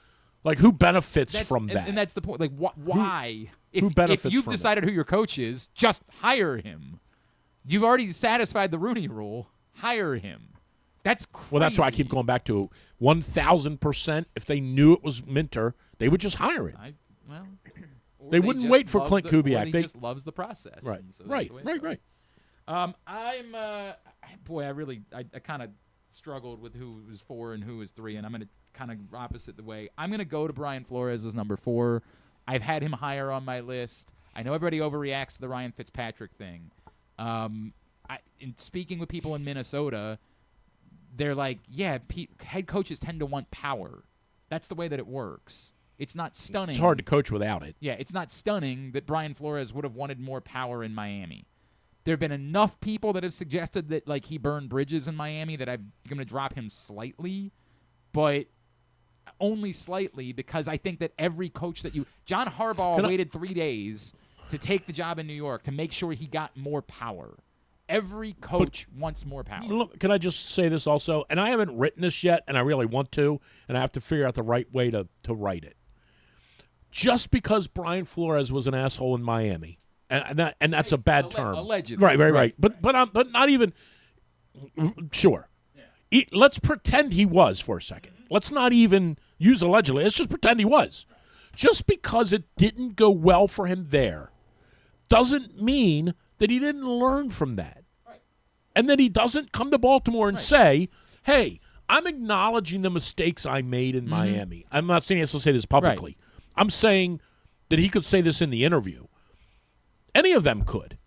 Like, who benefits from that? And that's the point. Like, why? Who benefits if you've from decided who your coach is, just hire him. You've already satisfied the Rooney Rule. Hire him. That's crazy. Well, that's why I keep going back to 1,000%. If they knew it was Minter, they would just hire him. They wouldn't wait for Clint Kubiak. He just loves the process. Right, so right. I kind of struggled with who was 4 and who was 3, and I'm going to kind of opposite the way. I'm going to go to Brian Flores as number 4. I've had him higher on my list. I know everybody overreacts to the Ryan Fitzpatrick thing. In speaking with people in Minnesota, they're like, yeah, head coaches tend to want power. That's the way that it works. It's not stunning. It's hard to coach without it. Yeah, it's not stunning that Brian Flores would have wanted more power in Miami. There have been enough people that have suggested that he burned bridges in Miami that I'm going to drop him slightly, but only slightly because I think that every coach that John Harbaugh waited 3 days to take the job in New York to make sure he got more power. Every coach wants more power. Look, can I just say this also? And I haven't written this yet, and I really want to, and I have to figure out the right way to write it. Just because Brian Flores was an asshole in Miami, and that's a bad term. Allegedly. Right. But not even sure. Yeah. Let's pretend he was for a second. Let's not even use allegedly. Let's just pretend he was. Just because it didn't go well for him there doesn't mean that he didn't learn from that. Right. And that he doesn't come to Baltimore and say, hey, I'm acknowledging the mistakes I made in Miami. I'm not saying he has to say this publicly. Right. I'm saying that he could say this in the interview. Any of them could.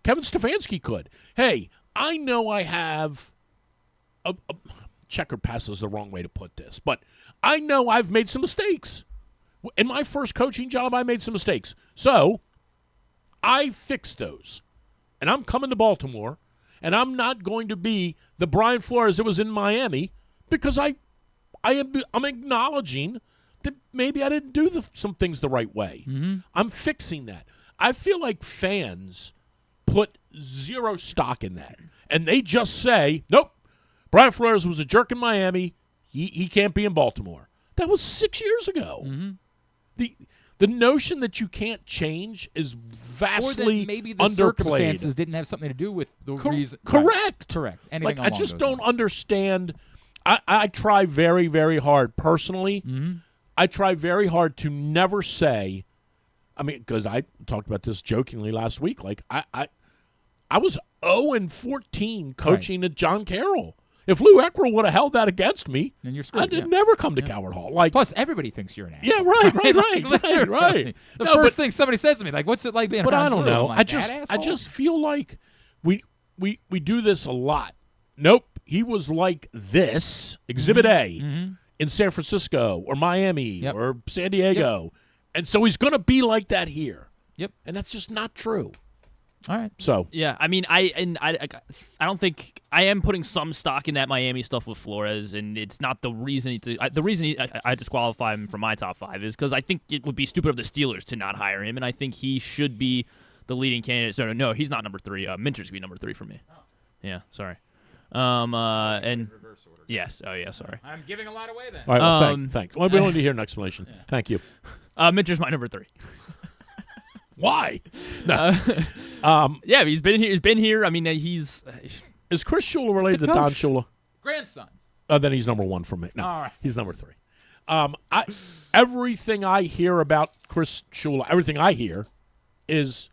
Kevin Stefanski could. Hey, I know I have a checkered pass is the wrong way to put this, but I know I've made some mistakes. In my first coaching job, I made some mistakes. So I fixed those. And I'm coming to Baltimore, and I'm not going to be the Brian Flores that was in Miami because I'm acknowledging that maybe I didn't do some things the right way. Mm-hmm. I'm fixing that. I feel like fans put zero stock in that, and they just say, nope, Brian Flores was a jerk in Miami. He can't be in Baltimore. That was 6 years ago. Mm-hmm. The notion that you can't change is vastly or that maybe the underplayed. Circumstances didn't have something to do with the reason. Correct. Correct. Anything Like, I along just those don't lines. understand. I try very, very hard personally. Mm-hmm. I try very hard to never say. I mean, because I talked about this jokingly last week. Like I was 0-14 coaching at John Carroll. If Lou Eckrell would have held that against me, then you're screwed. I'd never come to Coward Hall. Like, plus, everybody thinks you're an asshole. yeah, right. Like, Right. The No, first thing somebody says to me, like, "What's it like being?" But around I don't Drew? know. I'm like, I just feel like we do this a lot. Nope, he was like this, Exhibit A, in San Francisco or Miami or San Diego, and so he's going to be like that here. Yep, and that's just not true. All right. So yeah, I mean, I don't think I am putting some stock in that Miami stuff with Flores, and it's not the reason. I disqualify him from my top 5 is because I think it would be stupid of the Steelers to not hire him, and I think he should be the leading candidate. So no, he's not number 3. Minter's gonna be number 3 for me. Yeah, sorry. And yes, oh yeah, sorry. I'm giving a lot away then. All right, well, thanks. Well, we don't need to hear an explanation. Yeah. Thank you. Minter's my number 3. Why? No. Yeah, he's been here. He's been here. I mean, is Chris Shula related to Don Shula? Grandson. Oh, then he's number 1 for me. No, all right. He's number 3. Everything I hear about Chris Shula, everything I hear, is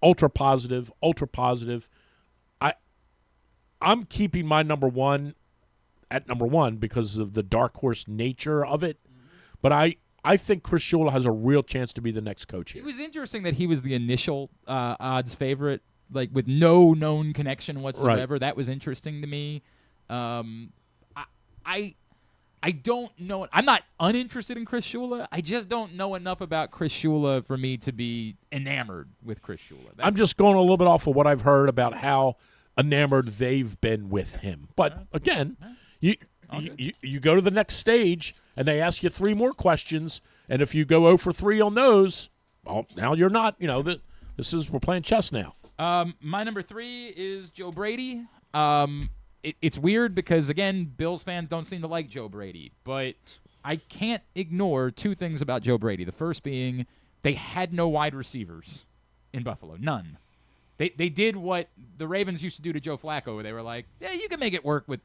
ultra positive. I'm keeping my number 1 at number 1 because of the dark horse nature of it, but I think Chris Shula has a real chance to be the next coach here. It was interesting that he was the initial odds favorite, like with no known connection whatsoever. Right. That was interesting to me. I don't know. I'm not uninterested in Chris Shula. I just don't know enough about Chris Shula for me to be enamored with Chris Shula. I'm just going a little bit off of what I've heard about how enamored they've been with him. But again, you go to the next stage and they ask you 3 more questions, and if you go 0 for 3 on those, well, now you're not. We're playing chess now. My number 3 is Joe Brady. It's weird because, again, Bills fans don't seem to like Joe Brady, but I can't ignore 2 things about Joe Brady. The first being they had no wide receivers in Buffalo, none. They did what the Ravens used to do to Joe Flacco, where they were like, yeah, you can make it work with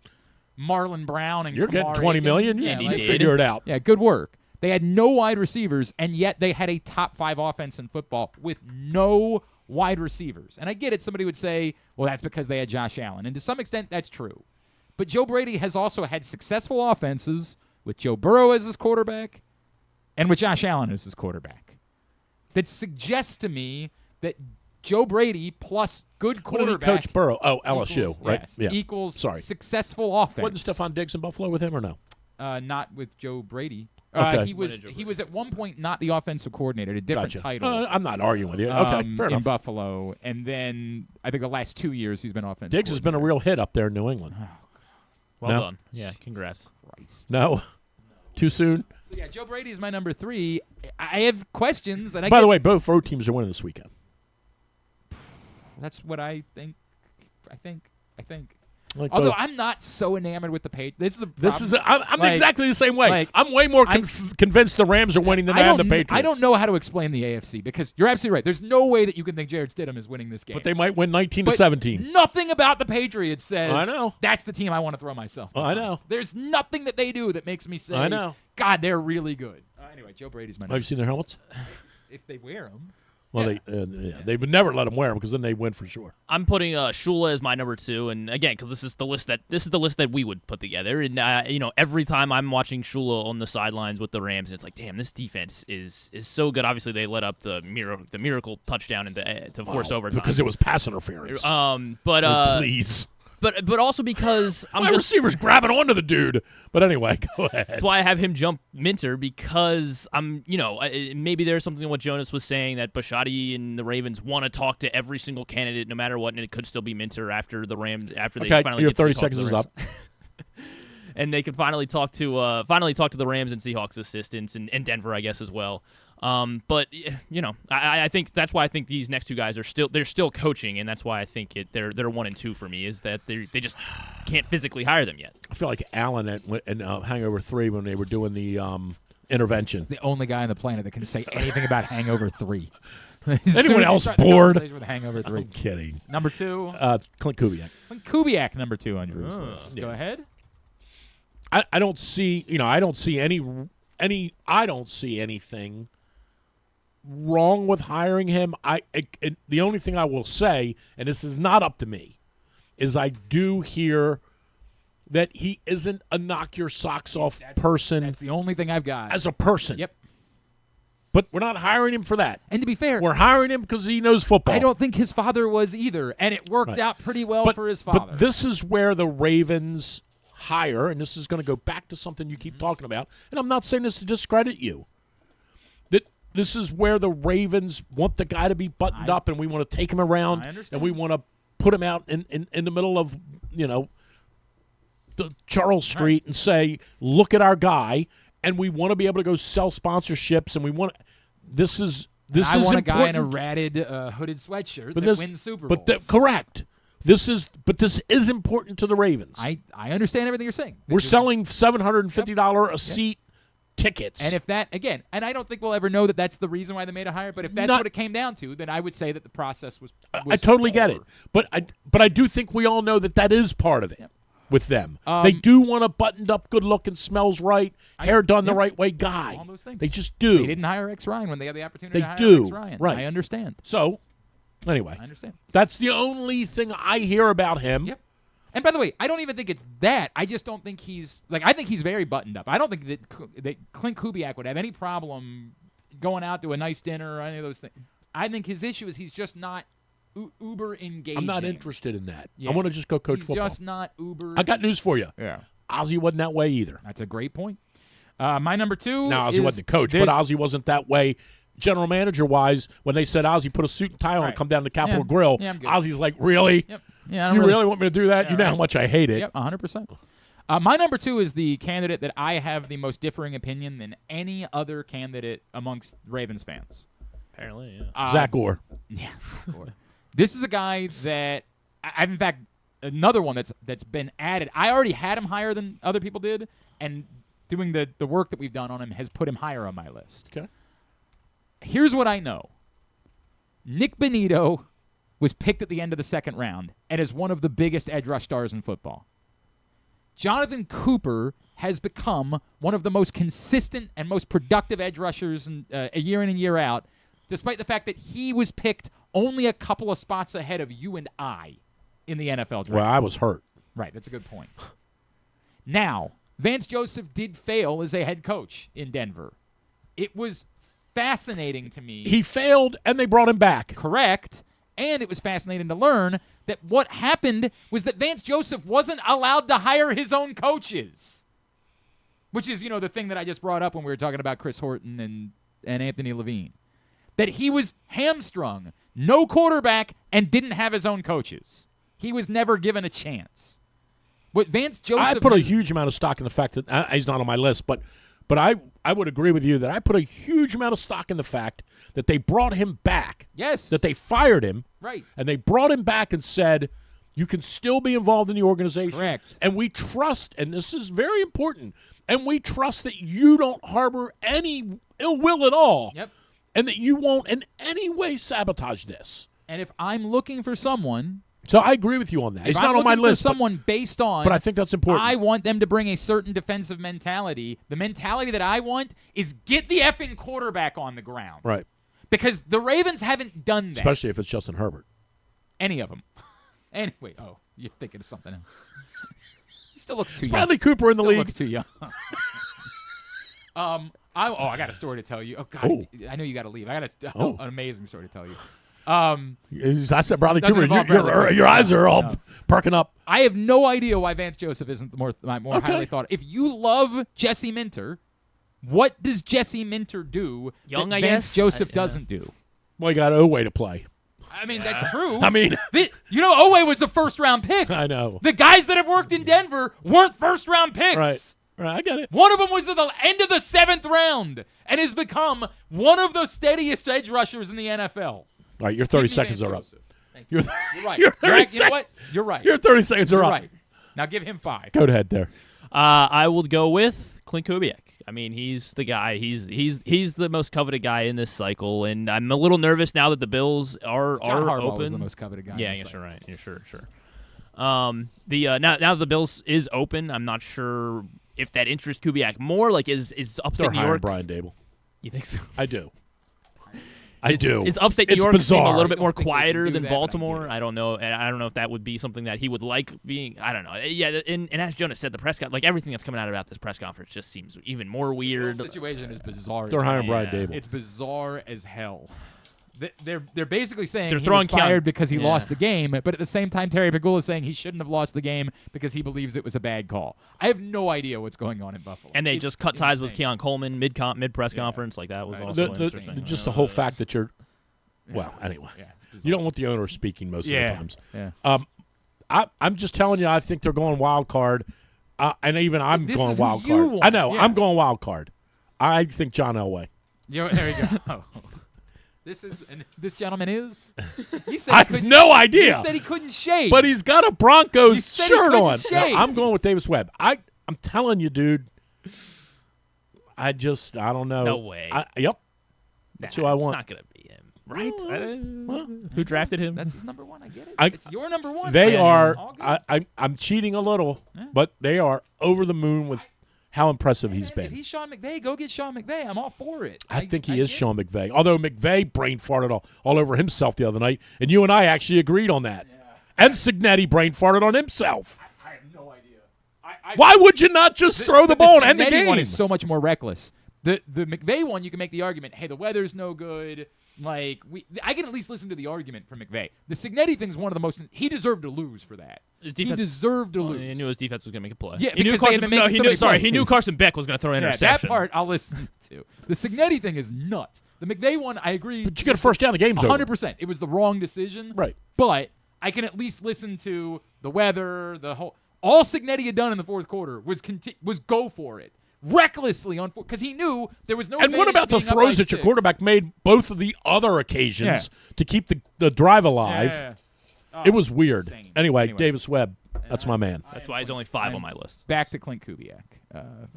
Marlon Brown and you're Kamara getting $20 million. Yeah, you figure it out. Yeah, good work. They had no wide receivers, and yet they had a top 5 offense in football with no wide receivers. And I get it. Somebody would say, well, that's because they had Josh Allen. And to some extent, that's true. But Joe Brady has also had successful offenses with Joe Burrow as his quarterback and with Josh Allen as his quarterback. That suggests to me that Joe Brady plus good quarterback. What did he coach Burrow? Oh, LSU, equals, right? Yes, yeah. Equals successful offense. Wasn't Stephon Diggs in Buffalo with him or no? Not with Joe Brady. Okay. He was at one point not the offensive coordinator, a different title. I'm not arguing with you. Okay, fair enough. In Buffalo, and then I think the last 2 years he's been offensive. Diggs has been a real hit up there in New England. Well done. Yeah, congrats. Christ. No, too soon. So yeah, Joe Brady is my number 3. I have questions, and by the way, both road teams are winning this weekend. That's what I think. I think. Like Although both. I'm not so enamored with the Patriots. I'm exactly the same way. I'm way more convinced the Rams are winning than the Patriots. I don't know how to explain the AFC because you're absolutely right. There's no way that you can think Jarrett Stidham is winning this game. But they might win 19-17. Nothing about the Patriots says I know. That's the team I want to throw myself behind. I know. There's nothing that they do that makes me say, I know. God, they're really good. Anyway, Joe Brady's my number. Have you seen their helmets? If they wear them. Well, they would never let them wear them because then they win for sure. I'm putting Shula as my number 2, and again, because this is the list that we would put together. And every time I'm watching Shula on the sidelines with the Rams, it's like, damn, this defense is so good. Obviously, they let up the miracle touchdown to force overtime because it was pass interference. Please. But also because my receiver's grabbing onto the dude. But anyway, go ahead. That's why I have him jump Minter because maybe there's something in what Jonas was saying that Bisciotti and the Ravens want to talk to every single candidate no matter what, and it could still be Minter after the Rams they finally your get to 30 talk seconds to the is Rams. up. and they can finally talk to the Rams and Seahawks assistants and Denver, I guess, as well. But I think that's why I think these next two guys are still coaching, and that's why I think they're 1 and 2 for me, is that they just can't physically hire them yet. I feel like Allen and Hangover 3 when they were doing the intervention. He's the only guy on the planet that can say anything about Hangover 3. Anyone else bored? With Hangover 3. I'm kidding. Number 2, Clint Kubiak. Clint Kubiak, number 2 on Drew's list. Yeah. Go ahead. I don't see anything wrong with hiring him. The only thing I will say, and this is not up to me, is I do hear that he isn't a knock your socks off person. That's the only thing I've got. As a person. Yep. But we're not hiring him for that. And to be fair, we're hiring him because he knows football. I don't think his father was either, and it worked out pretty well for his father. But this is where the Ravens hire, and this is going to go back to something you keep talking about, and I'm not saying this to discredit you, that this is where the Ravens want the guy to be buttoned up, and we want to take him around, and we want to put him out in the middle of, the Charles Street and say, look at our guy, and we want to be able to go sell sponsorships, and we want this is I want important. a guy in a ratted hooded sweatshirt that wins Super Bowls. Correct. This is important to the Ravens. I understand everything you're saying. We're selling $750 a seat tickets. And if that, again, and I don't think we'll ever know that that's the reason why they made a hire, but if that's what it came down to, then I would say that the process was I totally get it. But I do think we all know that is part of it with them. They do want a buttoned-up, good-looking, smells right, hair done the right way guy. All those things. They just do. They didn't hire X Ryan when they had the opportunity to hire X Ryan. Right. I understand. So, anyway. I understand. That's the only thing I hear about him. Yep. And by the way, I don't even think it's that. I just don't think he's I think he's very buttoned up. I don't think that Clint Kubiak would have any problem going out to a nice dinner or any of those things. I think his issue is he's just not uber engaging. I'm not interested in that. Yeah. I want to just go coach football. He's just not uber. I got news for you. Yeah. Ozzie wasn't that way either. That's a great point. My number 2 No, Ozzie wasn't the coach, but Ozzie wasn't that way general manager-wise. When they said, Ozzie, put a suit and tie on and come down to Capitol Grill, Ozzie's like, really? Yep. Yeah, you really want me to do that? You know how much I hate it. Yep, 100%. My number 2 is the candidate that I have the most differing opinion than any other candidate amongst Ravens fans. Apparently, yeah. Zach Orr. Yeah, Zach Orr. This is a guy that I've, in fact, another one that's been added. I already had him higher than other people did, and doing the work that we've done on him has put him higher on my list. Okay. Here's what I know. Nick Bonito was picked at the end of the second round and is one of the biggest edge rush stars in football. Jonathan Cooper has become one of the most consistent and most productive edge rushers a year in and year out, despite the fact that he was picked only a couple of spots ahead of you and I in the NFL draft. Well, I was hurt. Right, that's a good point. Now, Vance Joseph did fail as a head coach in Denver. It was fascinating to me. He failed, and they brought him back. Correct. And it was fascinating to learn that what happened was that Vance Joseph wasn't allowed to hire his own coaches, which is, the thing that I just brought up when we were talking about Chris Horton and Anthony Levine. That he was hamstrung, no quarterback, and didn't have his own coaches. He was never given a chance. What Vance Joseph... I put a huge amount of stock in the fact that he's not on my list, but I would agree with you that I put a huge amount of stock in the fact that they brought him back. Yes. That they fired him. Right. And they brought him back and said, you can still be involved in the organization. Correct. And we trust, and this is very important, and we trust that you don't harbor any ill will at all. Yep. And that you won't in any way sabotage this. And if I'm looking for someone... So I agree with you on that. It's not on my list. Someone based on... But I think that's important. I want them to bring a certain defensive mentality. The mentality that I want is get the effing quarterback on the ground. Right. Because the Ravens haven't done that. Especially if it's Justin Herbert. Any of them. Anyway, you're thinking of something else. He still looks too young. Bradley Cooper in the league. Looks too young. I got a story to tell you. Oh, God. I know you got to leave. I got an amazing story to tell you. I said Bradley Cooper. Your eyes are all perking up. I have no idea why Vance Joseph isn't the more highly thought. If you love Jesse Minter, what does Jesse Minter do Young, that I Vance guess? Joseph doesn't do? Well, he got Oweh to play. I mean, that's true. I mean, Oweh was a first-round pick. I know. The guys that have worked in Denver weren't first-round picks. Right, I get it. One of them was at the end of the 7th round and has become one of the steadiest edge rushers in the NFL. All right, your 30 seconds are up. You're right. You're 30 you know what? You're right. Your 30 seconds are You're up. right. Now give him 5. Go ahead there. I will go with Clint Kubiak. I mean, he's the guy. He's the most coveted guy in this cycle, and I'm a little nervous now that the Bills are John Harbaugh open. was the most coveted guy. Yeah, in this you're cycle. right. You're sure. Now that the Bills is open, I'm not sure if that interests Kubiak more. Like, is upstate They're New hiring York? Brian Dable. You think so? I do. I do. Is upstate New It's York bizarre. seem a little bit more I don't think they can quieter do than that, but I Baltimore? get it. I don't know. And I don't know if that would be something that he would like being. I don't know. Yeah, and as Jonas said, the press like everything that's coming out about this press conference just seems even more weird. The situation is bizarre. They're as hiring hell. Brian Dable. It's bizarre as hell. They're basically saying They're he throwing was fired Keon- because he Yeah. lost the game, but at the same time, Terry Pegula is saying he shouldn't have lost the game because he believes it was a bad call. I have no idea what's going on in Buffalo. And they It's just cut ties with insane. Keon Coleman mid press conference. Like that was also interesting. Just the whole fact that you're. Well, anyway, you don't want the owner speaking most of the times. Yeah. I'm just telling you, I think they're going wild card, and even I'm This going is who wild you card. want. I know Yeah. I'm going wild card. I think John Elway. There we go. This gentleman is. You said I he have couldn't- no idea. You said he couldn't shave, But he's got a You Broncos said he shirt couldn't on. shave. No, I'm going with Davis Webb. I'm telling you, dude. I don't know. No way. Yep. That's who I want. It's not gonna be him, right? Who drafted him? That's his number one. I get it. I- It's your number one. They man. are. All good. I'm cheating a little, but they are over the moon with how impressive he's If been. he's Sean McVay, go get Sean McVay. I'm all for it. I think he is Sean McVay. Although McVay brain farted all over himself the other night, and you and I actually agreed on that. And Signetti brain farted on himself. I have no idea. Why would you not just throw the ball and end the Signetti game? one is so much more reckless. The McVay one, you can make the argument, hey, the weather's no good. Like I can at least listen to the argument for McVay. The Signetti thing's one of the most. He deserved to lose for that. His He defense- deserved to lose. He knew his defense was going to make a play. Yeah, he knew because they had been making so many plays. He knew Carson Beck was going to throw an Yeah, interception. that part I'll listen to. The Signetti thing is nuts. The McVay one, I agree. But you get a first down, the game's over. 100%. It was the wrong decision. Right. But I can at least listen to the weather, the whole. All Signetti had done in the fourth quarter was go for it. Recklessly on because he knew there was no. And what advantage about the being up throws by that your 6. quarterback made both of the other occasions to keep the drive alive? Yeah. It was weird. Insane. Anyway, Davis Webb, that's my man. That's why he's only 5 on my list. Back to Clint Kubiak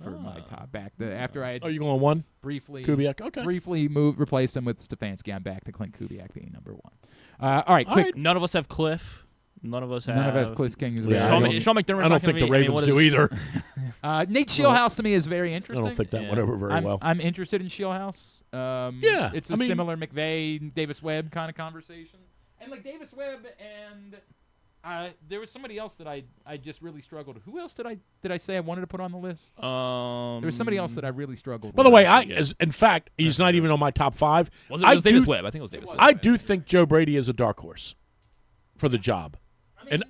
for my top. After I had you going one? Briefly. Kubiak, okay. Briefly replaced him with Stefanski. I'm back to Clint Kubiak being number 1. All right, quick. None of us have Cliff. None of us have Cliff King. Sean McDermott's I don't not think gonna the be- Ravens do either. Nate Shieldhouse to me is very interesting. I don't think that went over very well. I'm interested in Shieldhouse. Yeah, it's a similar McVay, Davis Webb kind of conversation. And like Davis Webb and there was somebody else that I just really struggled. Who else did I say I wanted to put on the list? There was somebody else that I really struggled By with. the way, in fact, he's not even on my top 5. Was it was Davis Webb? I think it was Davis Webb. I do think Joe Brady is a dark horse for the job.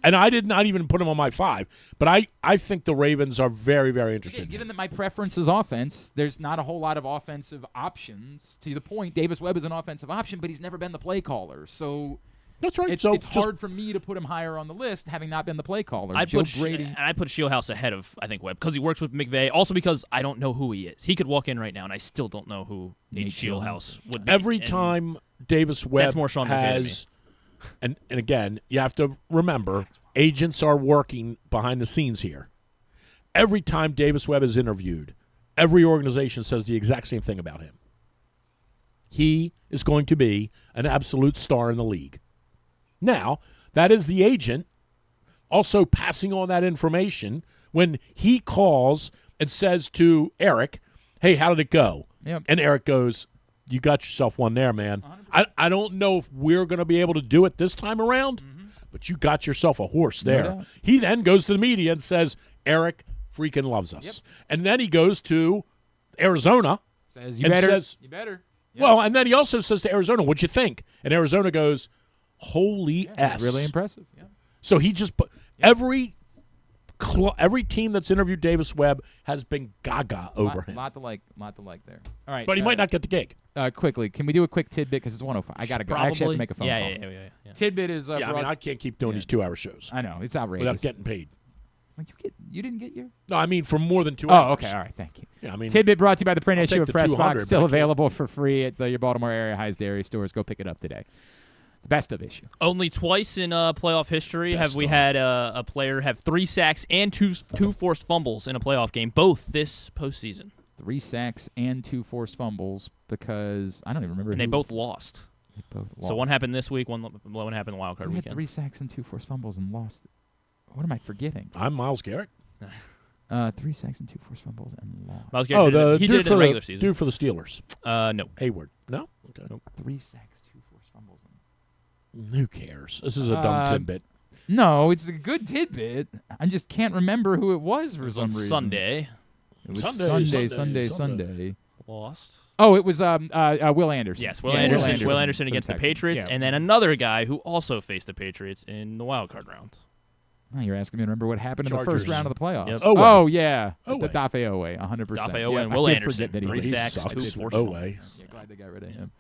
And I did not even put him on my 5, but I think the Ravens are very, very interested. Given that my preference is offense, there's not a whole lot of offensive options. To the point, Davis Webb is an offensive option, but he's never been the play caller. So that's right. It's hard for me to put him higher on the list, having not been the play caller. I Joe put Brady. and I put Shieldhouse ahead of I think Webb because he works with McVay. Also because I don't know who he is. He could walk in right now, and I still don't know who Nate Shieldhouse would be. Every And time Davis Webb that's more Sean McVay to me. has, and again, you have to remember, agents are working behind the scenes here. Every time Davis Webb is interviewed, every organization says the exact same thing about him. He is going to be an absolute star in the league. Now, that is the agent also passing on that information when he calls and says to Eric, hey, how did it go? Yep. And Eric goes, you got yourself one there, man. I don't know if we're going to be able to do it this time around, but you got yourself a horse there. doubt. He then goes to the media and says, Eric freaking loves us. Yep. And then he goes to Arizona Says you and better. says, You better. Yep. well, and then he also says to Arizona, what'd you think? And Arizona goes, holy It's S. really impressive. Yeah. So he just put every every team that's interviewed Davis Webb has been gaga over him. Lot to like there. All right, But he might not get the gig. Quickly, can we do a quick tidbit because it's 1:05? I gotta go. I actually have to make a phone call. Yeah. Tidbit is I can't keep doing these 2-hour shows. I know it's outrageous without getting paid. You didn't get your? No, I mean for more than 2 hours. Oh, okay, all right, thank you. Yeah, I mean Tidbit brought to you by the print I'll issue take of the Press 200, Box, still but I can't. available for free at your Baltimore area Highs Dairy stores. Go pick it up today. The best of issue. Only twice in playoff history have we had a player have 3 sacks and two forced fumbles in a playoff game, both this postseason. 3 sacks and 2 forced fumbles because I don't even remember. And they both lost. So one happened this week, one happened the wild card Who had weekend. 3 sacks and 2 forced fumbles and lost. What am I forgetting? I'm Myles Garrett. 3 sacks and 2 forced fumbles and lost. Myles Garrett he did it in the regular season. Dude for the Steelers. No. Hayward. No? Okay. Nope. 3 sacks, 2 forced fumbles. Who cares? This is a dumb tidbit. No, it's a good tidbit. I just can't remember who it was for some reason. Sunday. It was Sunday. Lost. Oh, it was Will Anderson. Yes, Will Anderson against the Patriots, and then another guy who also faced the Patriots in the wild card round. Oh, you're asking me to remember what happened in the Chargers. first round of the playoffs. Yep. Oh, yeah. Owe. Dafe Owe, 100%. Dafe Owe Yeah, and I Will did Anderson. forget that he 3 was- sacks, sucks. 2 forced Owe. fumbles. Yeah, glad they got rid of him.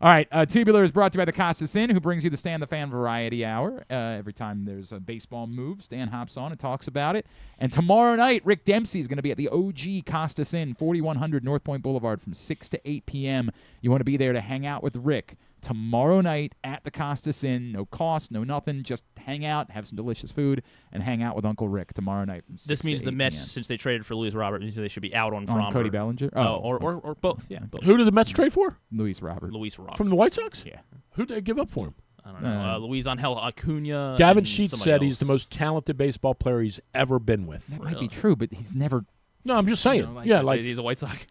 All right, Tubular is brought to you by the Costas Inn, who brings you the Stan the Fan Variety Hour. Every time there's a baseball move, Stan hops on and talks about it. And tomorrow night, Rick Dempsey is going to be at the OG Costas Inn, 4100 North Point Boulevard from 6 to 8 p.m. You want to be there to hang out with Rick tomorrow night at the Costas Inn. No cost, no nothing. Just hang out, have some delicious food, and hang out with Uncle Rick tomorrow night from 6 This means to the 8 Mets, p.m. since they traded for Luis Robert, means they should be out on Frommer. Cody Bellinger? Or both. Yeah, both. Who did the Mets trade for? Luis Robert. Luis Robert. From the White Sox? Yeah. Who did they give up for him? I don't know. Luis Angel Acuna. Gavin and Sheets somebody said he's else. the most talented baseball player he's ever been with. That might be true, but he's never. No, I'm just saying. He's a White Sox.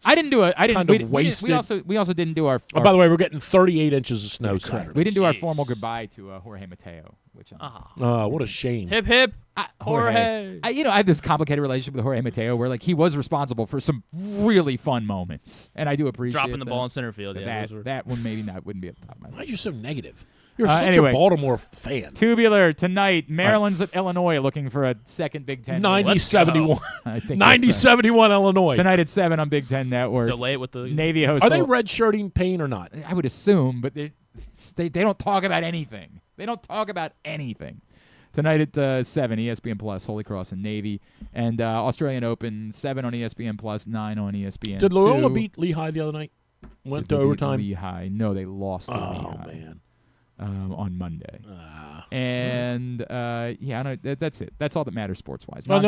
I didn't do it. I didn't. Kind of We wasted. also didn't do our. Oh, by the way, we're getting 38 inches of snow Saturday. We didn't do our formal goodbye to Jorge Mateo, which Oh, what a shame. Hip hip. Jorge. I have this complicated relationship with Jorge Mateo where he was responsible for some really fun moments, and I do appreciate Dropping the that. ball in center field. Yeah, That one maybe wouldn't be at the top of my list. Why are you so negative? You're such anyway, a Baltimore fan. Tubular tonight. Maryland's at Illinois looking for a second Big Ten. 90-71. I think 90-71 Illinois. Tonight at 7 on Big Ten Network. So lay it with the Navy hosts. Are they redshirting Payne or not? I would assume, but they don't talk about anything. They don't talk about anything. Tonight at 7, ESPN Plus, Holy Cross and Navy. And Australian Open, 7 on ESPN Plus, 9 on ESPN. Did Loyola beat Lehigh the other night? Went to overtime? Lehigh. No, they lost to Lehigh. Oh, man. On Monday. And, I don't, that's it. That's all that matters sports-wise. No.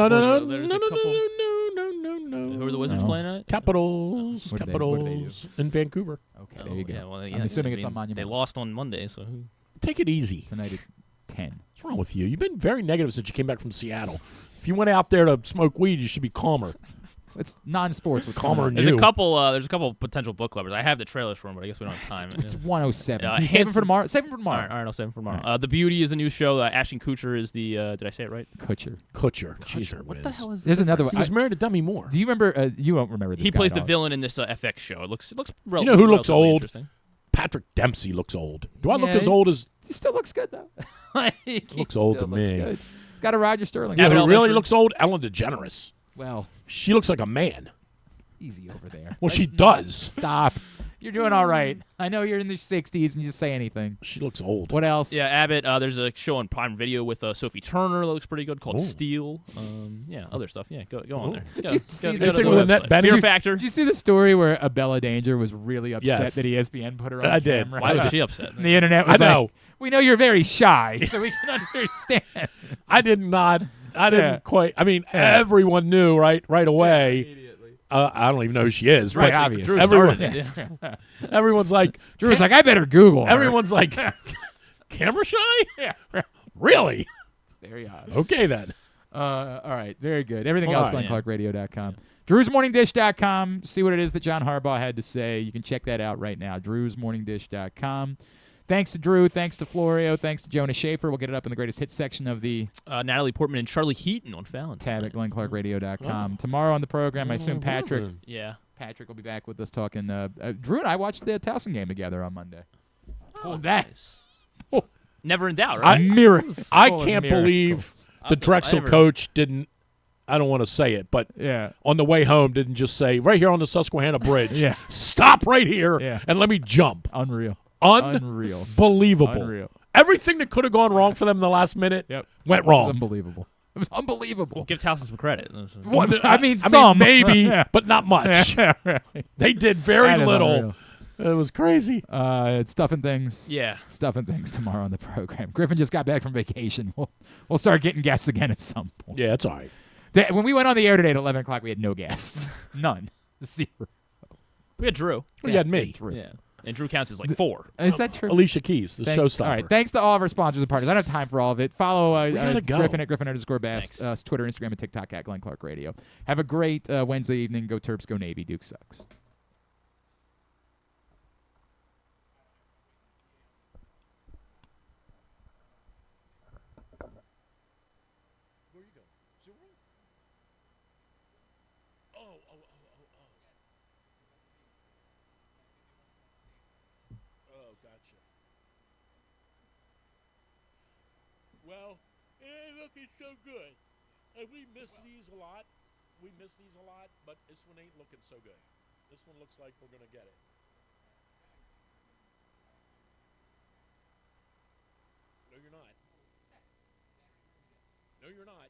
Who are the Wizards playing at? Capitals. What do they Capitals in Vancouver. Okay, there you go. Yeah, well, I'm assuming it's on Monument. They lost on Monday, so who? Take it easy. Tonight at 10. What's wrong with you? You've been very negative since you came back from Seattle. If you went out there to smoke weed, you should be calmer. It's non-sports. What's calmer than There's you. a couple potential book clubbers. I have the trailers for them, but I guess we don't have time. It's 107. Can you save it for tomorrow? Save it for tomorrow. All right, I'll save it for tomorrow. The Beauty is a new show. Ashton Kutcher is the. Did I say it right? Kutcher. Jeez, What the hell is? There's another one. He was married to Demi Moore. Do you remember? You won't remember this. He guy plays at the all. villain in this FX show. It looks. You know who looks relatively old? interesting. Patrick Dempsey looks old. Do I look Yeah, as old as? He still looks good though. Looks old to me. Good. He's got a Roger Sterling. Yeah, Abbott who really Elementary. looks old? Ellen DeGeneres. Well, She looks like a man. easy over there. Well, she Let's not- does. Stop. You're doing all right. I know you're in the 60s and you just say anything. She looks old. What else? Yeah, Abbott. There's a show on Prime Video with Sophie Turner that looks pretty good called Ooh. Steel. Other stuff. Yeah, go on there. Did Go, you go, see go this to the thing with Annette website. Bening? Fear Factor. Did you see the story where Abella Danger was really upset Yes. that ESPN put her on I did. camera? Why was she upset? And the internet was I know. like, we know you're very shy, so we can understand. I did not. I didn't Yeah. quite. I mean, Yeah. everyone knew right away. I don't even know who she is. Right, but obvious. Drew Everyone, started it, yeah. everyone's like, Drew was like, I better Google her. everyone's like, camera shy? Yeah. Really? Very odd. Okay then. All right, very good. Everything All else, right. GlennClarkRadio.com. Drew'sMorningDish.com. See what it is that John Harbaugh had to say. You can check that out right now. Drew'sMorningDish.com. Thanks to Drew. Thanks to Florio. Thanks to Jonas Shaffer. We'll get it up in the greatest hits section of the Natalie Portman and Charlie Heaton on Fallon. tab at GlennClarkRadio.com. Tomorrow on the program, I assume Patrick Yeah. will be back with us talking. Drew and I watched the Towson game together on Monday. Oh, that. nice. never in doubt, right? I can't believe the Drexel coach didn't. I don't want to say it, but on the way home didn't just say right here on the Susquehanna Bridge, stop right here and let me jump. Unreal. Unbelievable. Everything that could have gone wrong for them in the last minute went wrong. It was unbelievable. It was unbelievable. Well, give Towson some credit. I mean, some. Maybe, but not much. Right. They did very little. Unreal. It was crazy. It's stuffing things. Yeah. Stuffing things tomorrow on the program. Griffin just got back from vacation. We'll start getting guests again at some point. Yeah, it's all right. When we went on the air today at 11 o'clock, we had no guests. None. 0. We had Drew. We had me. Drew. Yeah. And Drew counts as like 4. Is that true? Alicia Keys, the showstopper. All right. Thanks to all of our sponsors and partners. I don't have time for all of it. Follow Griffin at Griffin_Bass, Twitter, Instagram, and TikTok at Glenn Clark Radio. Have a great Wednesday evening. Go Terps, go Navy. Duke sucks. Well, it ain't looking so good. And we miss these a lot. But this one ain't looking so good. This one looks like we're going to get it. No, you're not. No, you're not.